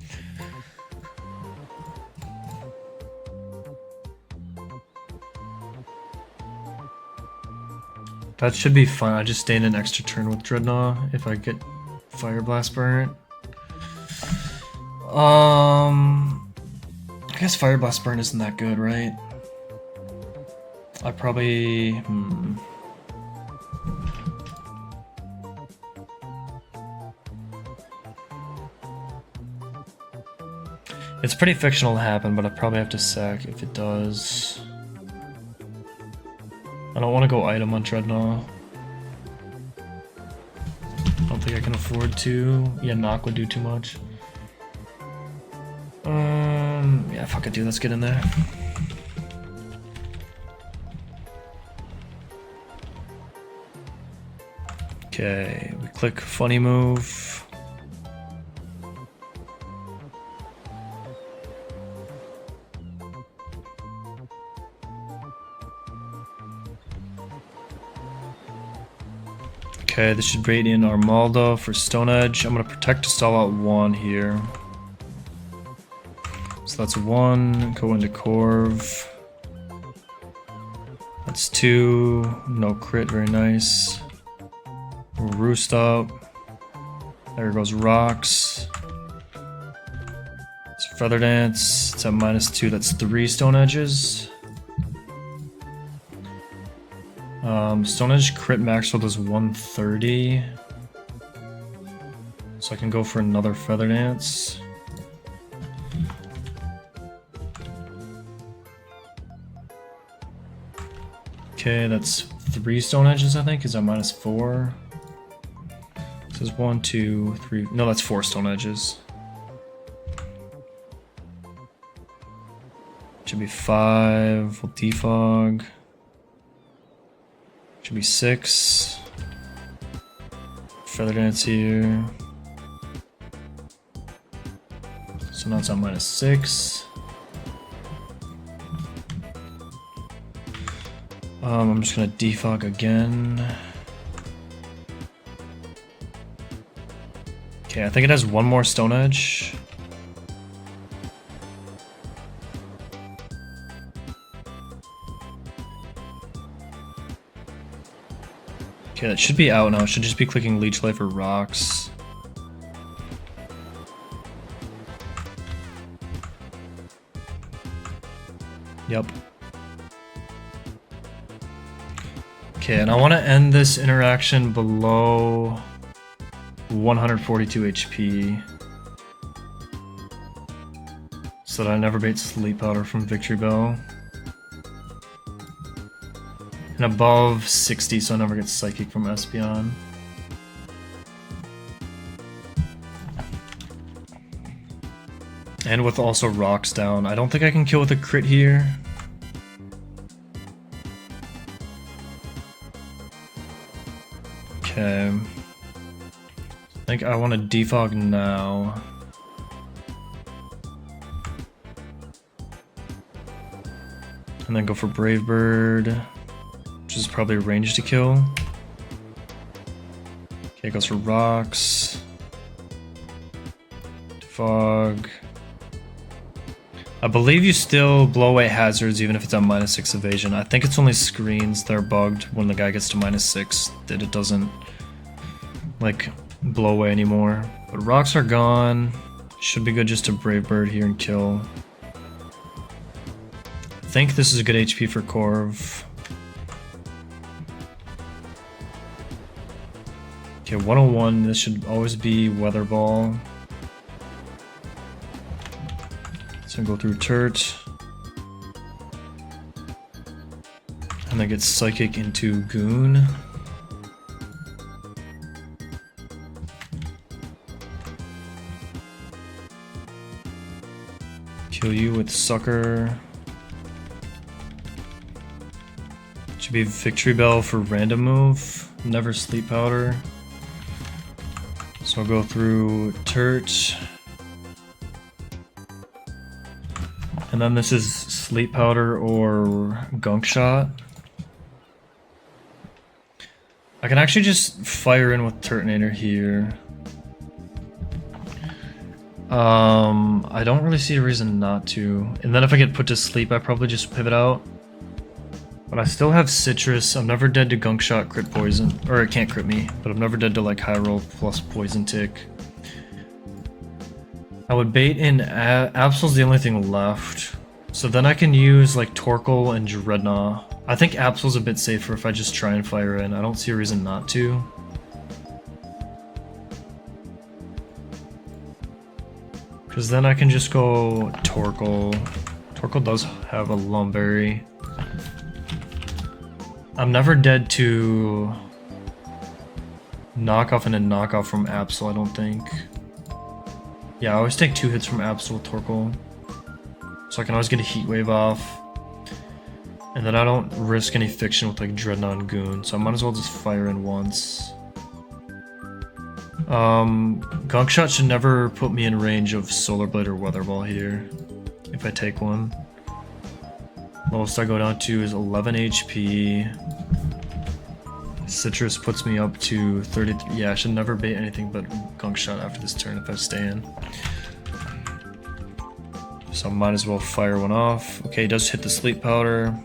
That should be fine. I just stay in an extra turn with Dreadnought if I get Fire Blast burnt. I guess Fire Blast burn isn't that good, right? I probably... It's pretty fictional to happen, but I probably have to sack if it does. I don't want to go item on Dreadnought. I don't think I can afford to. Yeah, knock would do too much. Yeah, fuck it, dude. Let's get in there. Okay, we click funny move. Okay, this should bait in Armaldo for Stone Edge. I'm gonna protect to stall out 1 here. So that's 1, go into Corv. That's 2, no crit, very nice. Roost up. There goes Rocks. It's Feather Dance, it's at -2, that's 3 Stone Edges. Stone Edge crit maximum is 130. So I can go for another Feather Dance. Okay, that's 3 Stone Edges, I think. Is that -4? This is 1, 2, 3. No, that's 4 Stone Edges. Should be 5. We'll defog. Should be 6. Feather Dance here. So now it's on -6. I'm just gonna defog again. Okay, I think it has 1 more Stone Edge. Okay, that should be out now. It should just be clicking Leech Life or Rocks. Yep. Okay, and I want to end this interaction below 142 HP. So that I never bait Sleep Powder from Victory Bell. And above 60, so I never get Psychic from Espeon. And with also Rocks down. I don't think I can kill with a crit here. Okay. I think I want to defog now. And then go for Brave Bird. Which is probably range to kill. Okay, goes for Rocks. Defog. I believe you still blow away hazards even if it's on -6 evasion. I think it's only screens that are bugged when the guy gets to -6 that it doesn't like blow away anymore. But Rocks are gone. Should be good just to Brave Bird here and kill. I think this is a good HP for Corv. Okay, 101, this should always be Weather Ball. So go through Turt. And then get Psychic into Goon. Kill you with Sucker. Should be Victory Bell for random move. Never Sleep Powder. So I'll go through Turt. And then this is Sleep Powder or Gunk Shot. I can actually just fire in with Turtonator here. I don't really see a reason not to. And then if I get put to sleep, I probably just pivot out. But I still have Citrus. I'm never dead to Gunk Shot, crit poison. Or it can't crit me, but I'm never dead to like high roll plus poison tick. I would bait in Absol's the only thing left. So then I can use like Torkoal and Dreadnought. I think Absol's a bit safer if I just try and fire in. I don't see a reason not to. Because then I can just go Torkoal. Torkoal does have a Lumberry. I'm never dead to knockoff and a knockoff from Absol, I don't think. Yeah, I always take 2 hits from Absol with Torkoal. So I can always get a Heat Wave off. And then I don't risk any fiction with like Dreadnought and Goon, so I might as well just fire in once. Gunk Shot should never put me in range of Solar Blade or Weather Ball here, if I take one. Lowest I go down to is 11 HP. Citrus puts me up to 33. Yeah, I should never bait anything but Gunk Shot after this turn if I stay in. So I might as well fire one off. Okay, he does hit the Sleep Powder.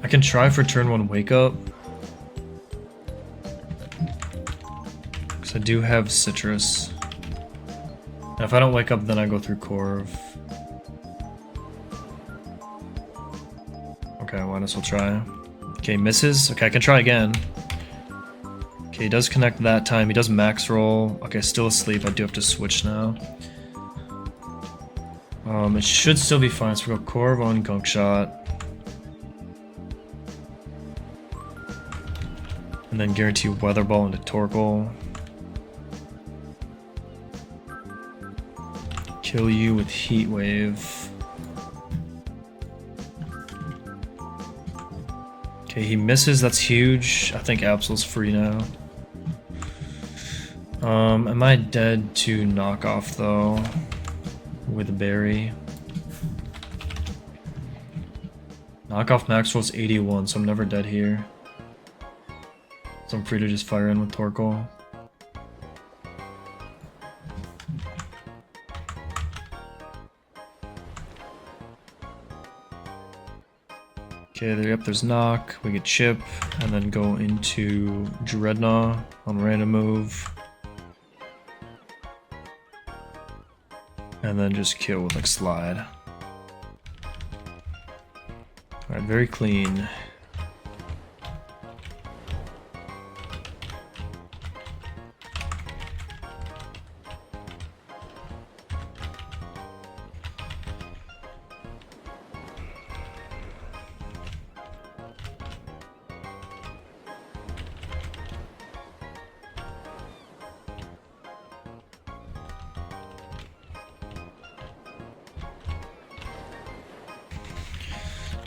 I can try for turn 1 Wake Up. Because I do have Citrus. And if I don't Wake Up, then I go through Corv. Okay, might as well try. Okay, misses. Okay, I can try again. Okay, he does connect that time. He does max roll. Okay, still asleep. I do have to switch now. It should still be fine. So we'll go Corv on Gunk Shot. And then guarantee Weather Ball into Torkoal. Kill you with Heat Wave. Okay, he misses. That's huge. I think Absol's free now. Am I dead to knock off though? With a berry. Knockoff max roll is 81, so I'm never dead here. So I'm free to just fire in with Torkoal. Okay, yep, there's knock. We get chip, and then go into Dreadnought on random move. And then just kill with like slide. Alright, very clean.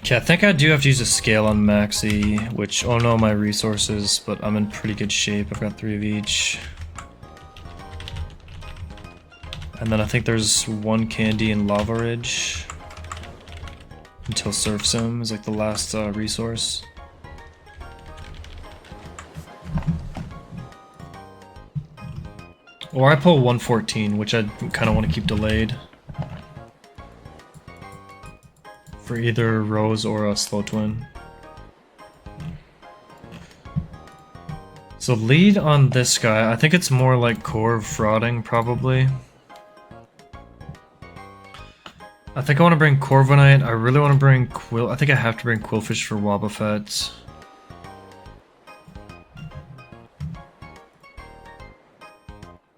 Okay, I think I do have to use a scale on Maxi, which, oh no, my resources, but I'm in pretty good shape. I've got 3 of each. And then I think there's 1 candy in Lava Ridge. Until Surf Sim is like the last resource. Or I pull 114, which I kind of want to keep delayed. For either Rose or a Slow Twin. So lead on this guy, I think it's more like Corv frauding probably. I think I want to bring Corviknight, I really want to bring I think I have to bring Quillfish for Wobbuffet.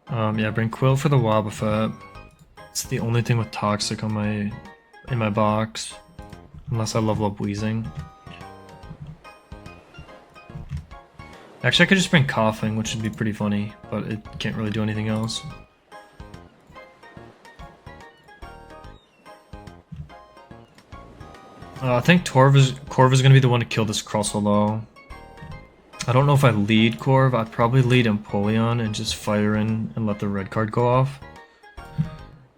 Yeah, bring Quill for the Wobbuffet. It's the only thing with Toxic on in my box. Unless I level up Wheezing. Actually, I could just bring Coughing, which would be pretty funny, but it can't really do anything else. I think Corv is going to be the one to kill this Crustle. I don't know if I lead Corv. I'd probably lead Empoleon and just fire in and let the red card go off.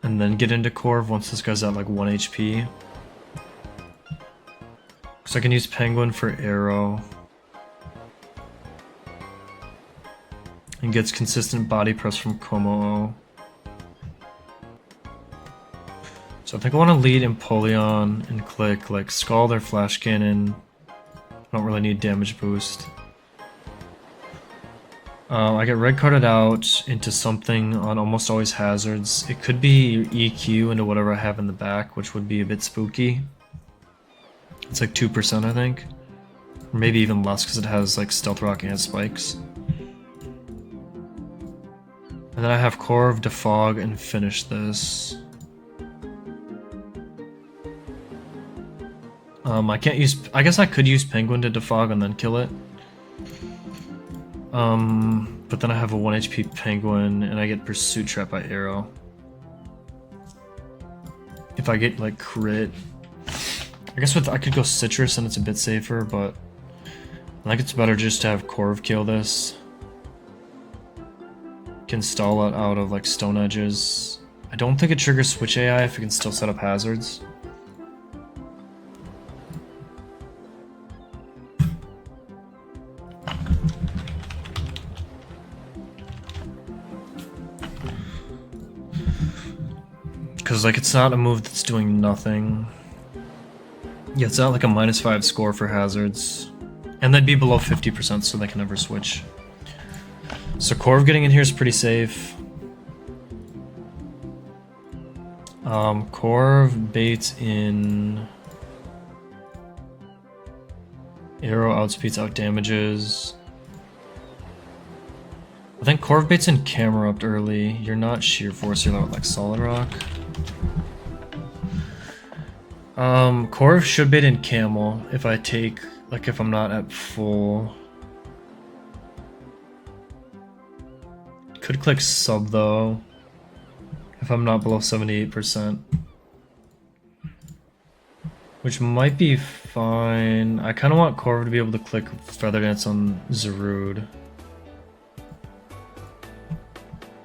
And then get into Corv once this guy's at like 1 HP. So I can use Penguin for Arrow. And gets consistent body press from Komo. So I think I want to lead Empoleon and click like Scald or Flash Cannon. I don't really need damage boost. I get red carded out into something on almost always hazards. It could be EQ into whatever I have in the back, which would be a bit spooky. It's like 2%, I think. Or maybe even less because it has like Stealth Rock and Spikes. And then I have Corv, Defog, and finish this. I can't use. I guess I could use Penguin to defog and then kill it. But then I have a 1 HP Penguin and I get Pursuit Trap by Arrow. If I get like crit, I guess I could go Citrus and it's a bit safer, but I think it's better just to have Corv kill this. Can stall it out of like stone edges. I don't think it triggers switch AI if it can still set up hazards. Because like it's not a move that's doing nothing. Yeah, it's not like a -5 score for hazards. And they'd be below 50% so they can never switch. So Corv getting in here is pretty safe. Corv baits in Arrow outspeeds, out damages. I think Corv baits in Camera up early. You're not Sheer Force, you're not like Solid Rock. Corv should bait in Camel if I take, like if I'm not at full. Could click sub though, if I'm not below 78%. Which might be fine. I kind of want Corv to be able to click Feather Dance on Zarude.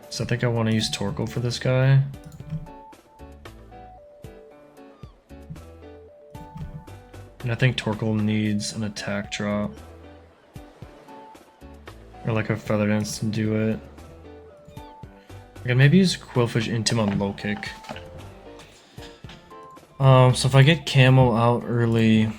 So I think I want to use Torkoal for this guy. And I think Torkoal needs an attack drop. Or like a Feather Dance to do it. I can maybe use Quillfish Intim on low kick. So if I get Camel out early,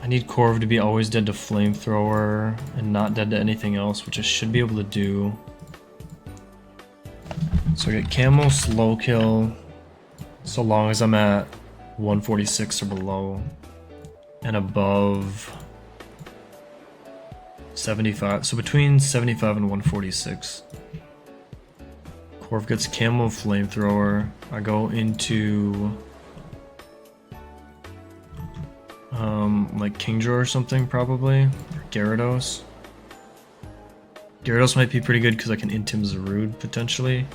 I need Corv to be always dead to Flamethrower and not dead to anything else, which I should be able to do. So I get Camel slow kill, so long as I'm at 146 or below, and above 75, so between 75 and 146. Corv gets Camel Flamethrower. I go into like Kingdraw or something probably, or Gyarados. Gyarados might be pretty good because I can Intim Zarude potentially.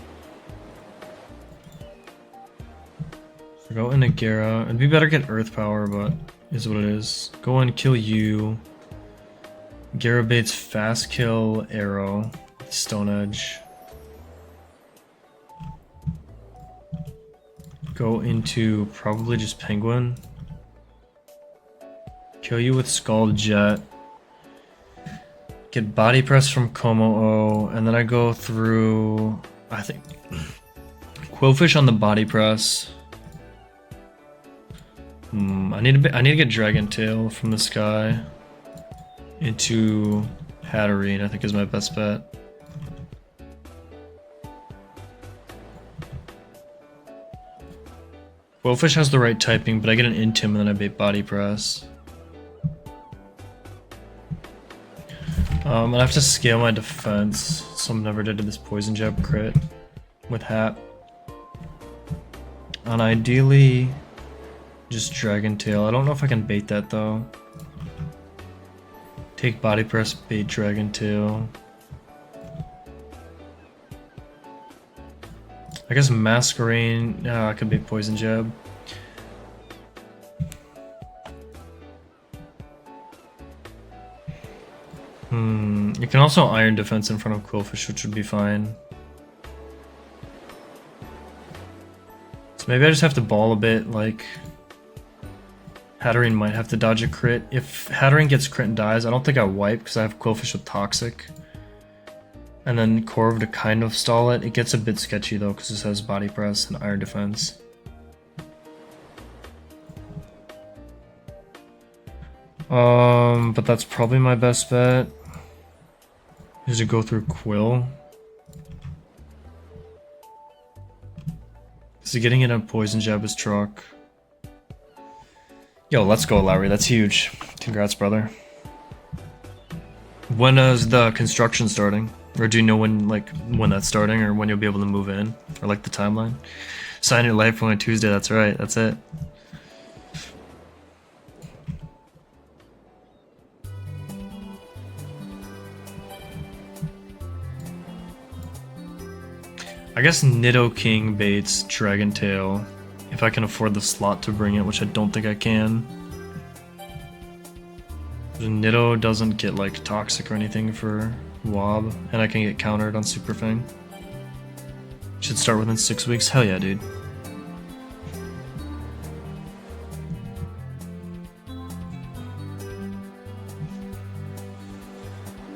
So go into Gyara. It'd be better to get Earth Power, but is what it is. Go and kill you. Gyara baits Fast Kill Arrow, Stone Edge. Go into probably just Penguin. Kill you with Scald Jet. Get Body Press from Como-O, and then I go through, I think, Quillfish on the Body Press. I need to get Dragon Tail from this guy into Hatterene, I think is my best bet. Quillfish has the right typing, but I get an Intim and then I bait Body Press. I have to scale my defense, so I'm never dead to this Poison Jab crit with Hat. And ideally, just Dragon Tail. I don't know if I can bait that though. Take Body Press, bait Dragon Tail. I guess Masquerain, I could bait Poison Jab. You can also Iron Defense in front of Quillfish, which would be fine. So maybe I just have to ball a bit, like Hatterene might have to dodge a crit. If Hatterene gets crit and dies, I don't think I wipe because I have Quillfish with Toxic. And then Corv to kind of stall it. It gets a bit sketchy though because this has Body Press and Iron Defense. But that's probably my best bet. Is to go through Quill. So getting it on Poison Jab is truck. Yo, let's go, Lowry. That's huge. Congrats, brother. When is the construction starting? Or do you know when that's starting, or when you'll be able to move in, or like the timeline? Sign your life on a Tuesday, that's right, that's it. I guess Nidoking baits Dragon Tail, if I can afford the slot to bring it, which I don't think I can. The Nido doesn't get like toxic or anything for Wob, and I can get countered on Super Fang. Should start within 6 weeks. Hell yeah, dude.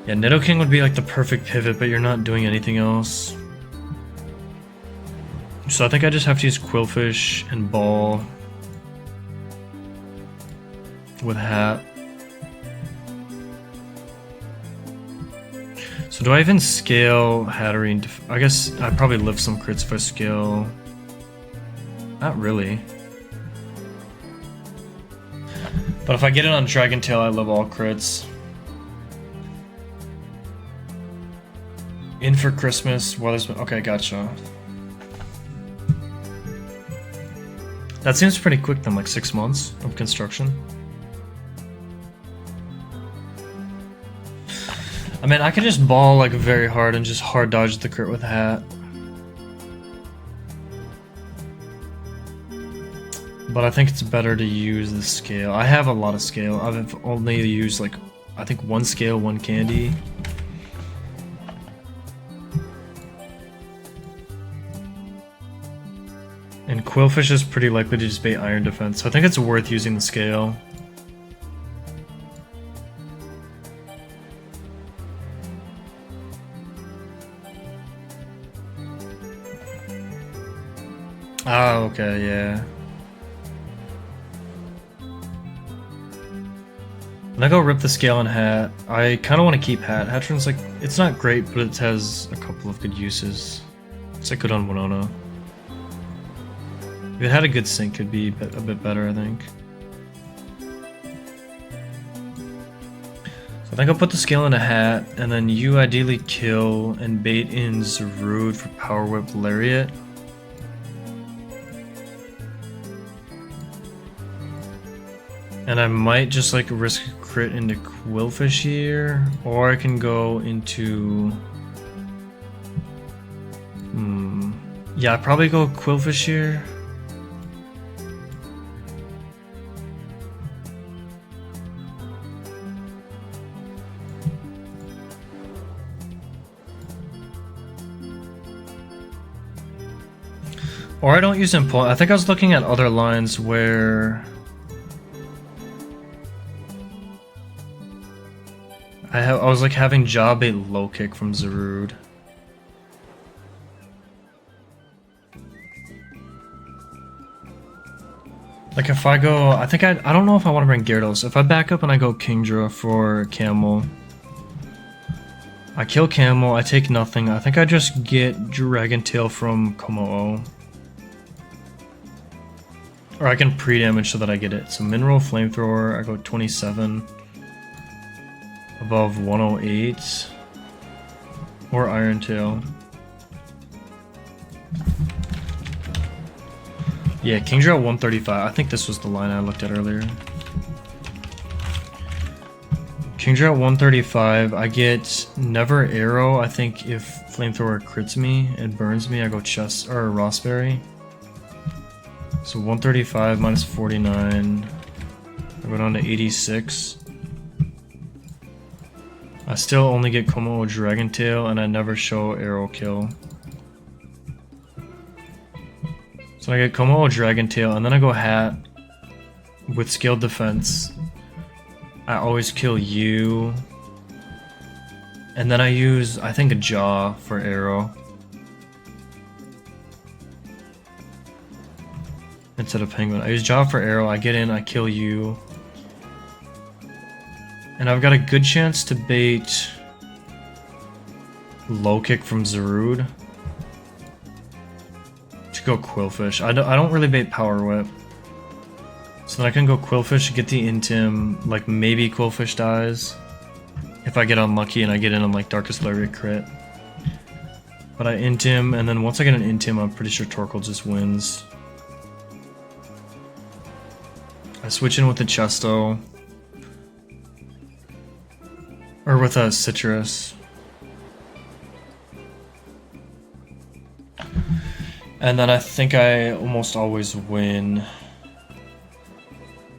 Yeah, Nidoking would be like the perfect pivot, but you're not doing anything else. So I think I just have to use Quillfish and Ball with Hat. So do I even scale Hatterene? I guess I probably lift some crits if I scale. Not really. But if I get it on Dragon Tail, I live all crits. In for Christmas, Weatherspoon. Okay, gotcha. That seems pretty quick then, like 6 months of construction. I mean, I could just ball like very hard and just hard dodge the crit with Hat. But I think it's better to use the scale. I have a lot of scale. I've only used like, I think 1 scale, 1 candy. And Quillfish is pretty likely to just bait Iron Defense, so I think it's worth using the scale. Oh, okay, yeah. And I go rip the scale and Hat. I kind of want to keep Hat. Hatterene's like, it's not great, but it has a couple of good uses. It's like good on Winona. If it had a good sync, it'd be a bit better, I think. So I think I'll put the scale in a Hat, and then you ideally kill and bait in Zarude for Power Whip Lariat. And I might just like risk a crit into Quillfish here, or I can go into... Yeah, I'd probably go Quillfish here. Or I don't use Impulse. I think I was looking at other lines where I was like having jaw bait low kick from Zarude. Like if I go, I don't know if I want to bring Gyarados. If I back up and I go Kingdra for Camel, I kill Camel, I take nothing. I think I just get Dragon Tail from Komo-o. Or I can pre-damage so that I get it. So Mineral Flamethrower, I go 27. Above 108. Or Iron Tail. Yeah, Kingdra at 135. I think this was the line I looked at earlier. Kingdra at 135. I get Never Arrow. I think if Flamethrower crits me and burns me, I go Chest or Rossberry. So 135 minus 49. I go down to 86. I still only get Komo Dragon Tail, and I never show Arrow Kill. So I get Komo Dragon Tail, and then I go Hat with Scaled Defense. I always kill you. And then I use, I think, a Jaw for Arrow. Instead of Penguin. I use Jaw for Arrow, I get in, I kill you. And I've got a good chance to bait Low Kick from Zarude. To go Quillfish. I don't really bait Power Whip. So then I can go Quillfish, get the Intim, like maybe Quillfish dies. If I get unlucky and I get in on like Darkest Lariat crit. But I int him, and then once I get an int him, I'm pretty sure Torkoal just wins. I switch in with the Chesto. Or with a Citrus. And then I think I almost always win.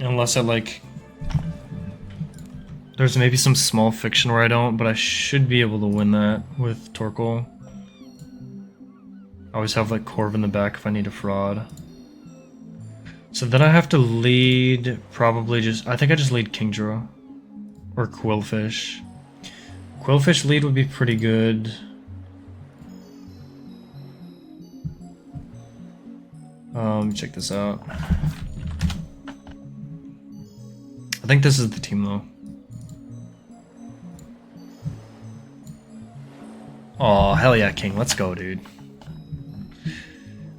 Unless I like... There's maybe some small fiction where I don't, but I should be able to win that with Torkoal. I always have like Corv in the back if I need a fraud. So then I have to lead probably just... I think I just lead Kingdra. Or Quillfish. Quillfish lead would be pretty good. Check this out. I think this is the team though. Oh hell yeah, King! Let's go, dude.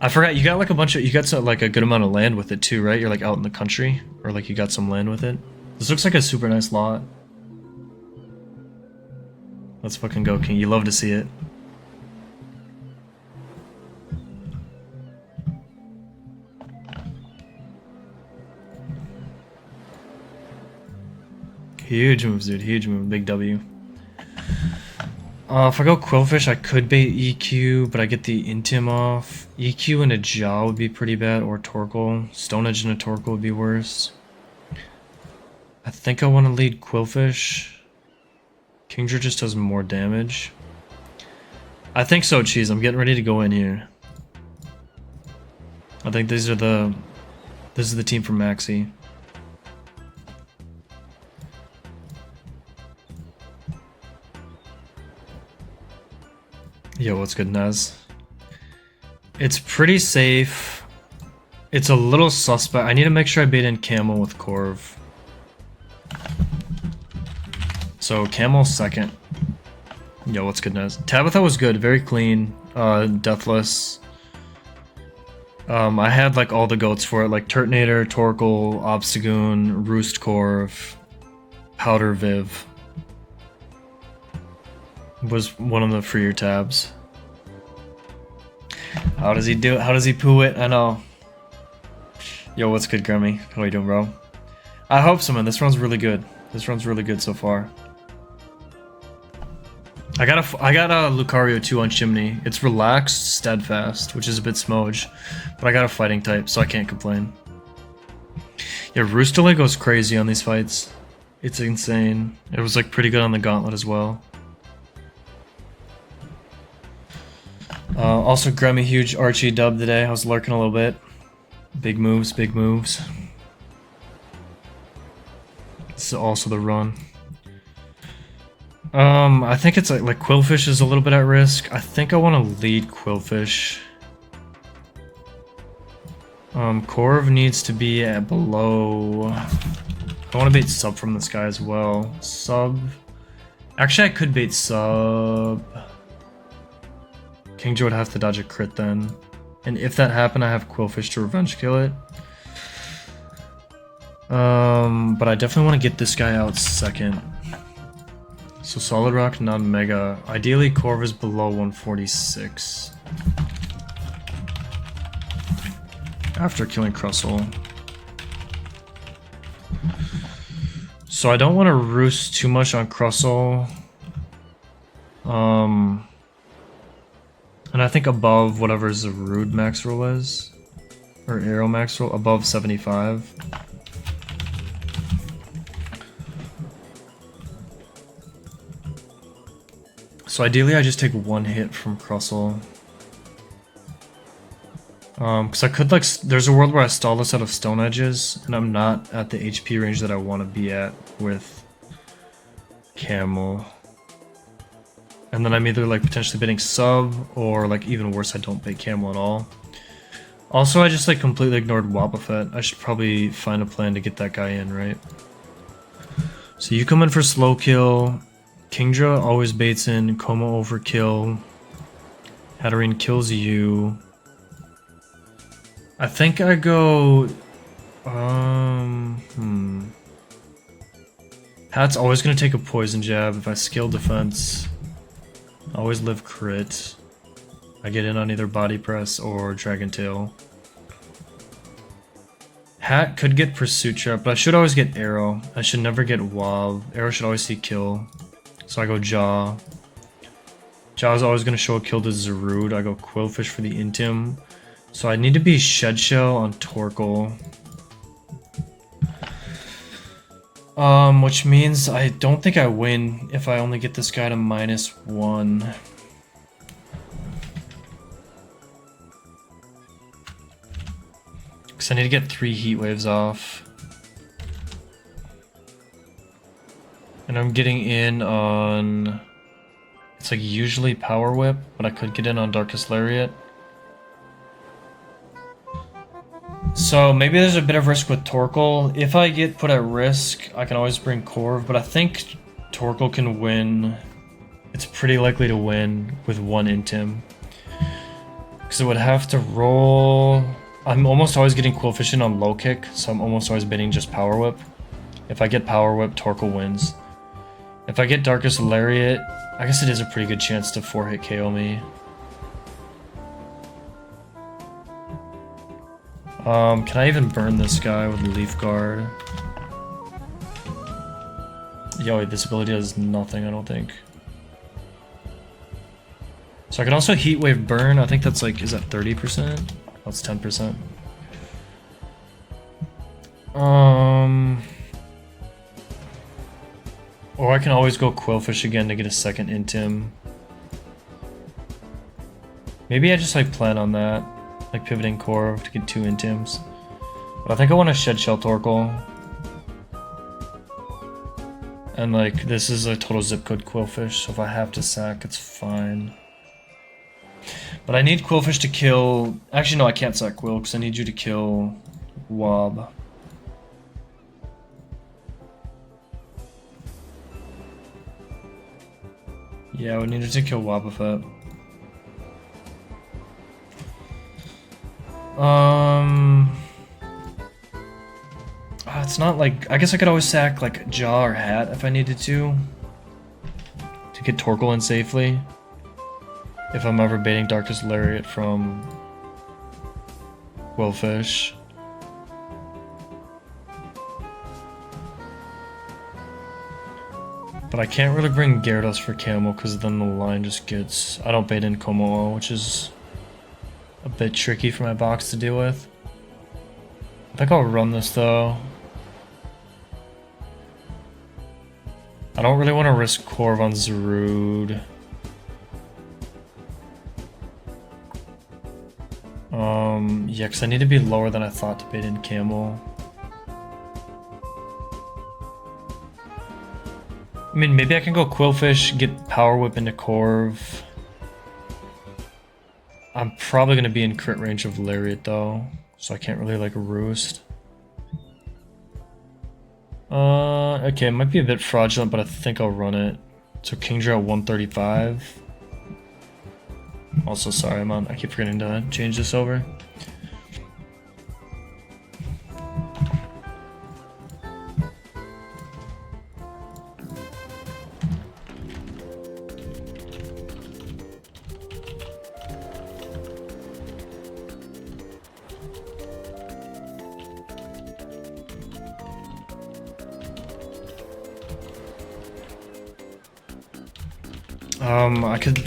I forgot you got like a bunch of like a good amount of land with it too, right? You're like out in the country, or like you got some land with it. This looks like a super nice lot. Let's fucking go, King. You love to see it. Huge moves, dude. Huge move. Big W. If I go Quillfish, I could bait EQ, but I get the Intim off. EQ and a Jaw would be pretty bad, or Torkoal. Stone Edge and a Torkoal would be worse. I think I want to lead Quillfish. Kingdra just does more damage. I think so, Cheese. I'm getting ready to go in here. I think this is the team from Maxi. Yo, what's good, Nez? It's pretty safe. It's a little suspect. I need to make sure I bait in Camel with Corv. So, Camel second. Yo, what's good, Nez? Tabitha was good. Very clean. Deathless. I had, like, all the goats for it. Like, Turtonator, Torkoal, Obstagoon, Roost Corv, Powder Viv. Was one of the freer tabs. How does he do it? How does he poo it? I know. Yo, what's good, Grammy? How you doing, bro? I hope so, man. This run's really good. This run's really good so far. I got a Lucario 2 on Chimney. It's relaxed, steadfast, which is a bit smoj, but I got a fighting type, so I can't complain. Yeah, Roosterly goes crazy on these fights. It's insane. It was like pretty good on the Gauntlet as well. Also, Grammy huge Archie dub today. I was lurking a little bit. Big moves, big moves. This is also the run. I think it's like Quillfish is a little bit at risk. I think I want to lead Quillfish. Corv needs to be at below. I want to bait sub from this guy as well. Sub. Actually, I could bait sub. Kingdra would have to dodge a crit then. And if that happened, I have Quillfish to revenge kill it. But I definitely want to get this guy out second. So Solid Rock, non-mega. Ideally, Corv is below 146. After killing Crustle. So I don't want to roost too much on Crustle. And I think above whatever the Rude max roll is. Or Arrow max roll, above 75. So ideally I just take one hit from Crustle. Because I could like, there's a world where I stall this out of Stone Edges, and I'm not at the HP range that I want to be at with Camel. And then I'm either like potentially bidding sub, or like even worse, I don't bait Camel at all. Also, I just like completely ignored Wobbuffet. I should probably find a plan to get that guy in, right? So you come in for slow kill. Kingdra always baits in, Coma overkill. Hatterene kills you. I think I go... Hat's always going to take a poison jab if I skill defense. Always live crit. I get in on either body press or dragon tail. Hat could get pursuit trap, but I should always get arrow. I should never get wob. Arrow should always see kill. So I go jaw. Jaw's always going to show a kill to Zarude. I go Quillfish for the Intim. So I need to be Shed Shell on Torkoal. Which means I don't think I win if I only get this guy to -1. Because I need to get 3 heat waves off. And I'm getting in on... It's like usually Power Whip, but I could get in on Darkest Lariat. So maybe there's a bit of risk with Torkoal. If I get put at risk, I can always bring Corv, but I think Torkoal can win. It's pretty likely to win with 1 Intim. Because it would have to roll... I'm almost always getting Quillfish in on low kick, so I'm almost always bidding just Power Whip. If I get Power Whip, Torkoal wins. If I get Darkest Lariat, I guess it is a pretty good chance to 4-hit KO me. Can I even burn this guy with Leaf Guard? Yo, wait, this ability does nothing, I don't think. So I can also Heat Wave Burn. I think that's like, is that 30%? That's 10%. Or I can always go Quillfish again to get a second Intim. Maybe I just like plan on that. Like pivoting Corv to get 2 Intims. But I think I want to Shed Shell Torkoal. And like, this is a total zip code Quillfish, so if I have to sack, it's fine. But I need Quillfish to kill... Actually, no, I can't sack Quill, because I need you to kill Wob. Yeah, we needed to kill Wobbuffet. It's not like... I guess I could always sack like Jaw or Hat if I needed to get Torkoal in safely. If I'm ever baiting Darkest Lariat from Quillfish. But I can't really bring Gyarados for Camel because then the line just gets... I don't bait in Komodo, which is a bit tricky for my box to deal with. I think I'll run this though. I don't really want to risk Corv on Zarude. Yeah, because I need to be lower than I thought to bait in Camel. I mean, maybe I can go Quillfish, get Power Whip into Corv. I'm probably going to be in crit range of Lariat though, so I can't really like roost. Okay, it might be a bit fraudulent, but I think I'll run it. So Kingdra at 135. Also, sorry, I keep forgetting to change this over.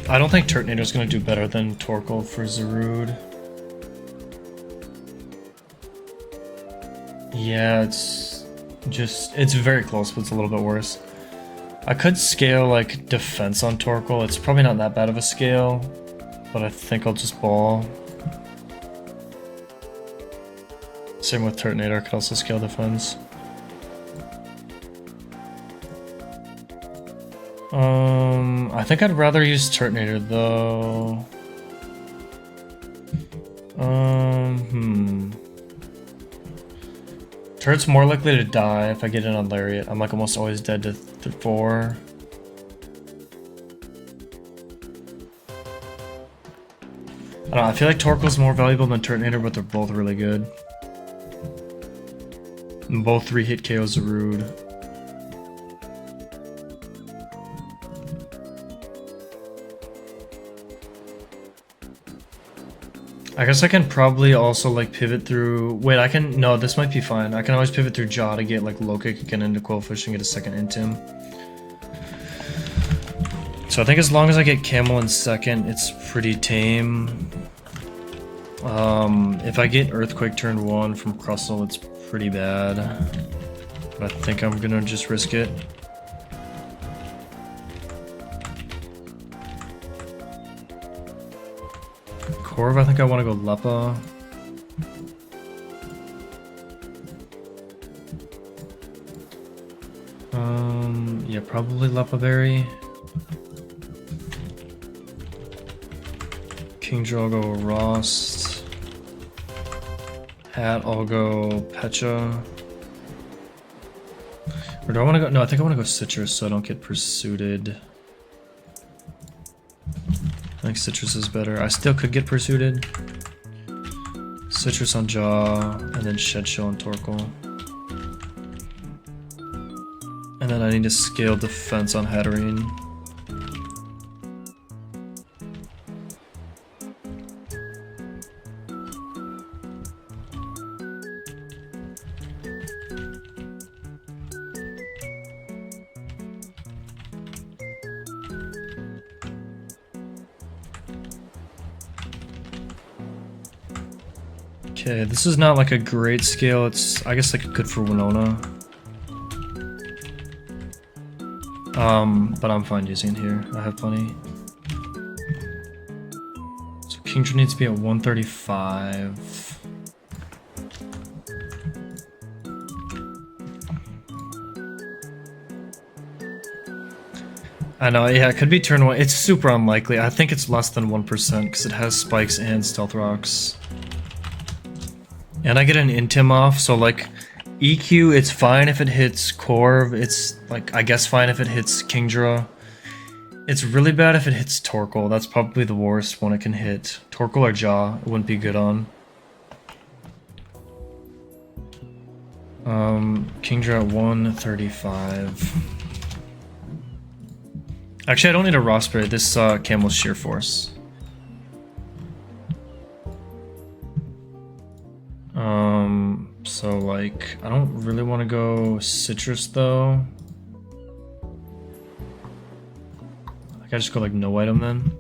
I don't think Turtonator's gonna do better than Torkoal for Zarude. Yeah, it's very close, but it's a little bit worse. I could scale like defense on Torkoal. It's probably not that bad of a scale, but I think I'll just ball. Same with Turtonator, I could also scale defense. I think I'd rather use Turtonator though. Turt's more likely to die if I get in on Lariat. I'm like almost always dead to 4. I don't know, I feel like Torkoal's more valuable than Turtonator, but they're both really good. And both 3-hit KOs are rude. I guess I can probably also like pivot through. Wait, I can. No, this might be fine. I can always pivot through Jaw to get like low kick again into Quillfish and get a second Intim. So I think as long as I get Camel in second, it's pretty tame. If I get Earthquake turn 1 from Crustle, it's pretty bad. But I think I'm gonna just risk it. Corv, I think I want to go Leppa. Yeah, probably Leppa Berry. Kingdra, I'll go Rost. Hat, I'll go Pecha. Or do I want to go? No, I think I want to go Citrus so I don't get pursued. I think Citrus is better. I still could get pursued. Citrus on Jaw, and then Shed Shell on Torkoal. And then I need to scale defense on Hatterene. Okay, this is not like a great scale. It's, I guess, like good for Winona. But I'm fine using it here. I have plenty. So Kingdra needs to be at 135. I know, yeah, it could be turn 1. It's super unlikely. I think it's less than 1% because it has spikes and stealth rocks. And I get an Intim off, so like EQ, it's fine if it hits Corv. It's like, I guess fine if it hits Kingdra. It's really bad if it hits Torkoal. That's probably the worst one it can hit. Torkoal or Jaw, it wouldn't be good on. Kingdra at 135. Actually, I don't need a Raw Spray. This Camel's Sheer Force. So like, I don't really want to go Citrus though. Like I just go like no item then.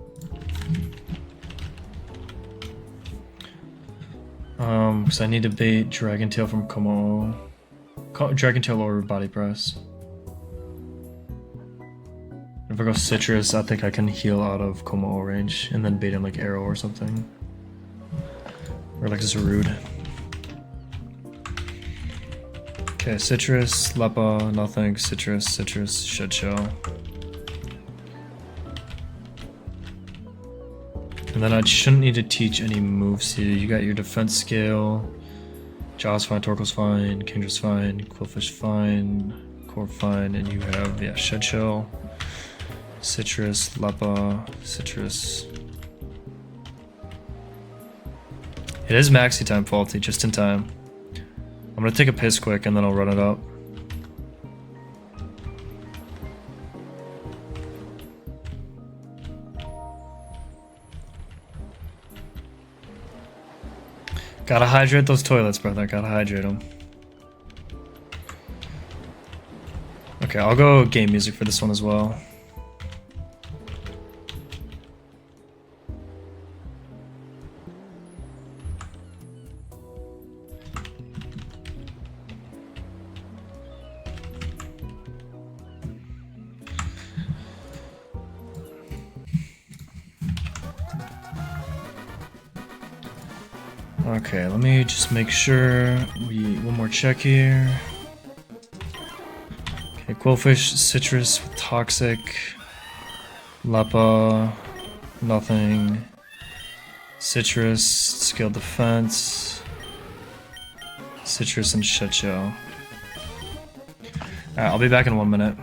Because I need to bait Dragon Tail from Como. Dragon Tail lower body press. If I go Citrus, I think I can heal out of Como range and then bait him like Arrow or something. Or like Zarude. Okay, Citrus, Leppa, nothing, Citrus, Citrus, Shed Shell. And then I shouldn't need to teach any moves here. You got your defense scale. Jaw's fine, Torkoal's fine, Kingdra's fine, Quillfish fine, Corv fine, and you have, yeah, Shed Shell, Citrus, Leppa, Citrus. It is maxi time faulty, just in time. I'm gonna take a piss quick and then I'll run it up. Gotta hydrate those toilets, brother. Gotta hydrate them. Okay, I'll go game music for this one as well. Okay, let me just make sure one more check here. Okay, Quillfish, Citrus with Toxic, Leppa, nothing, Citrus, Scale Defense, Citrus, and Shed Shell. Alright, I'll be back in 1 minute.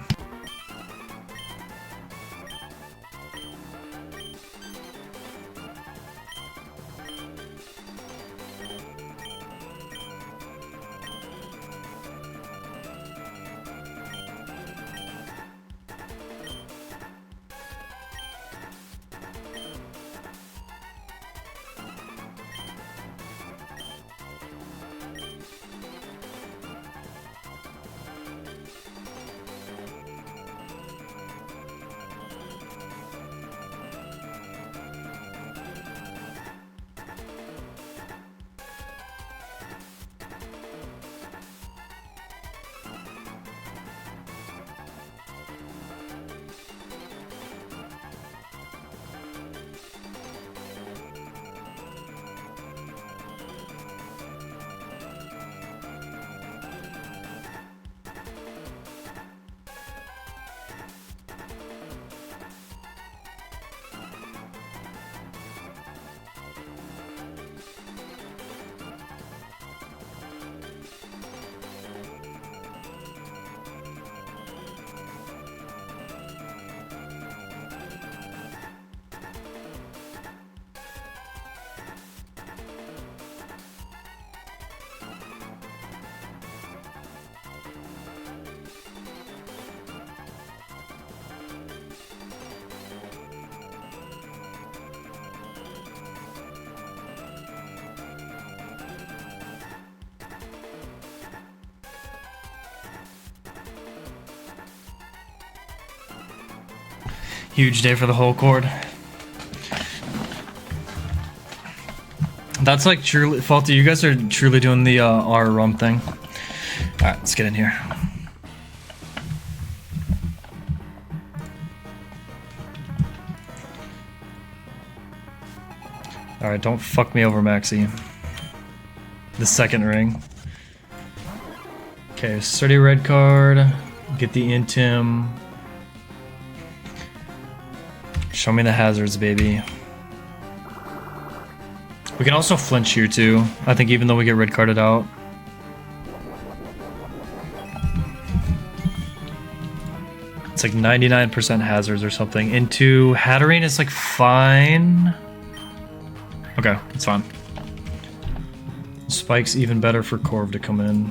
Huge day for the whole cord. That's like truly faulty. You guys are truly doing the R rum thing. All right, let's get in here. All right, don't fuck me over, Maxi. The second ring. Okay, sturdy red card. Get the intim. Show me the hazards, baby. We can also flinch here too. I think even though we get red carded out. It's like 99% hazards or something. Into Hatterene is like fine. Okay, it's fine. Spike's even better for Corv to come in.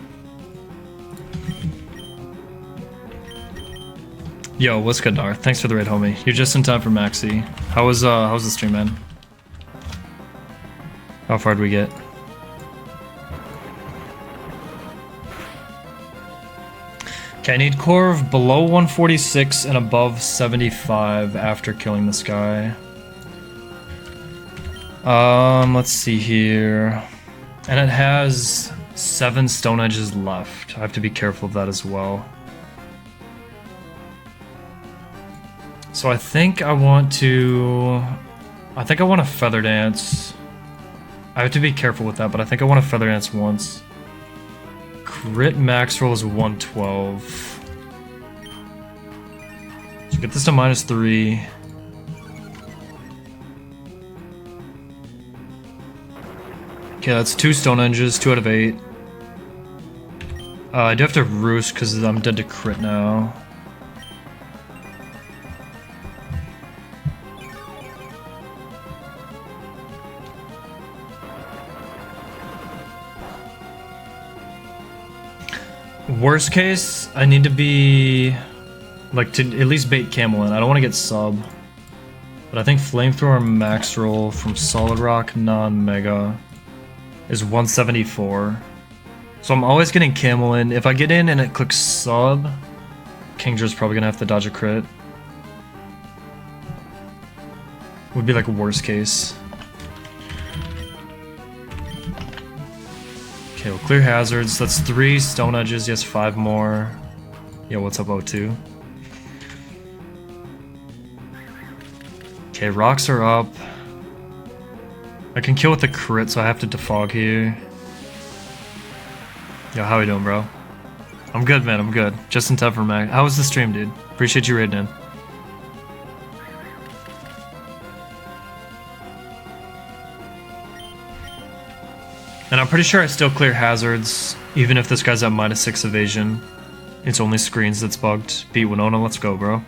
Yo, what's good, Dar? Thanks for the raid, homie. You're just in time for Maxi. How was the stream, man? How far did we get? Okay, I need Corv below 146 and above 75 after killing this guy. Let's see here. And it has 7 stone edges left. I have to be careful of that as well. So I think I want to feather dance. I have to be careful with that, but I think I want to feather dance once. Crit max roll is 112. So get this to -3. Okay, that's 2 stone edges, 2 out of 8. I do have to roost because I'm dead to crit now. Worst case, I need to be like to at least bait Camel in. I don't want to get sub, but I think flamethrower max roll from solid rock non-mega is 174. So I'm always getting Camel in. If I get in and it clicks sub, Kingdra's probably gonna have to dodge a crit. Would be like a worst case. Okay, we'll clear hazards. That's 3 stone edges. Yes, 5 more. Yo, what's up, O2? Okay, rocks are up. I can kill with the crit, so I have to defog here. Yo, how we doing, bro? I'm good, man. I'm good. Just in time for Mac. How was the stream, dude? Appreciate you raiding in. And I'm pretty sure I still clear hazards, even if this guy's at -6 evasion. It's only screens that's bugged. Beat Winona, let's go, bro.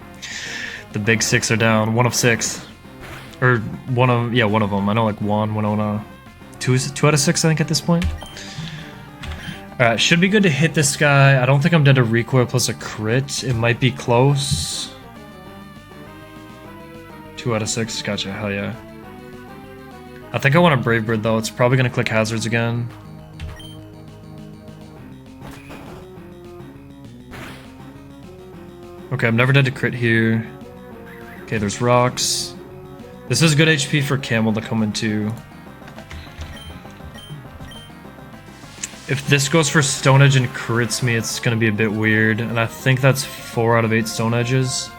The big 6 are down. 1 of 6. Or one of them. I know like Juan, Winona. 2 out of 6, I think, at this point. Alright, should be good to hit this guy. I don't think I'm dead to recoil plus a crit. It might be close. 2 out of 6, gotcha, hell yeah. I think I want a Brave Bird though, it's probably gonna click hazards again. Okay, I'm never dead to crit here. Okay, there's rocks. This is good HP for Camel to come into. If this goes for Stone Edge and crits me, it's gonna be a bit weird, and I think that's 4 out of 8 Stone Edges.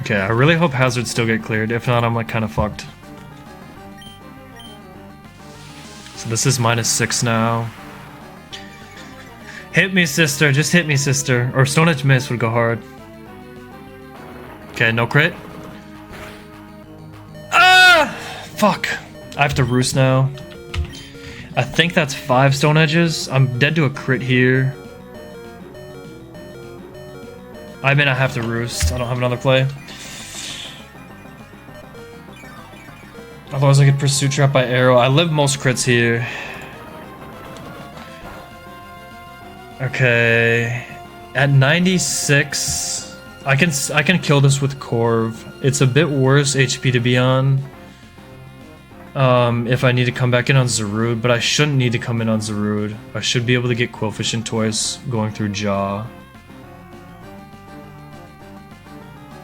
Okay, I really hope hazards still get cleared. If not, I'm like kind of fucked. So this is -6 now. Hit me, sister. Just hit me, sister. Or Stone Edge miss would go hard. Okay, no crit. Ah! Fuck. I have to roost now. I think that's 5 Stone Edges. I'm dead to a crit here. I mean, I have to roost. I don't have another play. Otherwise I get pursuit trap by arrow. I live most crits here. Okay. At 96, I can kill this with Corv. It's a bit worse HP to be on. If I need to come back in on Zarude, but I shouldn't need to come in on Zarude. I should be able to get Quillfish twice going through Jaw.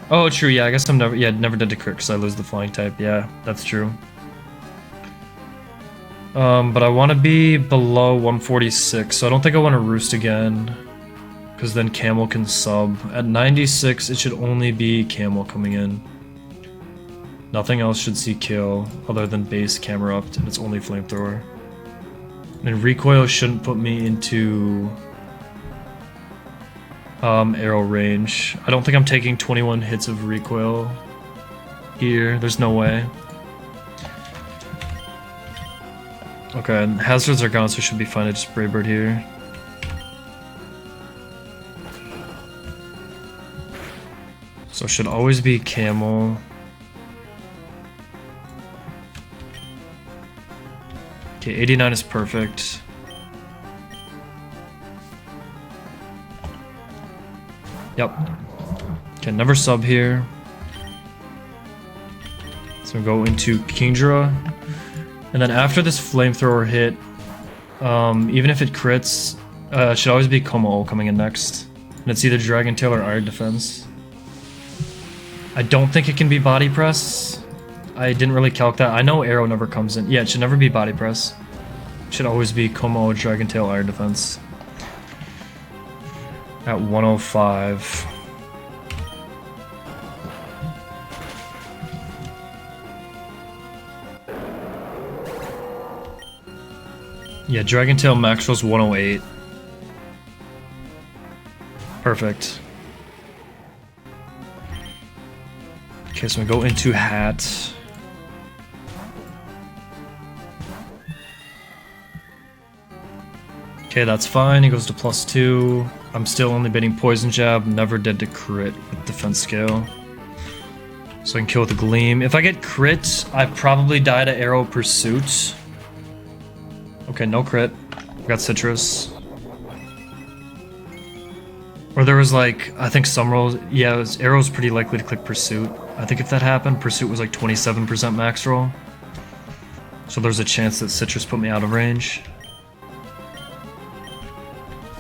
Oh, true. Yeah, I guess I'm never dead to crit because I lose the flying type. Yeah, that's true. But I want to be below 146, so I don't think I want to roost again. Because then Camel can sub. At 96, it should only be Camel coming in. Nothing else should see kill, other than base camera up, and it's only Flamethrower. And recoil shouldn't put me into arrow range. I don't think I'm taking 21 hits of recoil here. There's no way. Okay, and hazards are gone, so it should be fine. I just Brave Bird here. So it should always be Camel. Okay, 89 is perfect. Yep. Okay, never sub here. So we go into Kingdra. And then after this Flamethrower hit, even if it crits, it should always be Como coming in next. And it's either Dragon Tail or Iron Defense. I don't think it can be Body Press. I didn't really calc that. I know Arrow never comes in. Yeah, it should never be Body Press. It should always be Como, Dragon Tail, Iron Defense. At 105. Yeah, Dragon Tail max rolls 108. Perfect. Okay, so we go into Hat. Okay, that's fine. He goes to +2. I'm still only betting Poison Jab, never dead to crit with Defense Scale. So I can kill with a Gleam. If I get crit, I probably die to Arrow Pursuit. Okay, no crit. Got Citrus. Or there was like, I think some rolls, yeah, Arrow's pretty likely to click Pursuit. I think if that happened, Pursuit was like 27% max roll. So there's a chance that Citrus put me out of range.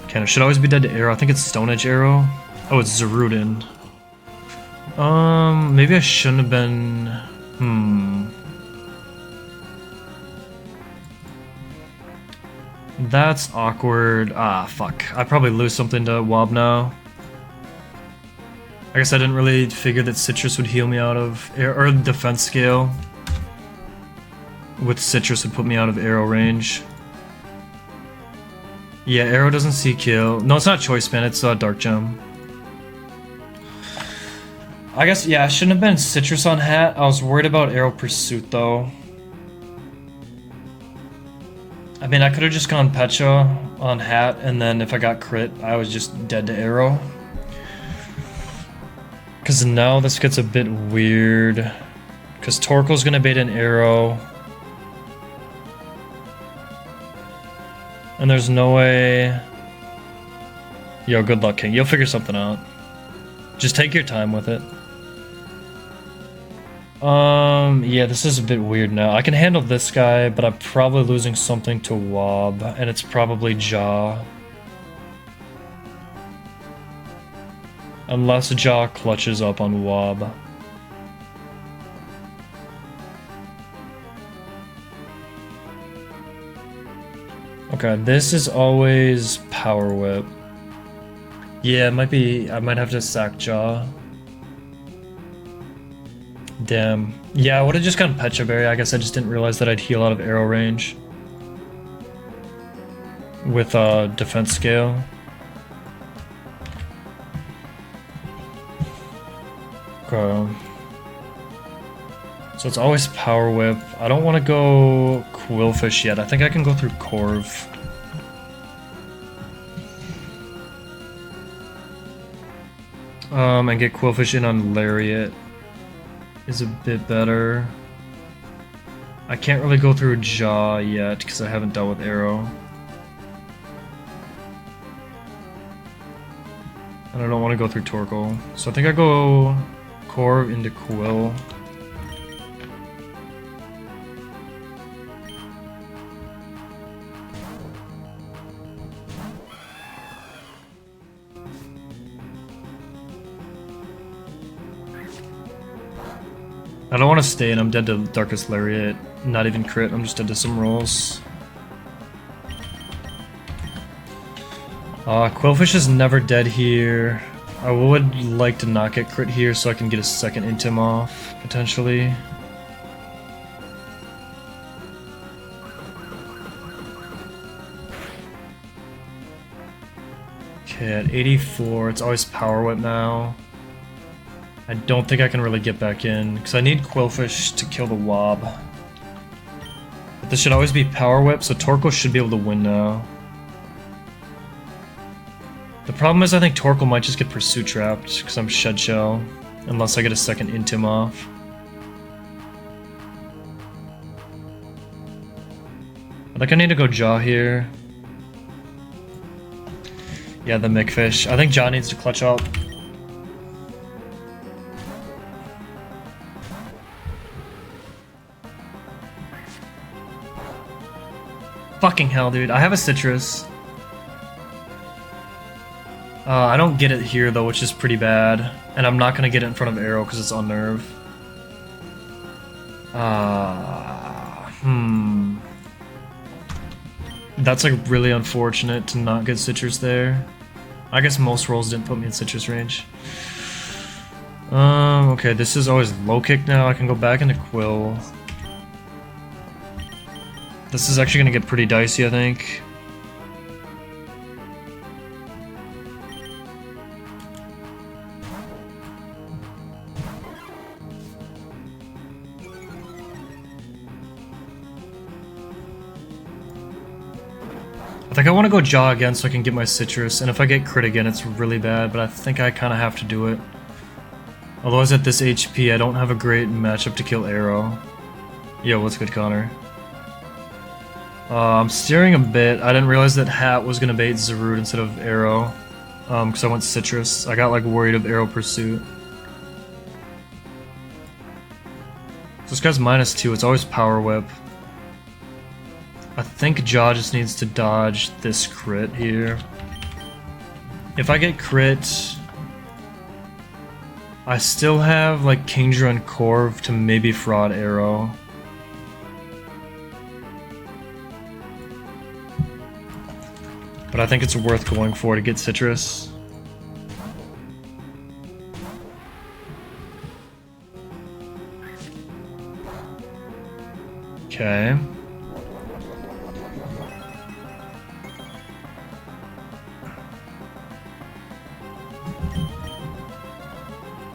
Okay, I should always be dead to Arrow. I think it's Stone Edge Arrow. Oh, it's Zarudin. Maybe I shouldn't have been... That's awkward. Ah, fuck. I probably lose something to Wob now. I guess I didn't really figure that Citrus would heal me out of... or Defense Scale. With Citrus would put me out of Arrow range. Yeah, Arrow doesn't see kill. No, it's not Choice Man, it's Dark Gem. I guess, yeah, I shouldn't have been Citrus on Hat. I was worried about Arrow Pursuit, though. I mean, I could have just gone Pecha on Hat, and then if I got crit, I was just dead to Arrow. Because now this gets a bit weird. Because Torkoal's gonna bait an Arrow. And there's no way... Yo, good luck, King. You'll figure something out. Just take your time with it. Yeah, this is a bit weird now. I can handle this guy, but I'm probably losing something to Wob, and it's probably Jaw. Unless Jaw clutches up on Wob. Okay, this is always Power Whip. Yeah, it might be... I might have to sack Jaw. Damn. Yeah, I would have just gone Pecha Berry. I guess I just didn't realize that I'd heal out of arrow range. With Defense Scale. Okay. So it's always Power Whip. I don't want to go Quillfish yet. I think I can go through Corv. And get Quillfish in on Lariat is a bit better. I can't really go through Jaw yet because I haven't dealt with Arrow. And I don't want to go through Torkoal. So I think I go Corv into Quill. I don't want to stay and I'm dead to Darkest Lariat. Not even crit, I'm just dead to some rolls. Quillfish is never dead here. I would like to not get crit here so I can get a second Intim off, potentially. Okay, at 84, it's always Power Whip now. I don't think I can really get back in, because I need Quillfish to kill the Wob. But this should always be Power Whip, so Torkoal should be able to win now. The problem is I think Torkoal might just get Pursuit Trapped, because I'm Shed Shell, unless I get a second Intim off. I think I need to go Jaw here. Yeah, the Mickfish. I think Jaw needs to clutch up. Fucking hell, dude. I have a Citrus. I don't get it here, though, which is pretty bad. And I'm not going to get it in front of Arrow because it's on Nerve. That's, like, really unfortunate to not get Citrus there. I guess most rolls didn't put me in Citrus range. Okay, this is always low kick now. I can go back into Quill. This is actually going to get pretty dicey, I think. I think I want to go Jaw again so I can get my Citrus, and if I get crit again it's really bad, but I think I kind of have to do it. Otherwise at this HP I don't have a great matchup to kill Arrow. Yo, what's good, Connor? I'm steering a bit. I didn't realize that Hat was going to bait Zarude instead of Arrow, because I went Citrus. I got like worried of Arrow Pursuit. So this guy's -2, it's always Power Whip. I think Jaw just needs to dodge this crit here. If I get crit, I still have like Kingdra and Corv to maybe fraud Arrow. But I think it's worth going for to get Citrus. Okay.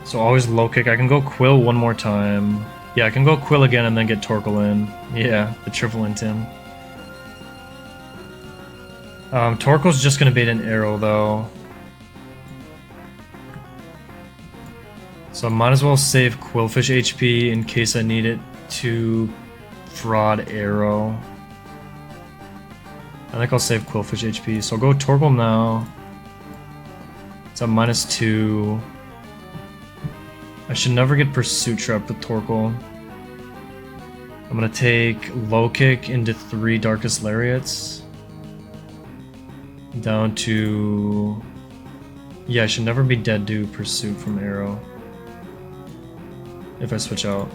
So always low kick. I can go Quill one more time. Yeah, I can go Quill again and then get Torkoal in. Yeah, the triple Intim. Torkoal's just gonna bait an Arrow though. So I might as well save Quillfish HP in case I need it to fraud Arrow. I think I'll save Quillfish HP. So I'll go Torkoal now. It's a -2. I should never get Pursuit Trap with Torkoal. I'm gonna take Low Kick into 3 Darkest Lariats. Down to... Yeah, I should never be dead to Pursuit from Arrow. If I switch out.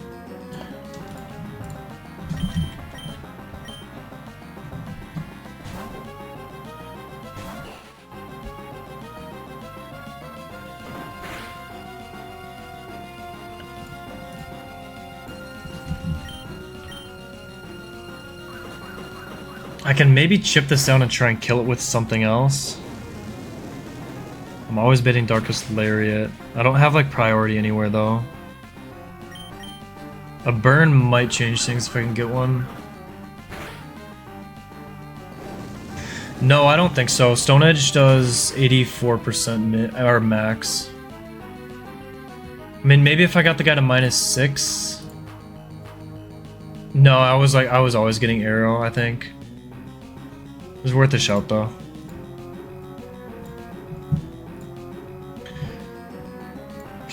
I can maybe chip this down and try and kill it with something else. I'm always bidding Darkest Lariat. I don't have like priority anywhere though. A burn might change things if I can get one. No, I don't think so. Stone Edge does 84% or max. I mean, maybe if I got the guy to -6. No, I was always getting Arrow, I think. It was worth a shout though.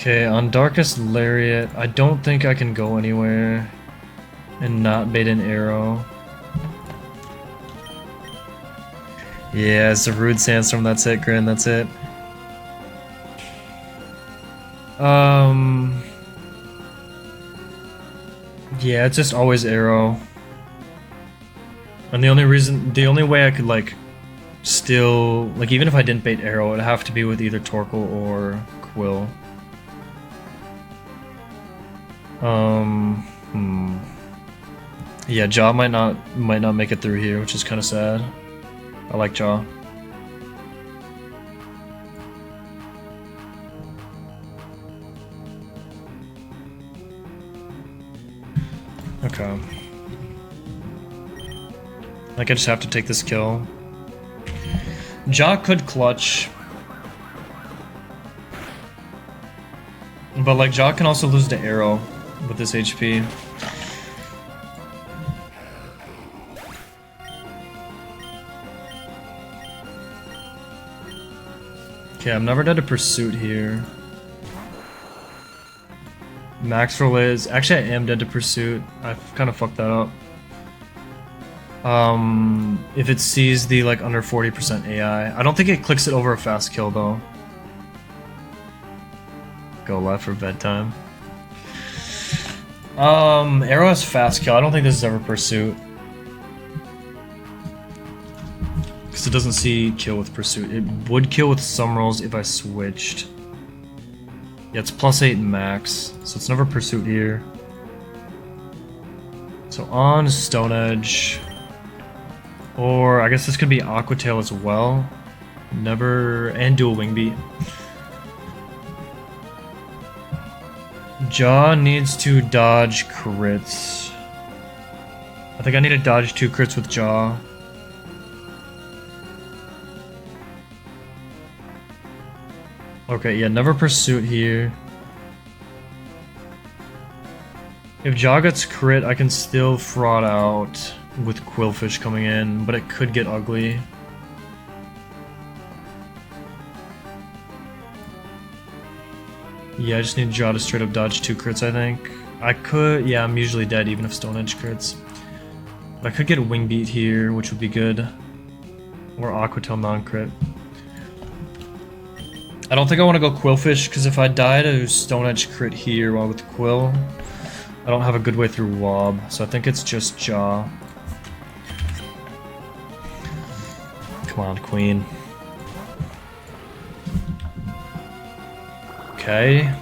Okay, on Darkest Lariat, I don't think I can go anywhere and not bait an arrow. Yeah, it's a rude sandstorm, that's it, Grin, that's it. Yeah, it's just always arrow. And the only way I could like still, like even if I didn't bait arrow, it'd have to be with either Torkoal or Quill. Yeah, Jaw might not make it through here, which is kind of sad. I like Jaw. Okay. Like I just have to take this kill. Jaw could clutch. But like Jaw can also lose to arrow with this HP. Okay, I'm never dead to Pursuit here. Max roll is... Actually, I am dead to Pursuit. I've kind of fucked that up. If it sees the, like, under 40% AI. I don't think it clicks it over a fast kill, though. Go left for bedtime. Arrow has fast kill. I don't think this is ever Pursuit. Because it doesn't see kill with Pursuit. It would kill with some rolls if I switched. Yeah, it's +8 max, so it's never Pursuit here. So on Stone Edge. Or I guess this could be Aqua Tail as well. Never, and dual Wing Beat. Jaw needs to dodge crits. I think I need to dodge 2 crits with Jaw. Okay, yeah, never Pursuit here. If Jaw gets crit, I can still fraud out with Quillfish coming in, but it could get ugly. Yeah, I just need Jaw to straight up dodge 2 crits, I think. I could, yeah, I'm usually dead even if Stone Edge crits. But I could get a Wing Beat here, which would be good. Or Aqua Tail non-crit. I don't think I want to go Quillfish, because if I die to Stone Edge crit here while with Quill, I don't have a good way through Wob, so I think it's just Jaw. Come on, Queen. Okay.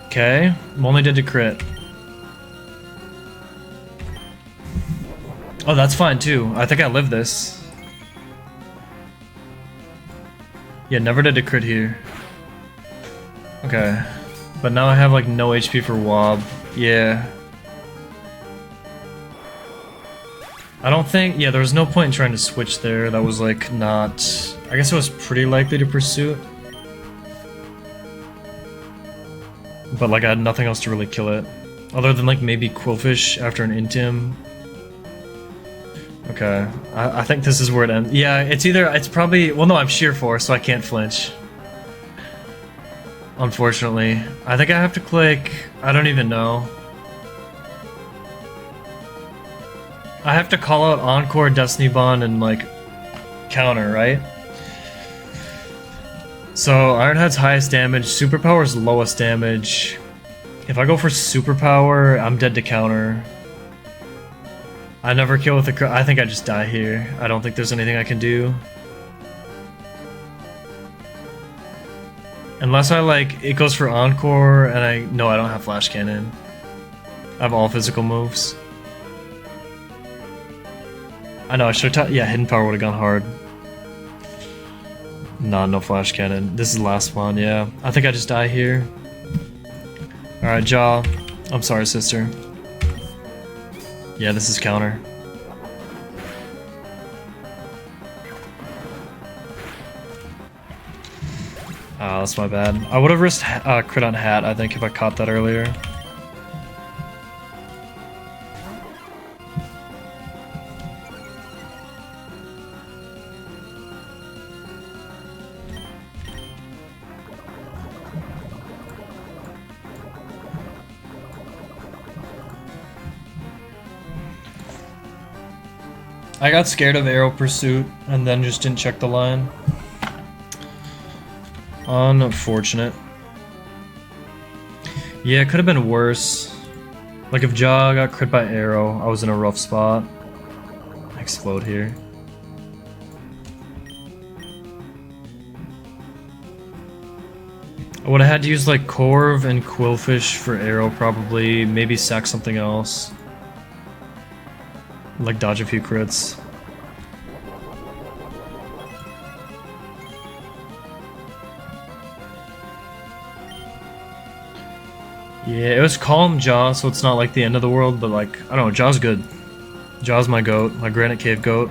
Okay, I'm only dead to crit. Oh, that's fine too. I think I live this. Yeah, never did a crit here. Okay. But now I have like no HP for Wob. Yeah. I don't think... Yeah, there was no point in trying to switch there. That was like not... I guess it was pretty likely to Pursuit. But like I had nothing else to really kill it. Other than like maybe Quillfish after an Intim. Okay, I think this is where it ends. Yeah, it's probably, well no, I'm Sheer Force, so I can't flinch. Unfortunately. I think I have to click, I don't even know. I have to call out Encore, Destiny Bond, and like, counter, right? So, Ironhead's highest damage, Superpower's lowest damage. If I go for Superpower, I'm dead to counter. I never kill with a crit. I think I just die here. I don't think there's anything I can do. Unless I like, it goes for Encore and no, I don't have Flash Cannon. I have all physical moves. I know, I should have yeah, Hidden Power would have gone hard. Nah, no Flash Cannon. This is the last one, yeah. I think I just die here. Alright, Jaw. I'm sorry, sister. Yeah, this is counter. Ah, that's my bad. I would have risked crit on Hat, I think, if I caught that earlier. I got scared of arrow pursuit and then just didn't check the line. Unfortunate. Yeah, it could have been worse. Like if Jaw got crit by arrow, I was in a rough spot. Explode here. I would have had to use like Corv and Quillfish for arrow probably, maybe sack something else. Like dodge a few crits. Yeah, it was calm Jaw, so it's not like the end of the world, but like, I don't know, Jaw's good. Jaw's my goat, my Granite Cave goat.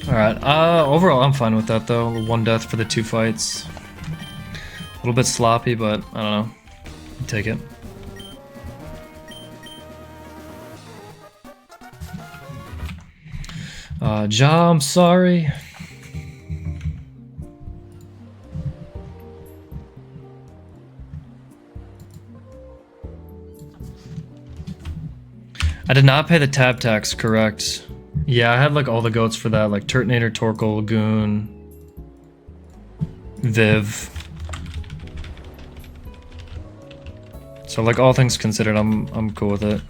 Alright, overall I'm fine with that though. 1 death for the 2 fights. A little bit sloppy, but I don't know. Take it. Ja, I'm sorry. I did not pay the tab tax, correct. Yeah, I had like all the goats for that, like Turtonator, Torkoal, Lagoon, Viv. So like all things considered, I'm cool with it.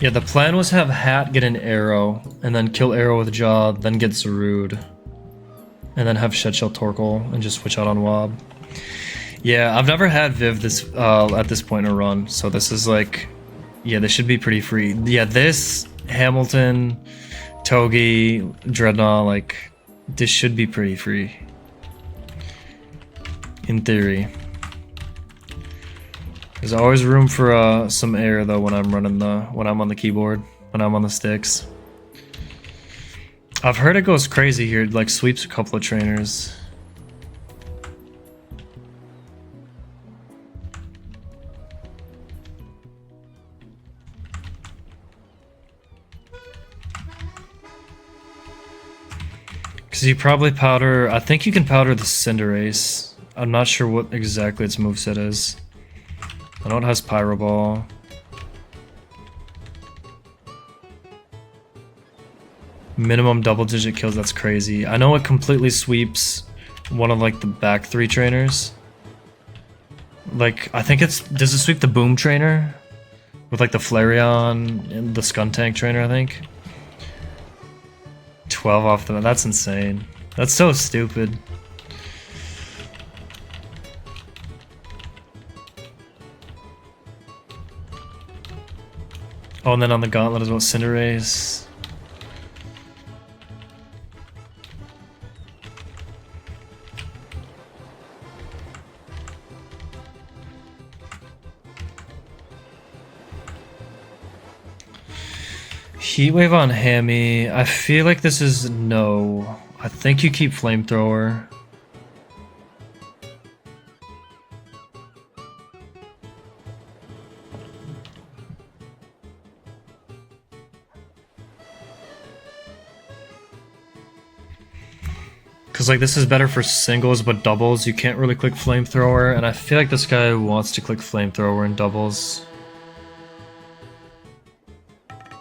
Yeah, the plan was have Hat get an arrow, and then kill arrow with Jaw, then get Zarude. And then have Shedshell Torkoal, and just switch out on Wob. Yeah, I've never had Viv this at this point in a run, so this is like... Yeah, this should be pretty free. Yeah, this, Hamilton, Togi, Dreadnought, like... This should be pretty free. In theory. There's always room for some air though when I'm running when I'm on the keyboard, when I'm on the sticks. I've heard it goes crazy here, it like sweeps a couple of trainers. Cause you probably powder, I think you can powder the Cinderace. I'm not sure what exactly its moveset is. I know it has Pyro Ball. Minimum double-digit kills, that's crazy. I know it completely sweeps one of like the back 3 trainers. Like, I think it's... Does it sweep the Boom trainer? With like the Flareon and the Skuntank trainer, I think. 12 off the... That's insane. That's so stupid. Oh, and then on the gauntlet as well, Cinderace. Heatwave on Hammy. I feel like this is no. I think you keep Flamethrower. Because like this is better for singles, but doubles you can't really click Flamethrower, and I feel like this guy wants to click Flamethrower in doubles.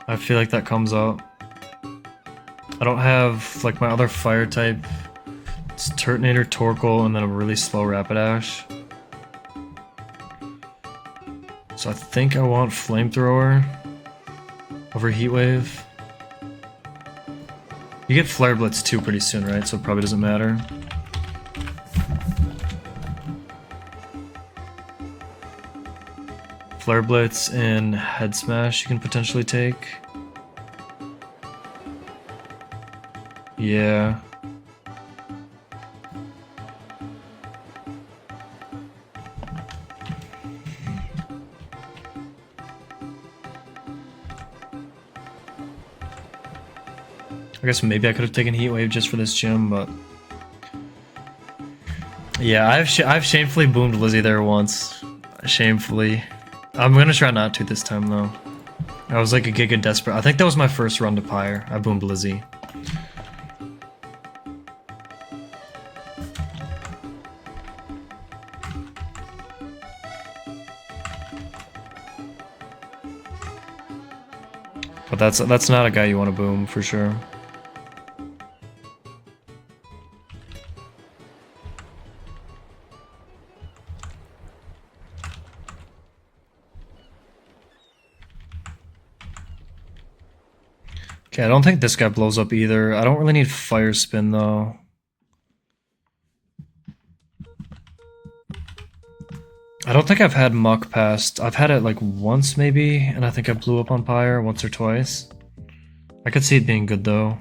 I feel like that comes out. I don't have like my other fire type. It's Turtonator, Torkoal, and then a really slow Rapidash. So I think I want Flamethrower. over heat wave. You get Flare Blitz too pretty soon, right? So it probably doesn't matter. Flare Blitz and Head Smash you can potentially take. Yeah. I guess maybe I could have taken Heat Wave just for this gym, but yeah, I've shamefully boomed Lizzie there once. Shamefully. I'm gonna try not to this time though. I was like a giga desperate. I think that was my first run to Pyre. I boomed Lizzie. But that's not a guy you want to boom for sure. Okay, I don't think this guy blows up either. I don't really need Fire Spin though. I don't think I've had Muck past. I've had it like once maybe, and I think I blew up on Pyre once or twice. I could see it being good though.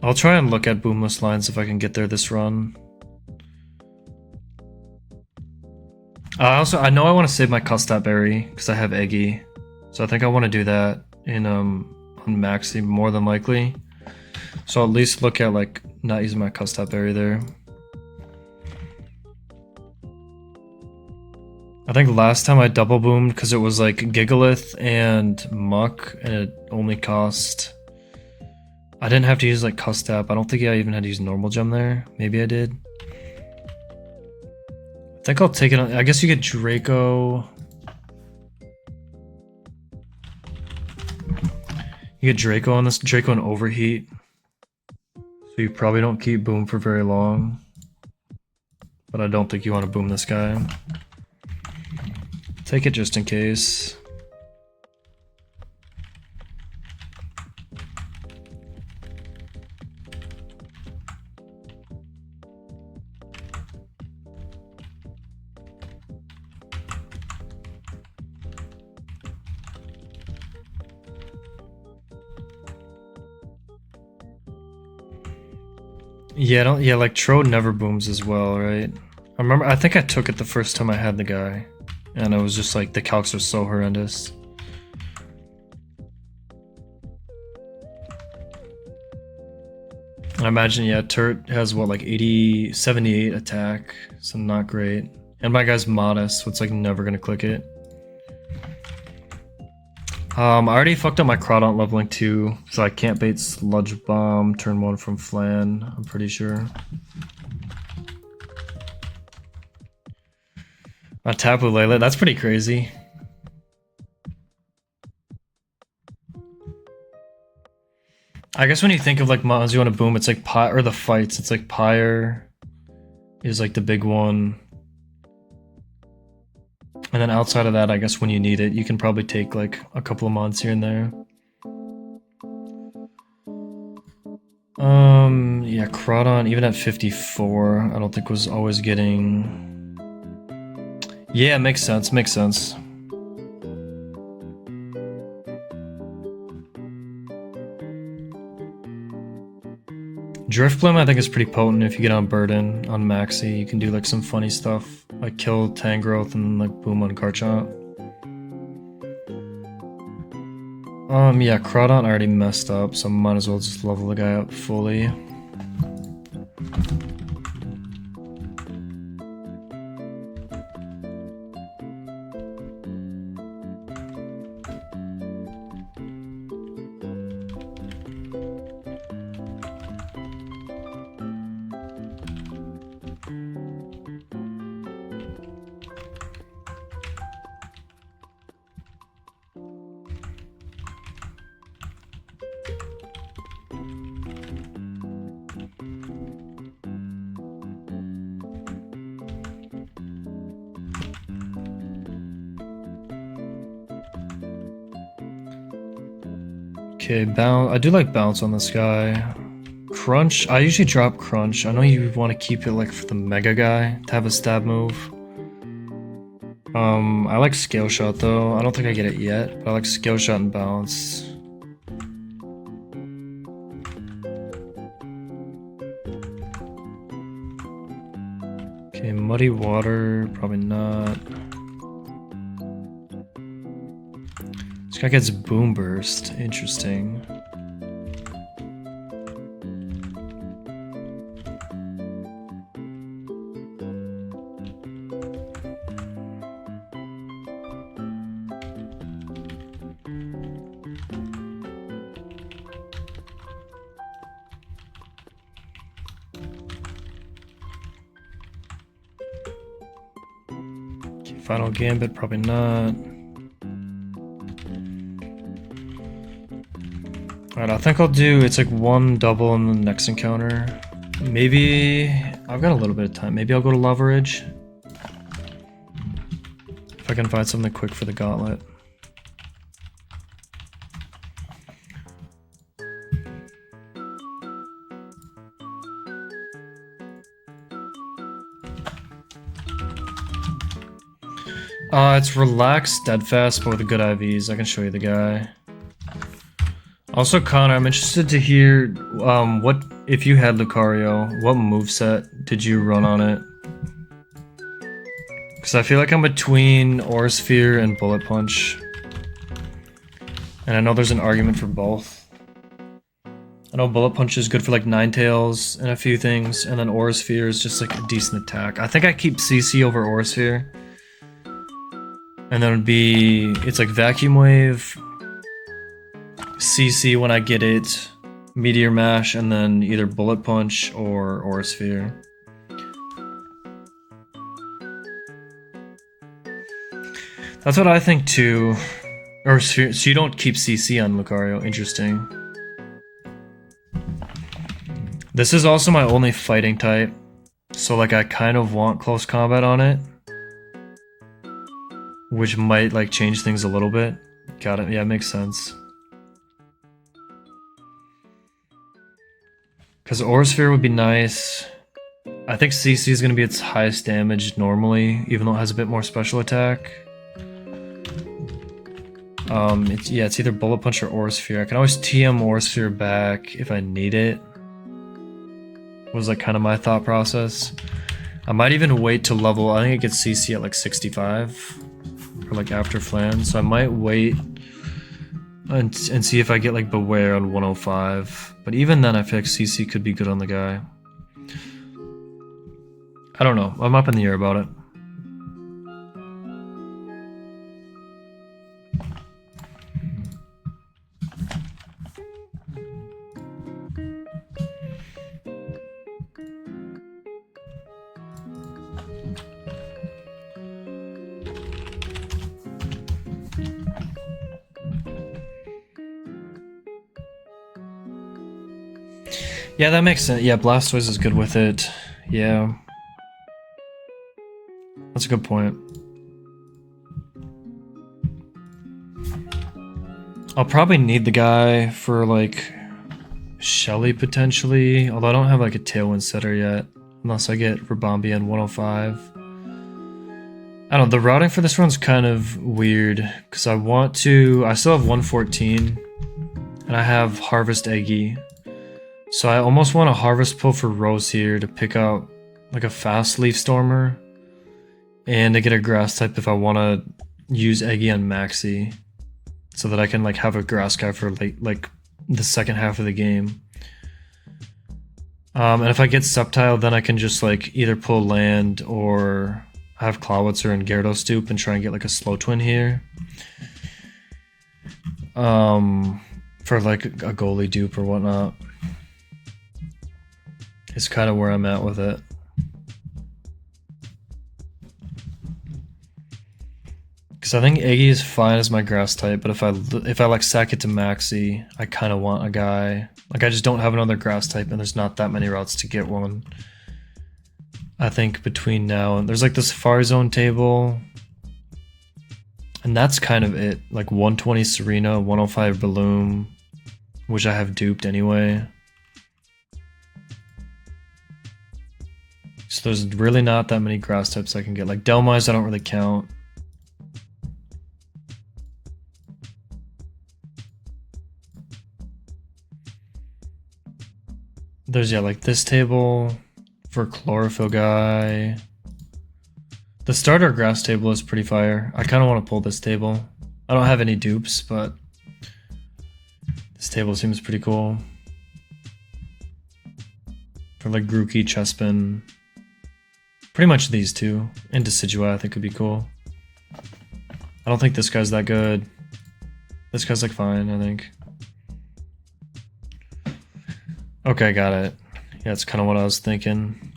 I'll try and look at boomless lines if I can get there this run. I know I want to save my Custap Berry because I have Eggy. So I think I want to do that in on Maxi more than likely. So I'll at least look at like not using my Custap Berry there. I think last time I double boomed because it was like Gigalith and Muck and it only cost... I didn't have to use like Custap. I don't think I even had to use normal gem there. Maybe I did. I think I'll take it on... I guess you get Draco... You get Draco on this, Draco and Overheat. So you probably don't keep boom for very long. But I don't think you want to boom this guy. Take it just in case. Yeah, like Trode never booms as well, right? I think I took it the first time I had the guy. And it was just like, the calcs are so horrendous. I imagine, yeah, Turret has what, like 78 attack, so not great. And my guy's modest, so it's like never gonna click it. I already fucked up my Crawdaunt leveling 2, so I can't bait Sludge Bomb turn 1 from Flan, I'm pretty sure. Tapu Lele, that's pretty crazy. I guess when you think of like mods you want to boom, it's like Pyre, or the fights, it's like Pyre is like the big one. And then outside of that, I guess when you need it, you can probably take like a couple of mods here and there. Yeah, Crawdaunt, even at 54, I don't think was always getting... Yeah, makes sense, makes sense. Drift Bloom I think is pretty potent if you get on Burden, on Maxi. You can do like some funny stuff, like kill Tangrowth and then like boom on Garchomp. Yeah, Crawdaunt already messed up, so might as well just level the guy up fully. Okay, bounce. I do like bounce on this guy. Crunch. I usually drop crunch. I know you want to keep it like for the mega guy to have a stab move. I like scale shot though. I don't think I get it yet, but I like scale shot and bounce. Okay, muddy water, probably not. This guy gets boom burst. Interesting. Final Gambit, probably not. Alright, I think I'll do, it's like one double in the next encounter. Maybe, I've got a little bit of time. Maybe I'll go to Lava Ridge. If I can find something quick for the gauntlet. It's relaxed, steadfast, but with good IVs. I can show you the guy. Also, Connor, I'm interested to hear what if you had Lucario, what moveset did you run on it? Because I feel like I'm between Aura Sphere and Bullet Punch. And I know there's an argument for both. I know Bullet Punch is good for like Ninetales and a few things, and then Aura Sphere is just like a decent attack. I think I keep CC over Aura Sphere. And then it would be, it's like Vacuum Wave, CC when I get it, Meteor Mash, and then either Bullet Punch or Aura Sphere. That's what I think too. Or so you don't keep CC on Lucario, interesting. This is also my only fighting type, so like I kind of want close combat on it. Which might like change things a little bit. Got it, yeah, makes sense. Because Aura Sphere would be nice. I think CC is going to be its highest damage normally, even though it has a bit more special attack. It's either Bullet Punch or Aura Sphere. I can always TM Aura Sphere back if I need it. Was like kind of my thought process. I might even wait to level, I think it gets CC at like 65. Or like after Flan, so I might wait and see if I get like Beware on 105. But even then I feel like CC could be good on the guy. I don't know, I'm up in the air about it. Yeah, that makes sense. Yeah, Blastoise is good with it. Yeah. That's a good point. I'll probably need the guy for, like, Shelly, potentially. Although I don't have, like, a Tailwind setter yet. Unless I get Rabombi on 105. I don't know, the routing for this one's kind of weird. Because I want to... I still have 114. And I have Harvest Eggy. So I almost want a Harvest Pull for Rose here to pick out like a fast Leaf Stormer. And to get a Grass type if I want to use Eggy on Maxi. So that I can like have a Grass guy for like the second half of the game. And if I get Sceptile, then I can just like either pull land or have Clawitzer and Gyarados Stoop and try and get like a Slow Twin here. For like a goalie dupe or whatnot. It's kind of where I'm at with it. Because I think Eggy is fine as my grass type, but if I like sack it to Maxi, I kind of want a guy. Like I just don't have another grass type and there's not that many routes to get one. I think between now and there's like the Safari Zone table. And that's kind of it. Like 120 Serena, 105 Balloon, which I have duped anyway. So there's really not that many grass types I can get. Like Delmise I don't really count. There's, yeah, like this table for chlorophyll guy. The starter grass table is pretty fire. I kind of want to pull this table. I don't have any dupes, but this table seems pretty cool. For like Grookey, Chespin. Pretty much these two. And Decidueye I think would be cool. I don't think this guy's that good. This guy's like fine, I think. Okay, got it. Yeah, that's kind of what I was thinking.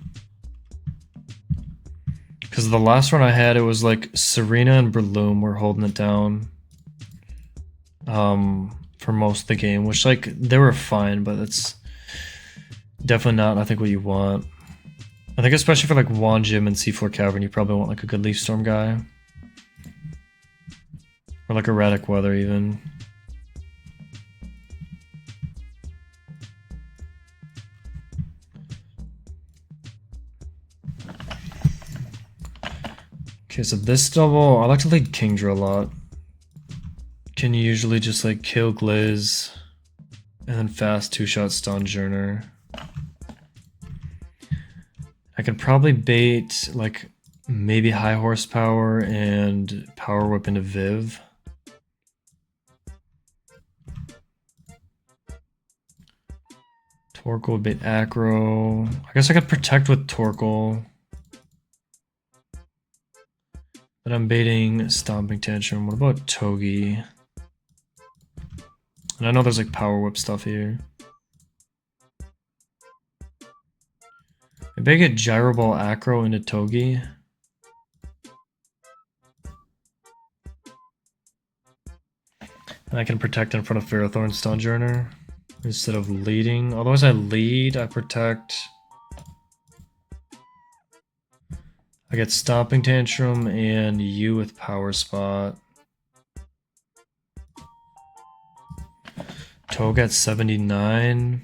Because the last one I had, it was like Serena and Breloom were holding it down. For most of the game, which like, they were fine, but it's definitely not, I think, what you want. I think especially for like Wanjim and Seafloor Cavern, you probably want like a good Leaf Storm guy. Or like Erratic Weather even. Okay, so this double, I like to lead Kingdra a lot. Can usually just like kill Gliz and then fast 2-shot stun Journer. I could probably bait like maybe high horsepower and power whip into Viv. Torkoal would bait aggro. I guess I could protect with Torkoal. But I'm baiting Stomping Tantrum. What about Togi? And I know there's like power whip stuff here. Maybe I get Gyro Ball Acro into Togi. And I can protect in front of Ferrothorn Stunjourner instead of leading. Otherwise I lead, I protect. I get Stomping Tantrum and you with Power Spot. Toga at 79.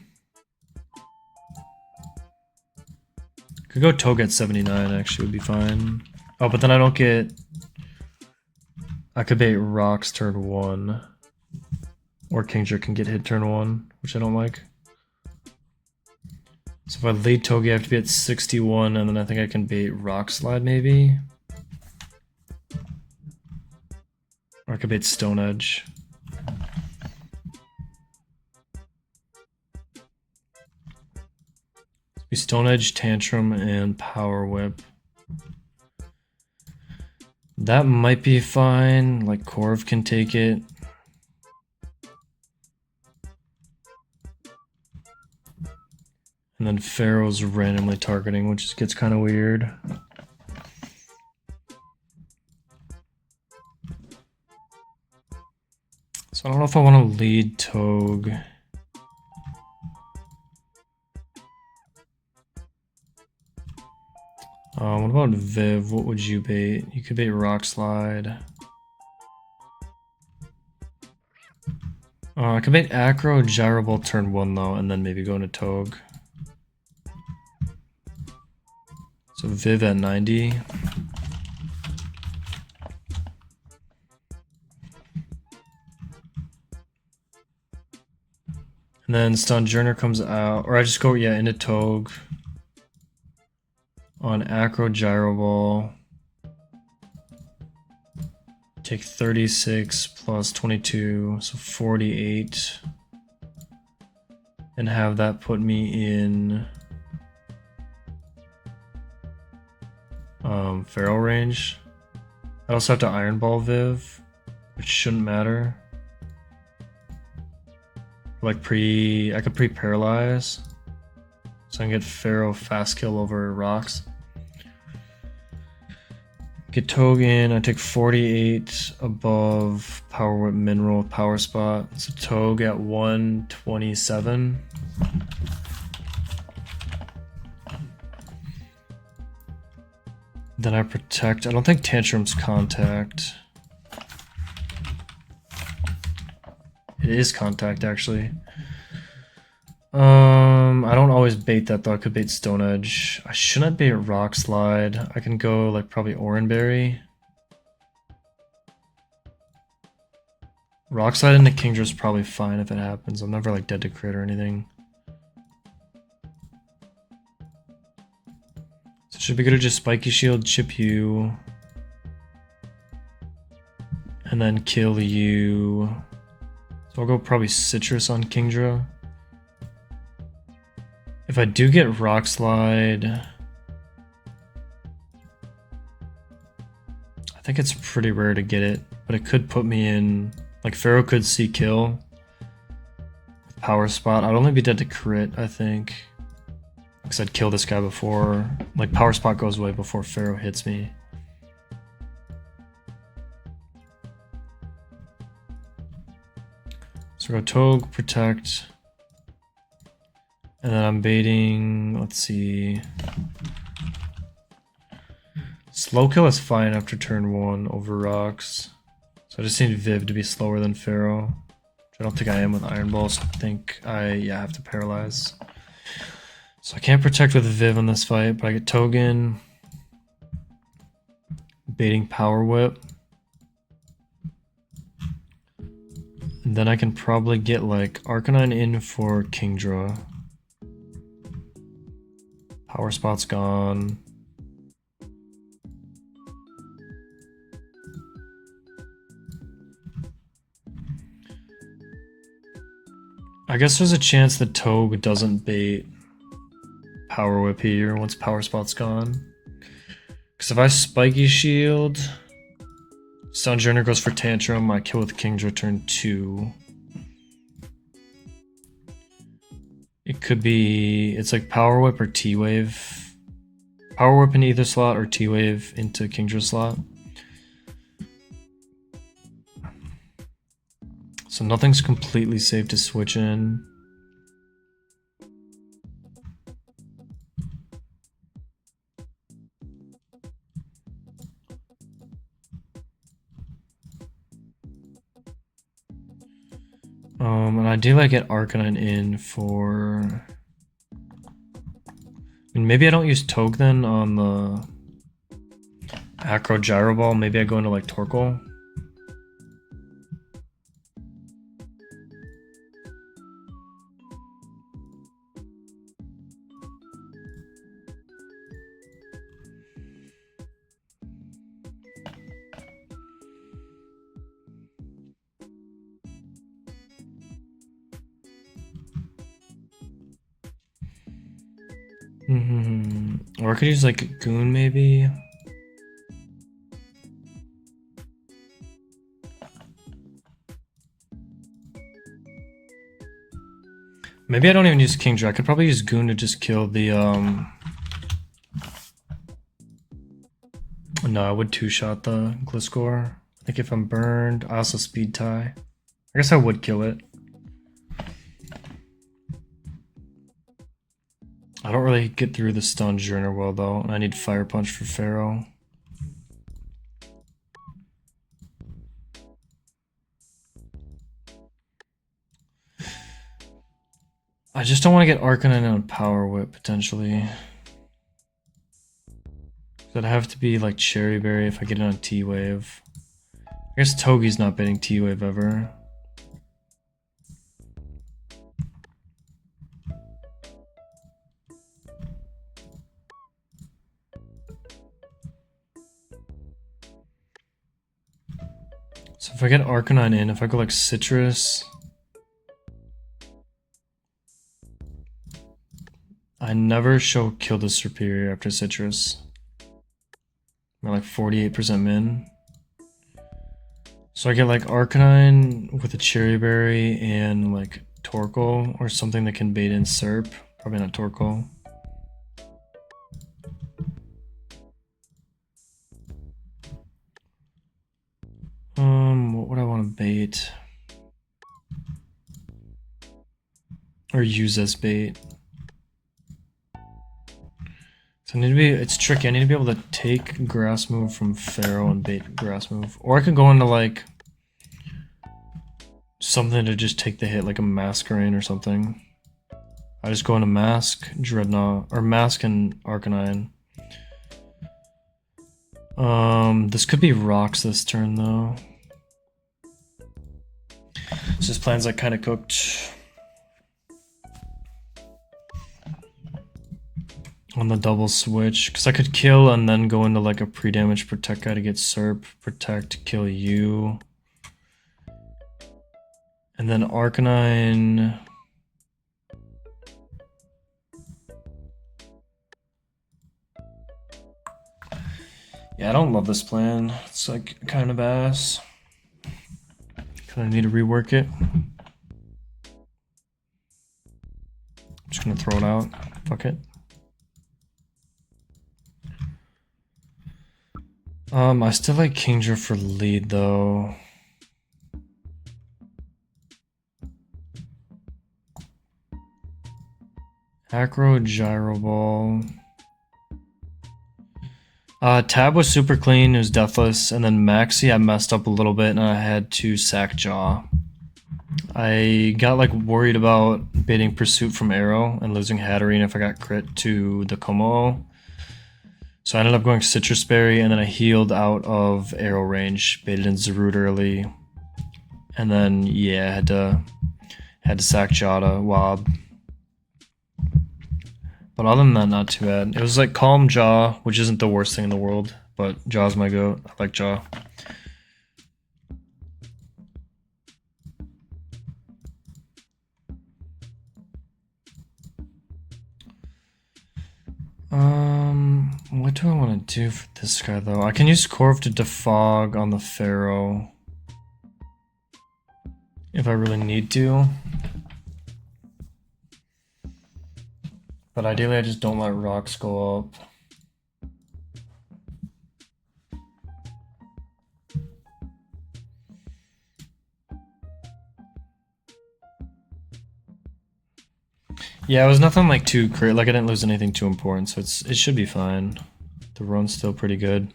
Could go Toga at 79 actually, would be fine. Oh, but then I don't get... I could bait Rocks turn 1. Or Kingdra can get hit turn 1, which I don't like. So if I lead Togi, I have to be at 61, and then I think I can bait Rock Slide maybe? Or I could bait Stone Edge. Be Stone Edge, Tantrum, and Power Whip. That might be fine, like Corv can take it. And then Pharaoh's randomly targeting, which gets kind of weird. So I don't know if I want to lead Togue. What about Viv? What would you bait? You could bait Rock Slide. I could bait Acro, Gyro Ball turn 1 though, and then maybe go into Togue. So Viv at 90. And then Stunjourner comes out, or I just go, yeah, into Togue. On Acro Gyro Ball. Take 36 plus 22, so 48. And have that put me in Feral range. I also have to Iron Ball Viv, which shouldn't matter. Like I could pre-paralyze. So I can get Pharaoh fast kill over rocks. Get Togue in, I take 48 above Power Whip Mineral Power Spot. So Togue at 127. Then I protect. I don't think Tantrum's contact. It is contact actually. always bait that though. I could bait Stone Edge. I shouldn't bait Rock Slide. I can go like probably Oranberry. Rock Slide into Kingdra is probably fine if it happens. I'm never like dead to crit or anything. So it should be good to just Spiky Shield, chip you. And then kill you. So I'll go probably Citrus on Kingdra. If I do get Rock Slide, I think it's pretty rare to get it, but it could put me in, like Pharaoh could see kill with Power Spot. I'd only be dead to crit, I think, because I'd kill this guy before, like Power Spot goes away before Pharaoh hits me. So go Togue, Protect. And then I'm baiting, let's see. Slow kill is fine after turn 1 over rocks. So I just need Viv to be slower than Pharaoh. Which I don't think I am with Iron Ball, so I think I have to paralyze. So I can't protect with Viv in this fight, but I get Togen. Baiting Power Whip. And then I can probably get like Arcanine in for Kingdra. Power Spot's gone. I guess there's a chance that Togue doesn't bait Power Whip here once Power Spot's gone. Because if I Spiky Shield, Sojourner goes for Tantrum, I kill with Kingdra turn 2. It could be, it's like Power Whip or T-Wave. Power Whip in either slot or T-Wave into Kingdra slot. So nothing's completely safe to switch in. And ideally I get Arcanine in for... I mean, maybe I don't use Togue then on the Acro Gyro Ball. Maybe I go into like Torkoal. Or I could use like Goon maybe. Maybe I don't even use Kingdra. I could probably use Goon to just kill the No, I would two-shot the Gliscor. I think if I'm burned, I also speed tie. I guess I would kill it. I don't really get through the stun Journer well though, and I need Fire Punch for Pharaoh. I just don't want to get Arcanine on Power Whip potentially. That'd have to be like Cherry Berry if I get it on T-Wave. I guess Toge's not baiting T-Wave ever. So if I get Arcanine in, if I go like Citrus, I never show Kill the Superior after Citrus. I'm like 48% min. So I get like Arcanine with a Cherry Berry and like Torkoal or something that can bait in Serp. Probably not Torkoal. What would I want to bait? Or use as bait? So I need to be, it's tricky, I need to be able to take Grass Move from Pharaoh and bait Grass Move. Or I could go into like something to just take the hit, like a Masquerain or something. I just go into Mask, Dreadnought, or Mask and Arcanine. This could be rocks this turn though. So this plan's like kind of cooked. On the double switch, because I could kill and then go into like a pre-damage protect guy to get Serp, protect, kill you. And then Arcanine. Yeah, I don't love this plan. It's like kind of ass. Kind of need to rework it. I'm just gonna throw it out. Fuck it. I still like Kingdra for lead though. Acro Gyro Ball. Tab was super clean, it was deathless, and then Maxi I messed up a little bit and I had to sack Jaw. I got like worried about baiting Pursuit from Arrow and losing Hatterene if I got crit to the Como. So I ended up going Citrus Berry, and then I healed out of arrow range, baited in Zarude early, and then yeah, I had to sack Jada, Wob. But other than that, not too bad. It was like Calm Jaw, which isn't the worst thing in the world, but Jaw's my goat. I like Jaw. What do I want to do for this guy though? I can use Corv to defog on the Pharaoh if I really need to. But ideally I just don't let rocks go up. Yeah, it was nothing like too crazy. Like I didn't lose anything too important, so it should be fine. The run's still pretty good.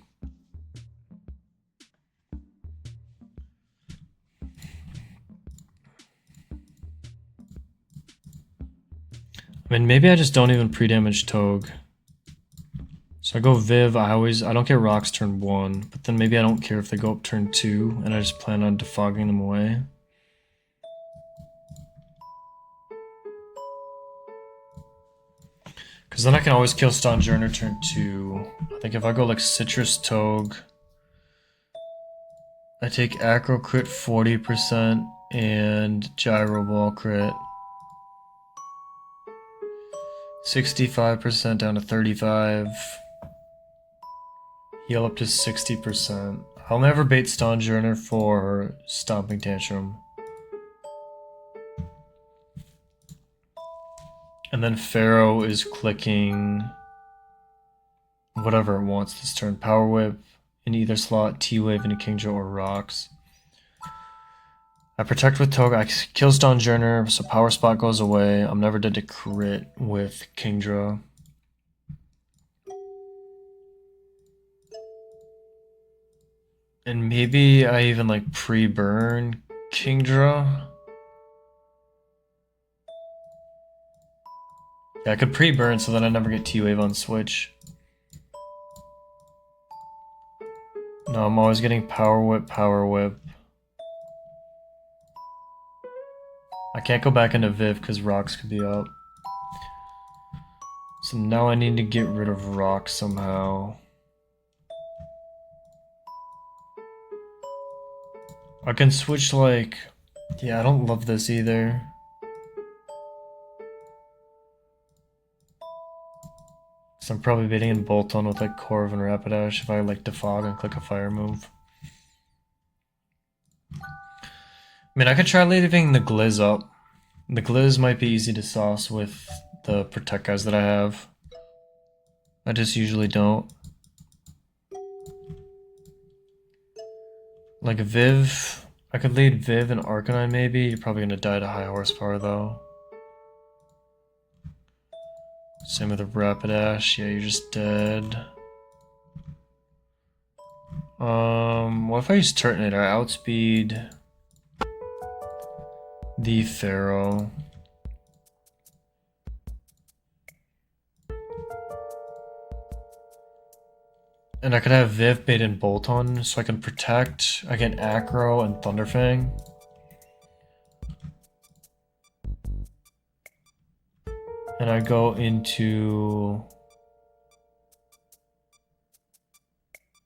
I mean, maybe I just don't even pre-damage Togue. So I go Viv, I don't get rocks turn 1, but then maybe I don't care if they go up turn 2, and I just plan on defogging them away. Because then I can always kill Stonjourner turn 2. I think if I go like Citrus Togue, I take Acro crit 40% and Gyro Ball crit 65% down to 35. Heal up to 60%. I'll never bait Stonjourner for Stomping Tantrum. And then Pharaoh is clicking whatever it wants this turn. Power Whip in either slot, T-Wave into Kingdra or Rocks. I protect with Toga, I kill Stonjourner, so Power Spot goes away. I'm never dead to crit with Kingdra. And maybe I even like pre-burn Kingdra. Yeah, I could pre-burn so that I never get T-Wave on switch. No, I'm always getting Power Whip, Power Whip. I can't go back into Viv because rocks could be up. So now I need to get rid of rocks somehow. I can switch like... Yeah, I don't love this either. So I'm probably baiting in Bolt On with like Corv and Rapidash if I like defog and click a fire move. I mean, I could try leaving the Glizz up. The Glizz might be easy to sauce with the Protect guys that I have. I just usually don't. Like Viv, I could lead Viv and Arcanine maybe. You're probably gonna die to high horsepower though. Same with the Rapidash, yeah, you're just dead. What if I use Turtonator? I outspeed the Pharaoh. And I could have Viv bait in Bolton so I can protect. I get Acro and Thunderfang. And I go into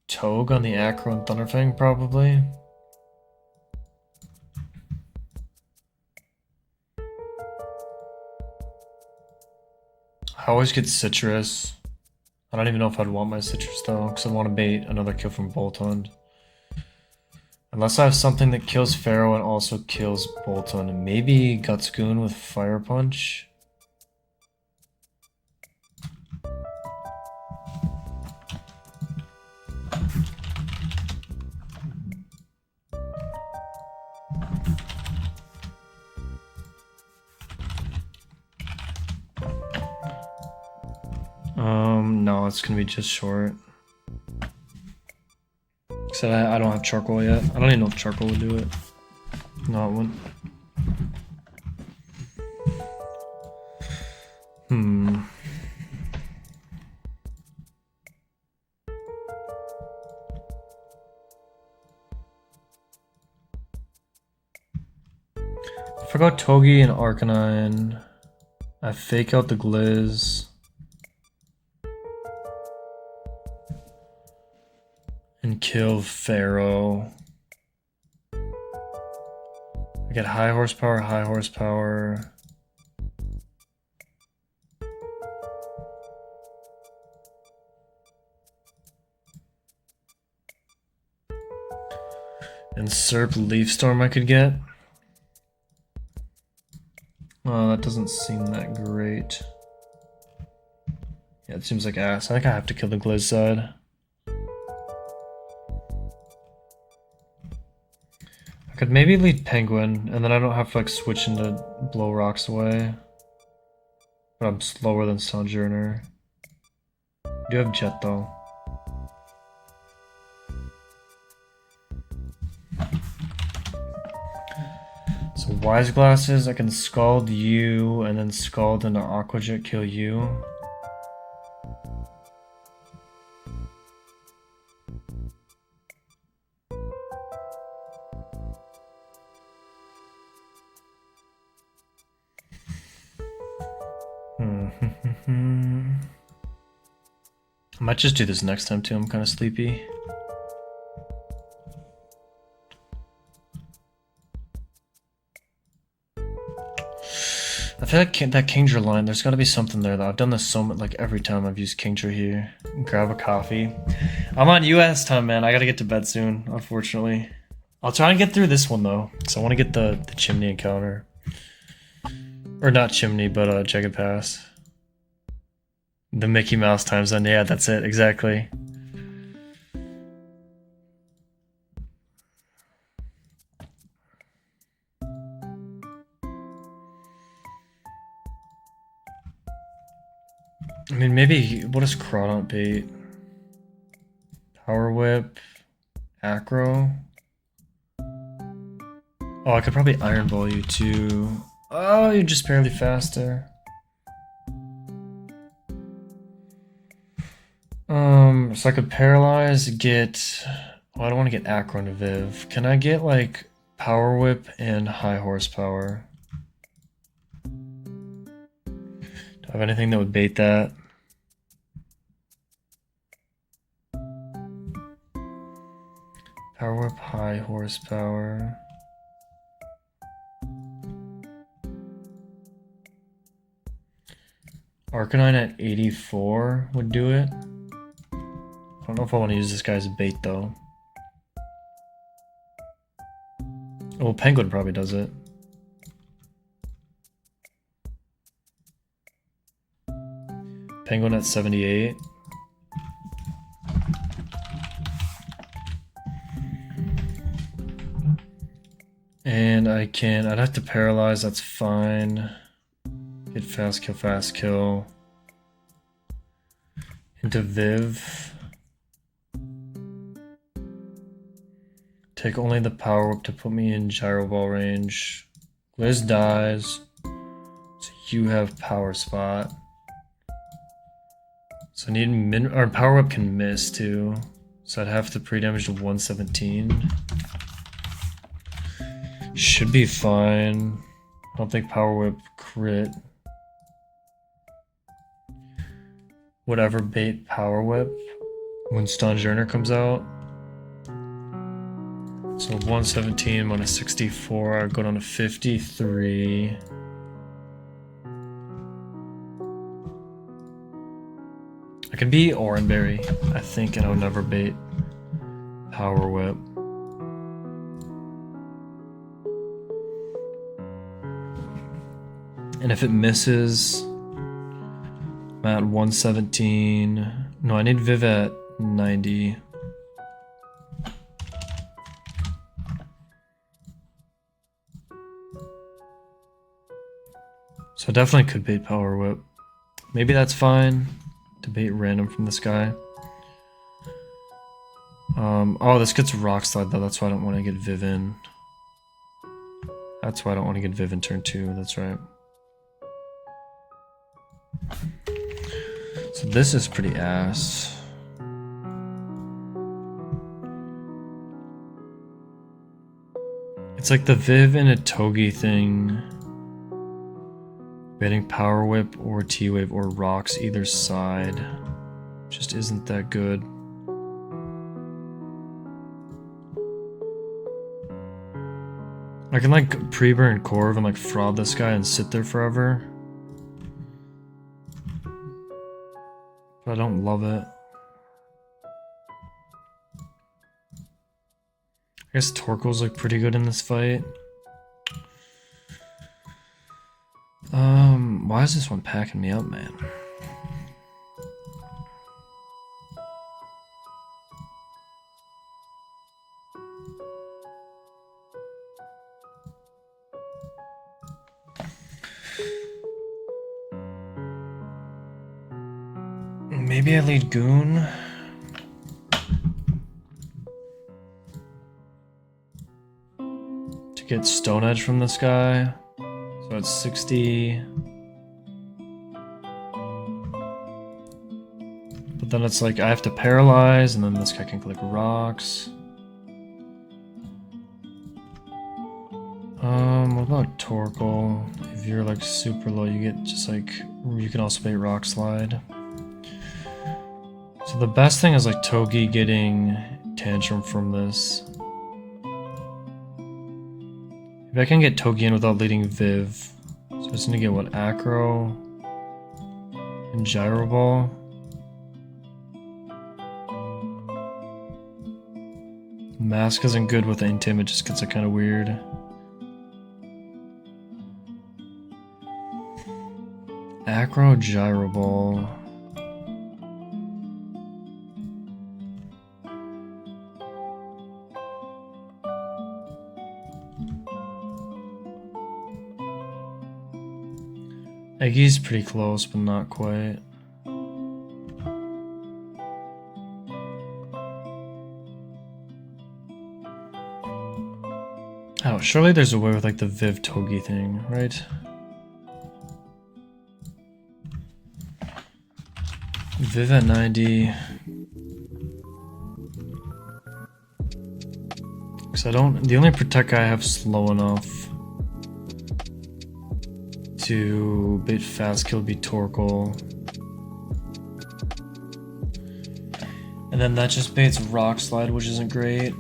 Togue on the Acro and Thunderfang probably. I always get Citrus. I don't even know if I'd want my Citrus though, because I want to bait another kill from Bolton. Unless I have something that kills Pharaoh and also kills Bolton. Maybe Gutsgoon with Fire Punch. No, it's gonna be just short. Except I don't have charcoal yet. I don't even know if charcoal would do it. No, it wouldn't. If I go Togi and Arcanine, I fake out the Gliz. And kill Pharaoh. I get high horsepower, high horsepower. And Serp Leaf Storm I could get. Oh, that doesn't seem that great. Yeah, it seems like ass. I think I have to kill the Gliz side. I could maybe lead Penguin, and then I don't have to like switch into blow rocks away. But I'm slower than Sojourner. I do have Jet though. So Wise Glasses, I can Scald you, and then Scald into Aqua Jet, kill you. I might just do this next time too, I'm kind of sleepy. I feel like that Kingdra line, there's gotta be something there though. I've done this so much, like every time I've used Kingdra here. Grab a coffee. I'm on US time, man. I gotta get to bed soon, unfortunately. I'll try and get through this one though, because I want to get the Chimney encounter. Or not Chimney, but Jagged Pass. The Mickey Mouse time zone, yeah, that's it, exactly. I mean, maybe, what is Crawdont bait? Power Whip, Acro. Oh, I could probably Iron Ball you too. Oh, you're just barely faster. So I could Paralyze, get... Well, I don't want to get Acro into Viv. Can I get, like, Power Whip and High Horsepower? Do I have anything that would bait that? Power Whip, High Horsepower... Arcanine at 84 would do it. I don't know if I want to use this guy as a bait though. Oh, Penguin probably does it. Penguin at 78. And I'd have to paralyze, that's fine. Get fast kill, fast kill. Into Viv. Take only the Power Whip to put me in Gyro Ball range. Liz dies. So you have Power Spot. So I need or Power Whip can miss too. So I'd have to pre-damage to 117. Should be fine. I don't think Power Whip crit. Whatever bait Power Whip when Stun's Journey comes out. So 117 minus 64, I'd go down to 53. I can beat Oranberry, I think, and I would never bait Power Whip. And if it misses, I'm at 117. No, I need Viv at 90. So I definitely could bait Power Whip. Maybe that's fine to bait random from this guy. Oh, this gets Rock Slide though. That's why I don't want to get Viv in. That's why I don't want to get Viv in turn 2. That's right. So this is pretty ass. It's like the Viv and a Togi thing. Baiting Power Whip or T-Wave or Rocks either side. Just isn't that good. I can like pre-burn Corv and like fraud this guy and sit there forever. But I don't love it. I guess Torkoals look pretty good in this fight. Why is this one packing me up, man? Maybe I lead Goon. To get Stone Edge from this guy. So it's 60. But then it's like I have to paralyze, and then this guy can click rocks. What about Torkoal? If you're like super low, you get just like, you can also bait Rock Slide. So the best thing is like Togi getting Tantrum from this. If I can get Togi in without leading Viv. So I just need to get what, Acro and Gyro Ball. Mask isn't good with Intim, it just gets like kind of weird. Acro Gyro Ball. Eggy's pretty close, but not quite. Oh, surely there's a way with like the Viv Togi thing, right? Viv at 90. Cause I don't, the only protect guy I have slow enough to bait fast kill would be Torkoal. And then that just baits Rock Slide, which isn't great.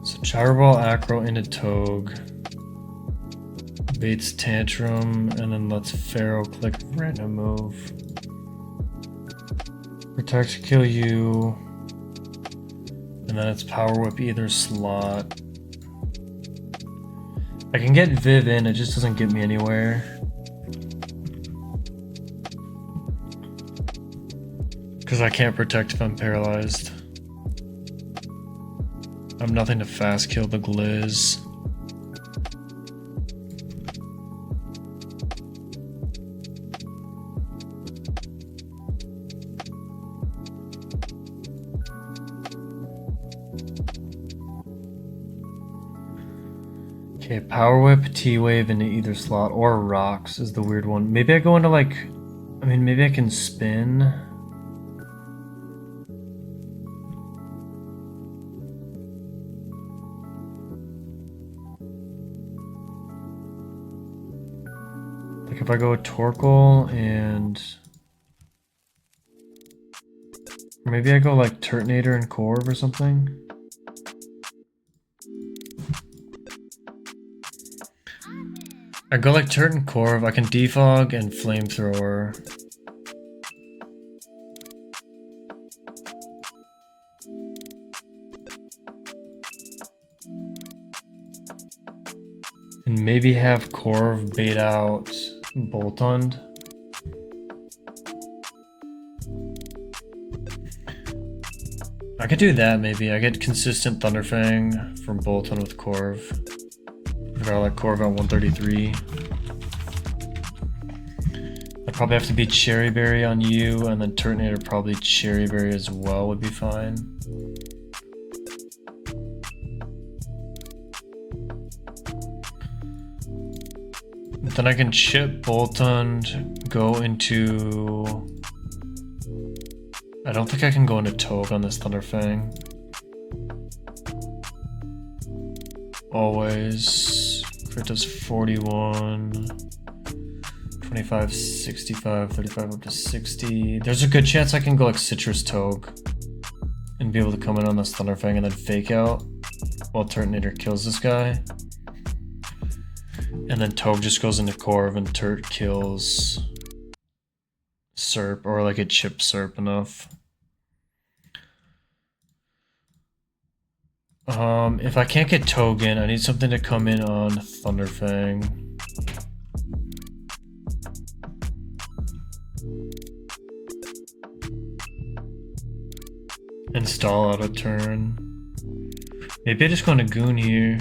So Gyro Ball, Acro into Togue. Baits Tantrum, and then lets Pharaoh click random move. Protect kill you. And then it's Power Whip either slot. I can get Viv in, it just doesn't get me anywhere. Because I can't protect if I'm paralyzed. I have nothing to fast kill the Glizz. Okay, Power Whip, T-Wave into either slot, or Rocks is the weird one. Maybe I go into like... I mean, maybe I can spin. Like if I go Torkoal and... Or maybe I go like Turtonator and Corv or something. I go like Turt and Corv, I can Defog and Flamethrower. And maybe have Corv bait out Boltund. I could do that maybe. I get consistent Thunderfang from Boltund with Corv. I got like Corv at 133. I'd probably have to beat Cherry Berry on you, and then Turtonator probably Cherry Berry as well would be fine. Then I can chip Boltund, go into... I don't think I can go into Togue on this Thunderfang. Always. Crit does 41, 25, 65, 35 up to 60. There's a good chance I can go like Citrus Togue and be able to come in on this Thunderfang and then fake out while Turtonator kills this guy. And then Togue just goes into Corv and Turt kills Serp, or like it chips Serp enough. If I can't get Togue in, I need something to come in on Thunderfang. And stall out a turn. Maybe I just go into Goon here.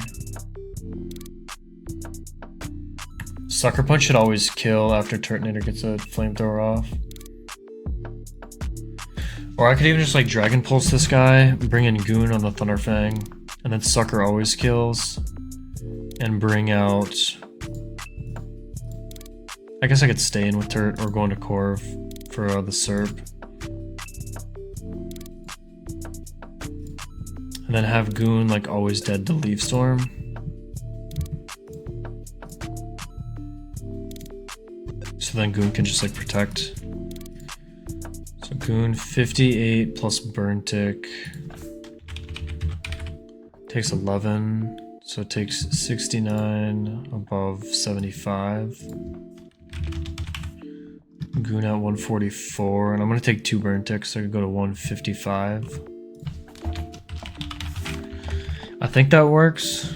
Sucker Punch should always kill after Turtonator gets a Flamethrower off. Or I could even just like Dragon Pulse this guy, bring in Goon on the Thunderfang, and then Sucker always kills, and bring out... I guess I could stay in with Turt or go into Corv for the Serp. And then have Goon like always dead to Leaf Storm. So then Goon can just like protect. So Goon 58 plus Burn Tick. Takes 11. So it takes 69 above 75. Goon at 144. And I'm gonna take 2 Burn Ticks so I can go to 155. I think that works.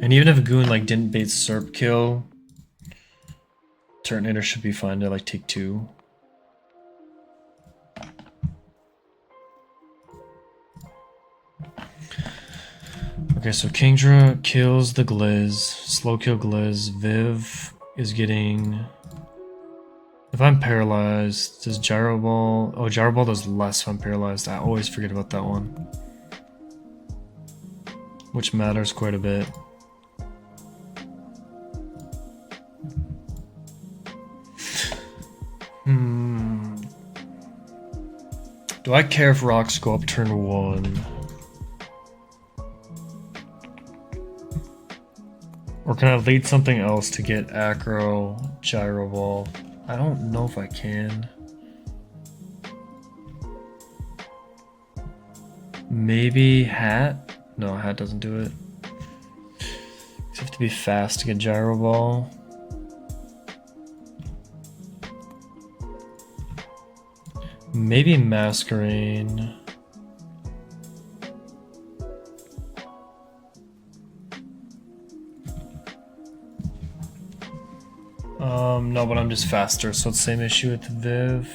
And even if Goon like didn't bait Serp kill, Turtonator should be fine to like take 2. Okay, so Kingdra kills the Gliz, slow kill Gliz, Viv is getting... If I'm paralyzed, does Gyro Ball... Oh, Gyro Ball does less if I'm paralyzed. I always forget about that one. Which matters quite a bit. Do I care if rocks go up turn 1? Or can I lead something else to get Acro, Gyro Ball? I don't know if I can. Maybe Hat? No, Hat doesn't do it. You have to be fast to get Gyro Ball. Maybe Masquerain. No, but I'm just faster, so it's the same issue with Viv.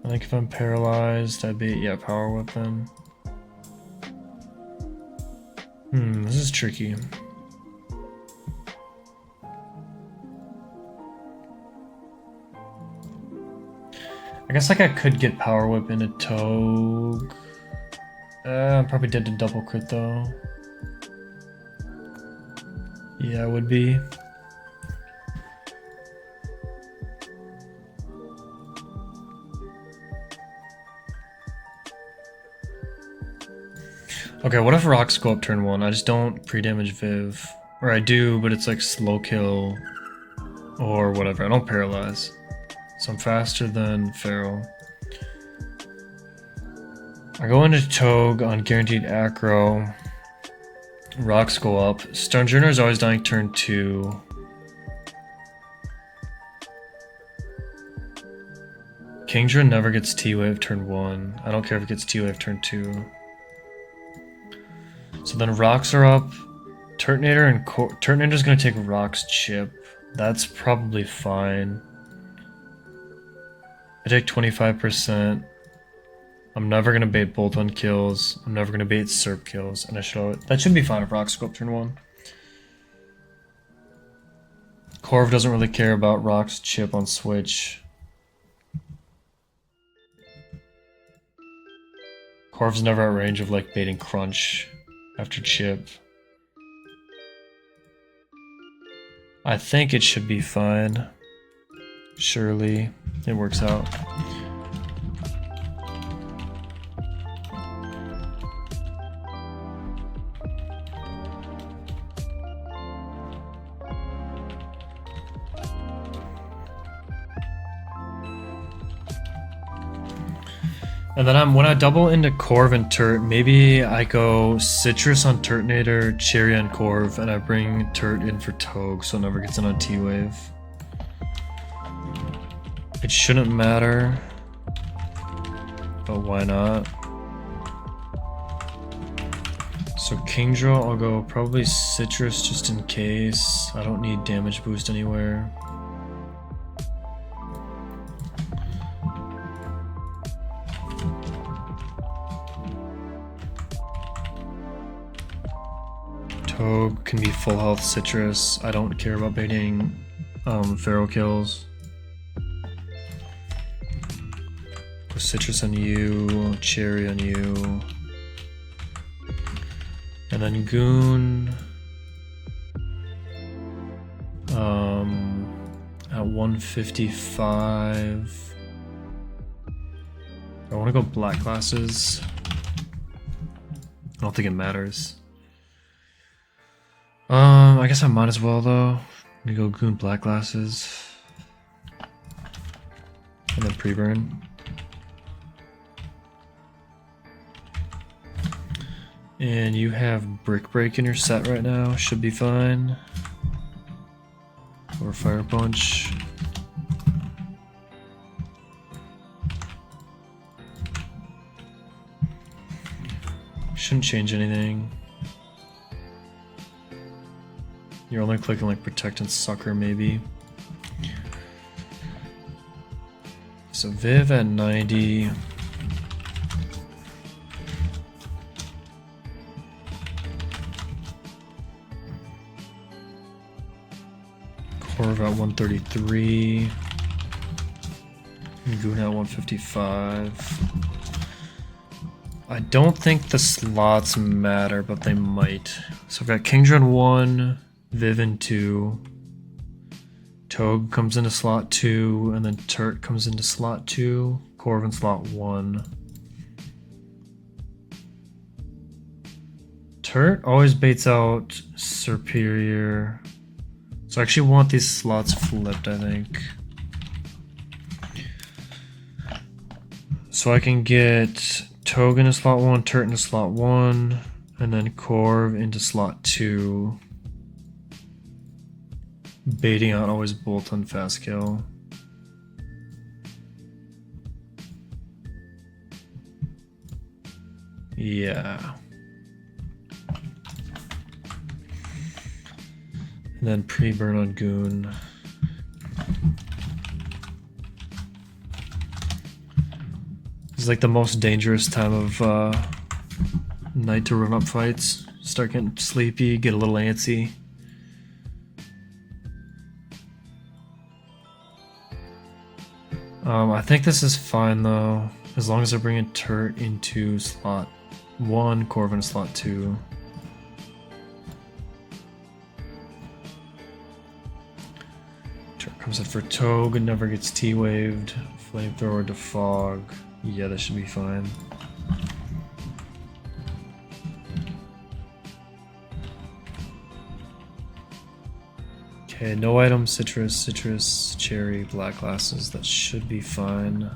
I think if I'm paralyzed, I'd be, yeah, Power Whip then. This is tricky. I guess like I could get Power Whip into Togue. I'm probably dead to double crit though. Yeah, it would be. Okay, what if rocks go up turn 1? I just don't pre-damage Viv. Or I do, but it's like slow kill or whatever. I don't paralyze. So I'm faster than Feral. I go into Togue on guaranteed acro. Rocks go up. Stonjourner is always dying turn 2. Kingdra never gets T-Wave turn 1. I don't care if it gets T-Wave turn 2. So then rocks are up. Turtonator and Turtonator's gonna take Rock's chip. That's probably fine. I take 25%. I'm never gonna bait bolt-on kills. I'm never gonna bait Serp kills, and that should be fine if rocks go up turn 1. Corv doesn't really care about Rock's chip on switch. Corv's never at range of like baiting crunch after chip. I think it should be fine. Surely it works out. And then when I double into Corv and Turt, maybe I go Citrus on Turtonator, Cherry on Corv, and I bring Turt in for Togue so it never gets in on T-Wave. It shouldn't matter, but why not? So Kingdra, I'll go probably Citrus just in case. I don't need damage boost anywhere. Togue can be full health Citrus. I don't care about baiting Feral kills. Go Citrus on you, Cherry on you. And then Goon at 155. I want to go black glasses. I don't think it matters. I guess I might as well though. Let me go Goon black glasses. And then pre-burn. And you have Brick Break in your set right now, should be fine. Or Fire Punch. Shouldn't change anything. You're only clicking like Protect and Sucker maybe. So Viv at 90. Corv at 133. And Goon at 155. I don't think the slots matter, but they might. So I've got Kingdra in 1, Viv in 2. Togue comes into slot 2, and then Turt comes into slot 2. Corv in slot 1. Turt always baits out Superior. So I actually want these slots flipped, I think. So I can get Togue into slot 1, Turt into slot 1, and then Corv into slot 2. Baiting out always bolt on fast kill. Yeah. And then pre-burn on Goon. It's like the most dangerous time of night to run up fights. Start getting sleepy, get a little antsy. I think this is fine though, as long as I bring a Turt into slot 1, Corv in slot 2. Comes in for Togue, never gets T-waved. Flamethrower to Fog. Yeah, that should be fine. Okay, no item, citrus, cherry, black glasses. That should be fine.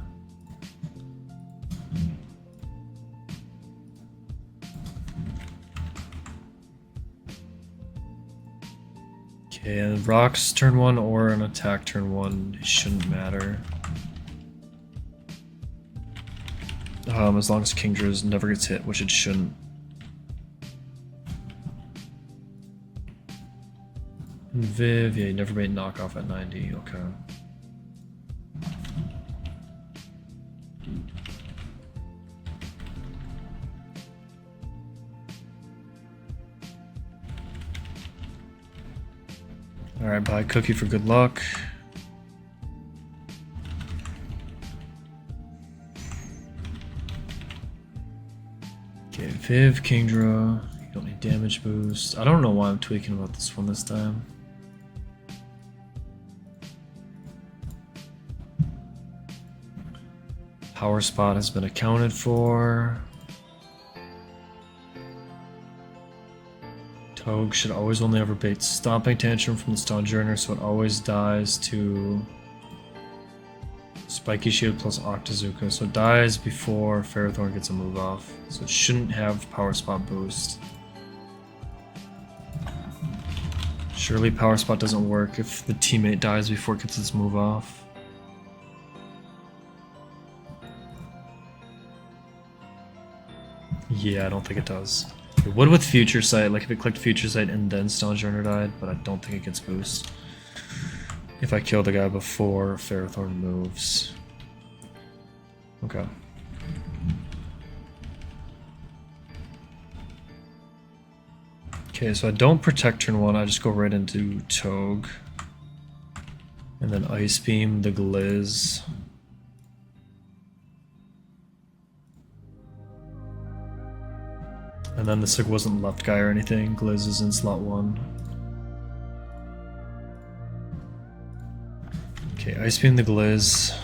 Okay, and rocks turn 1 or an attack turn 1, it shouldn't matter. As long as Kingdra's never gets hit, which it shouldn't. And Viv, yeah, you never made knockoff at 90, okay. Alright, buy Cookie for good luck. Okay, Viv, Kingdra, you don't need damage boost. I don't know why I'm tweaking about this one this time. Power spot has been accounted for. Togue should always only ever bait Stomping Tantrum from the Stonjourner, so it always dies to Spiky Shield plus Octazooka. So it dies before Ferrothorn gets a move off. So it shouldn't have Power Spot boost. Surely Power Spot doesn't work if the teammate dies before it gets its move off. Yeah, I don't think it does. It would with Future Sight, like if it clicked Future Sight and then Stonjourner died, but I don't think it gets boost. If I kill the guy before Ferrothorn moves. Okay. Okay, so I don't protect turn 1, I just go right into Togue. And then Ice Beam the Gliz. And then this like wasn't left guy or anything. Gliz is in slot 1. Okay, Ice Beam the Gliz.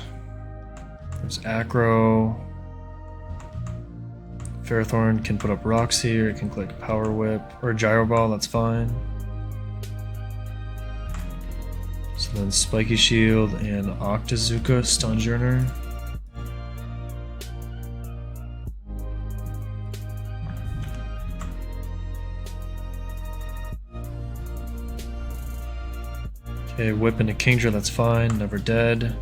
There's Acro. Ferrothorn can put up rocks here. It can click Power Whip or Gyro Ball. That's fine. So then Spiky Shield and Octazooka Stonjourner. Okay, Whip into Kingdra, that's fine, never dead.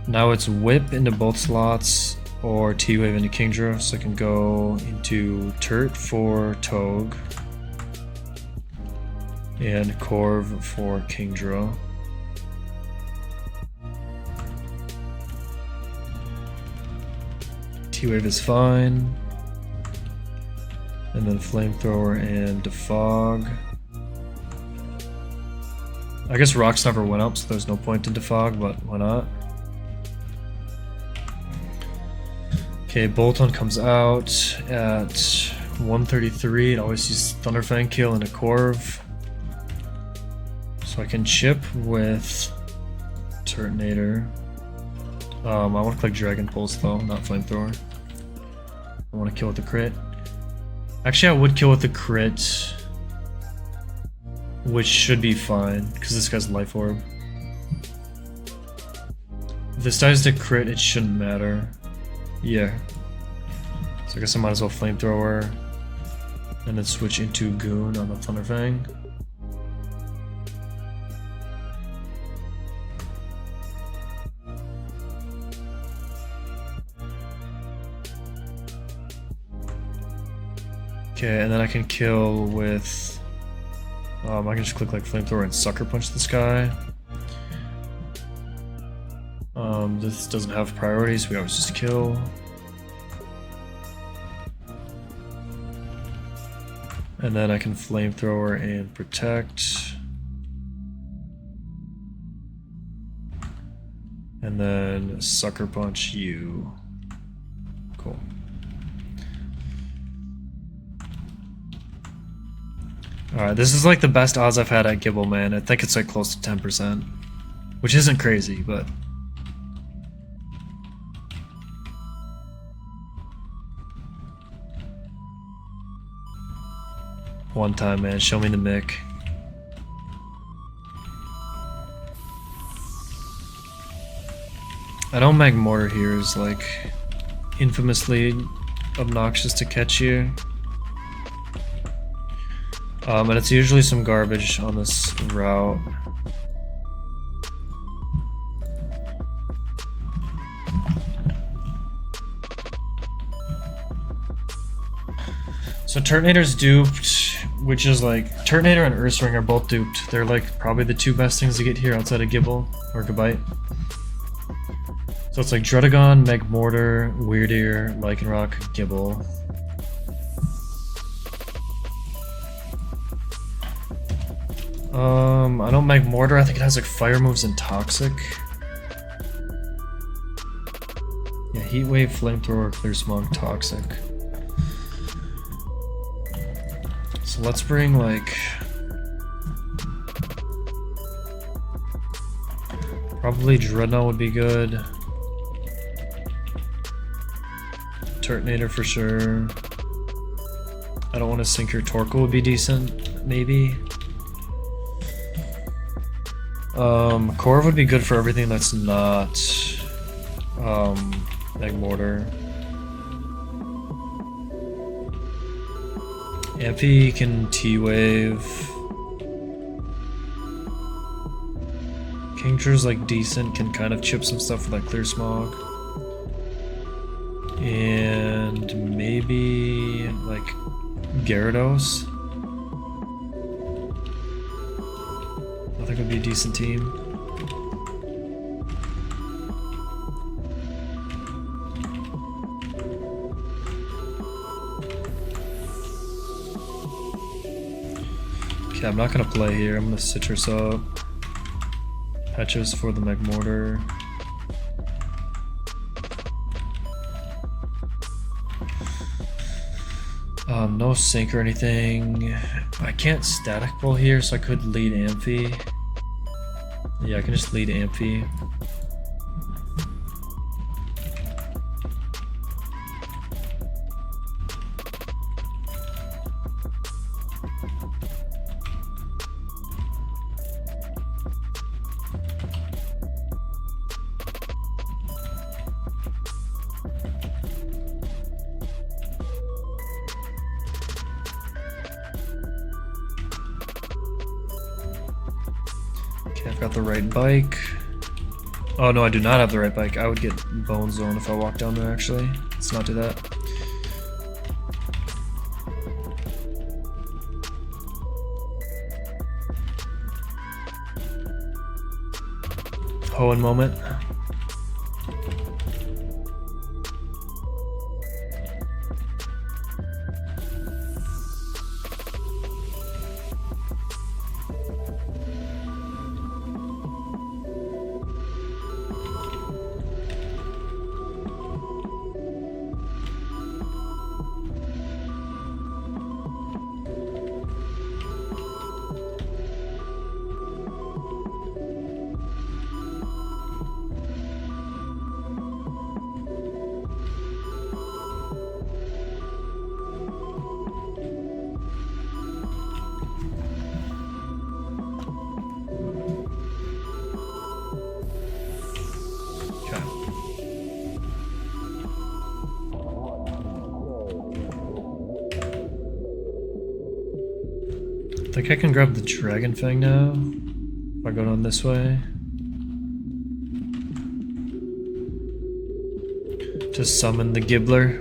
Now it's Whip into both slots, or T-Wave into Kingdra, so I can go into Turt for Togue, and Corv for Kingdra. T-Wave is fine. And then Flamethrower and Defog. I guess rocks never went up, so there's no point in Defog, but why not? Okay, Bolton comes out at 133. It always uses Thunderfang Kill and a Corv. So I can chip with Turtonator. I want to click Dragon Pulse though, not Flamethrower. I want to kill with the crit. Actually, I would kill with the crit. Which should be fine, because this guy's Life Orb. If this dies to crit, it shouldn't matter. Yeah. So I guess I might as well Flamethrower, and then switch into Goon on the Thunderfang. Okay, and then I can kill with... I can just click like Flamethrower and Sucker Punch this guy. This doesn't have priorities, we always just kill. And then I can Flamethrower and Protect. And then Sucker Punch you. Cool. Alright, this is like the best odds I've had at Gibble, man. I think it's like close to 10%. which isn't crazy, but one time, man, show me the mic. I know Magmortar here is like infamously obnoxious to catch you. And it's usually some garbage on this route. So Turtonator's duped, which is like, Turtonator and Ursaring are both duped. They're like probably the two best things to get here outside of Gible or Gabite. So it's like Drudagon, Magmortar, Weirdeer, Lycanroc, Gible. I know Magmortar, I think it has like fire moves and toxic. Yeah, Heat Wave, Flamethrower, Clear Smog, Toxic. So let's bring like probably Dreadnought would be good. Turtonator for sure. I don't want to sink your Torkoal would be decent, maybe. Corv would be good for everything that's not Magmortar. Amphi can T-Wave. Kingdra's like decent, can kind of chip some stuff with that Clear Smog. And maybe like Gyarados. I think it would be a decent team. Okay, I'm not gonna play here. I'm gonna Citrus up. Patches for the Magmortar. No sync or anything. I can't static pull here, so I could lead Amphi. Yeah, I can just lead Amphi. I've got the right bike. Oh no, I do not have the right bike. I would get Bone Zone if I walk down there, actually. Let's not do that. Hoenn moment. I think I can grab the Dragon Fang now, if I go down this way. To summon the Gibbler.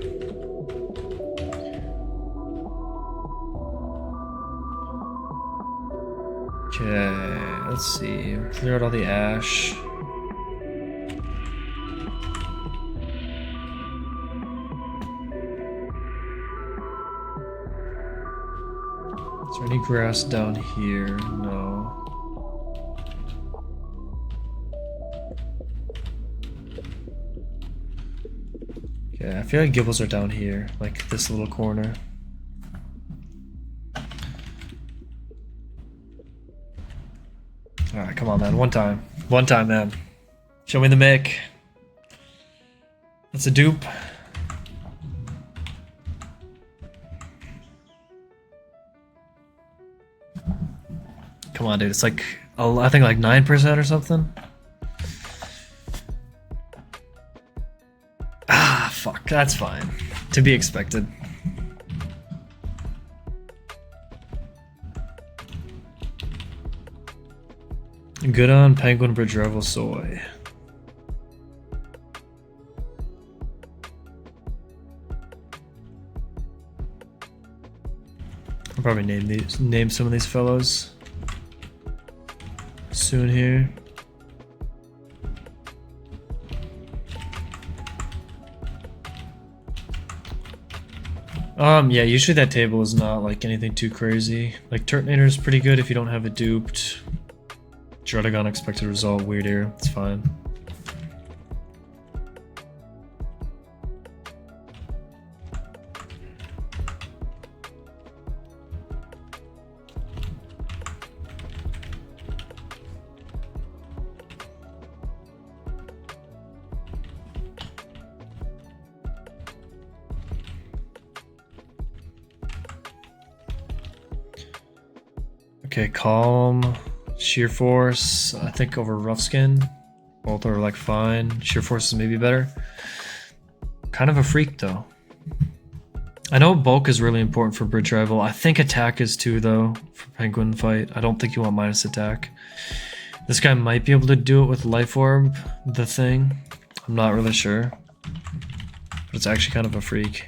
Okay, let's see. Clear out all the ash. Is there any grass down here? No. Okay, I feel like Gibbles are down here, like this little corner. Alright, come on man, one time. One time, man. Show me the mic. That's a dupe. Come on, dude. It's like, I think like 9% or something. Ah, fuck. That's fine. To be expected. Good on Penguin Bridge Revel Soy. I'll probably name some of these fellows soon here. Yeah, usually that table is not like anything too crazy. Like Turtonator is pretty good if you don't have it duped. Dredagon expected result, weird here, it's fine. Okay, Calm, Sheer Force, I think over Rough Skin. Both are like fine. Sheer Force is maybe better. Kind of a freak though. I know bulk is really important for bridge rival. I think attack is too though, for Penguin fight. I don't think you want minus attack. This guy might be able to do it with Life Orb, the thing. I'm not really sure. But it's actually kind of a freak.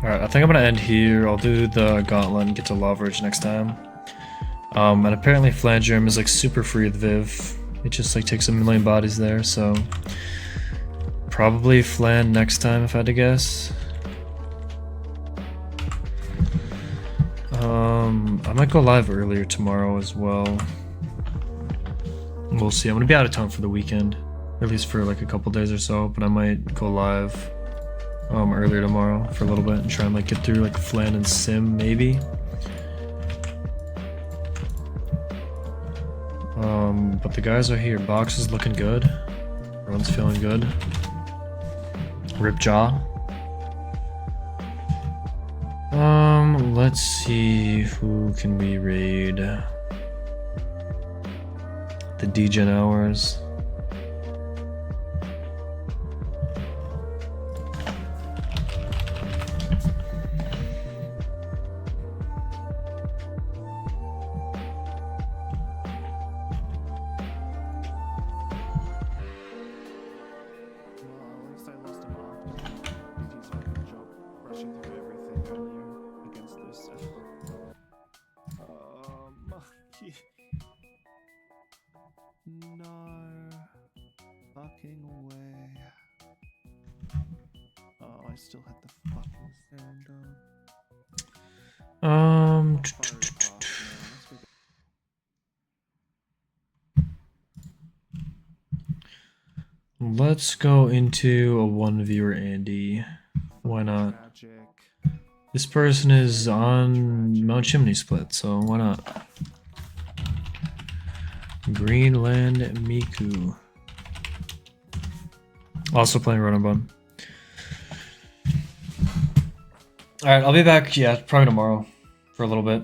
Alright, I think I'm gonna end here. I'll do the gauntlet and get to Lava Ridge next time. And apparently Flangerm is like super free with Viv. It just like takes a million bodies there, so probably Flan next time if I had to guess. I might go live earlier tomorrow as well. We'll see. I'm gonna be out of town for the weekend, at least for like a couple days or so, but I might go live earlier tomorrow for a little bit and try and like get through like Flan and Sim maybe. But the guys are here. Box is looking good. Everyone's feeling good. Rip Jaw. Let's see who can we raid. The Degen Hours. No fucking way. Oh, I still had the fucking stand on. Let's go into a one viewer Andy. Why not? Magic. This person is on Mount Chimney split, so why not? Greenland Miku. Also playing Run and Bun. Alright, I'll be back, yeah, probably tomorrow for a little bit.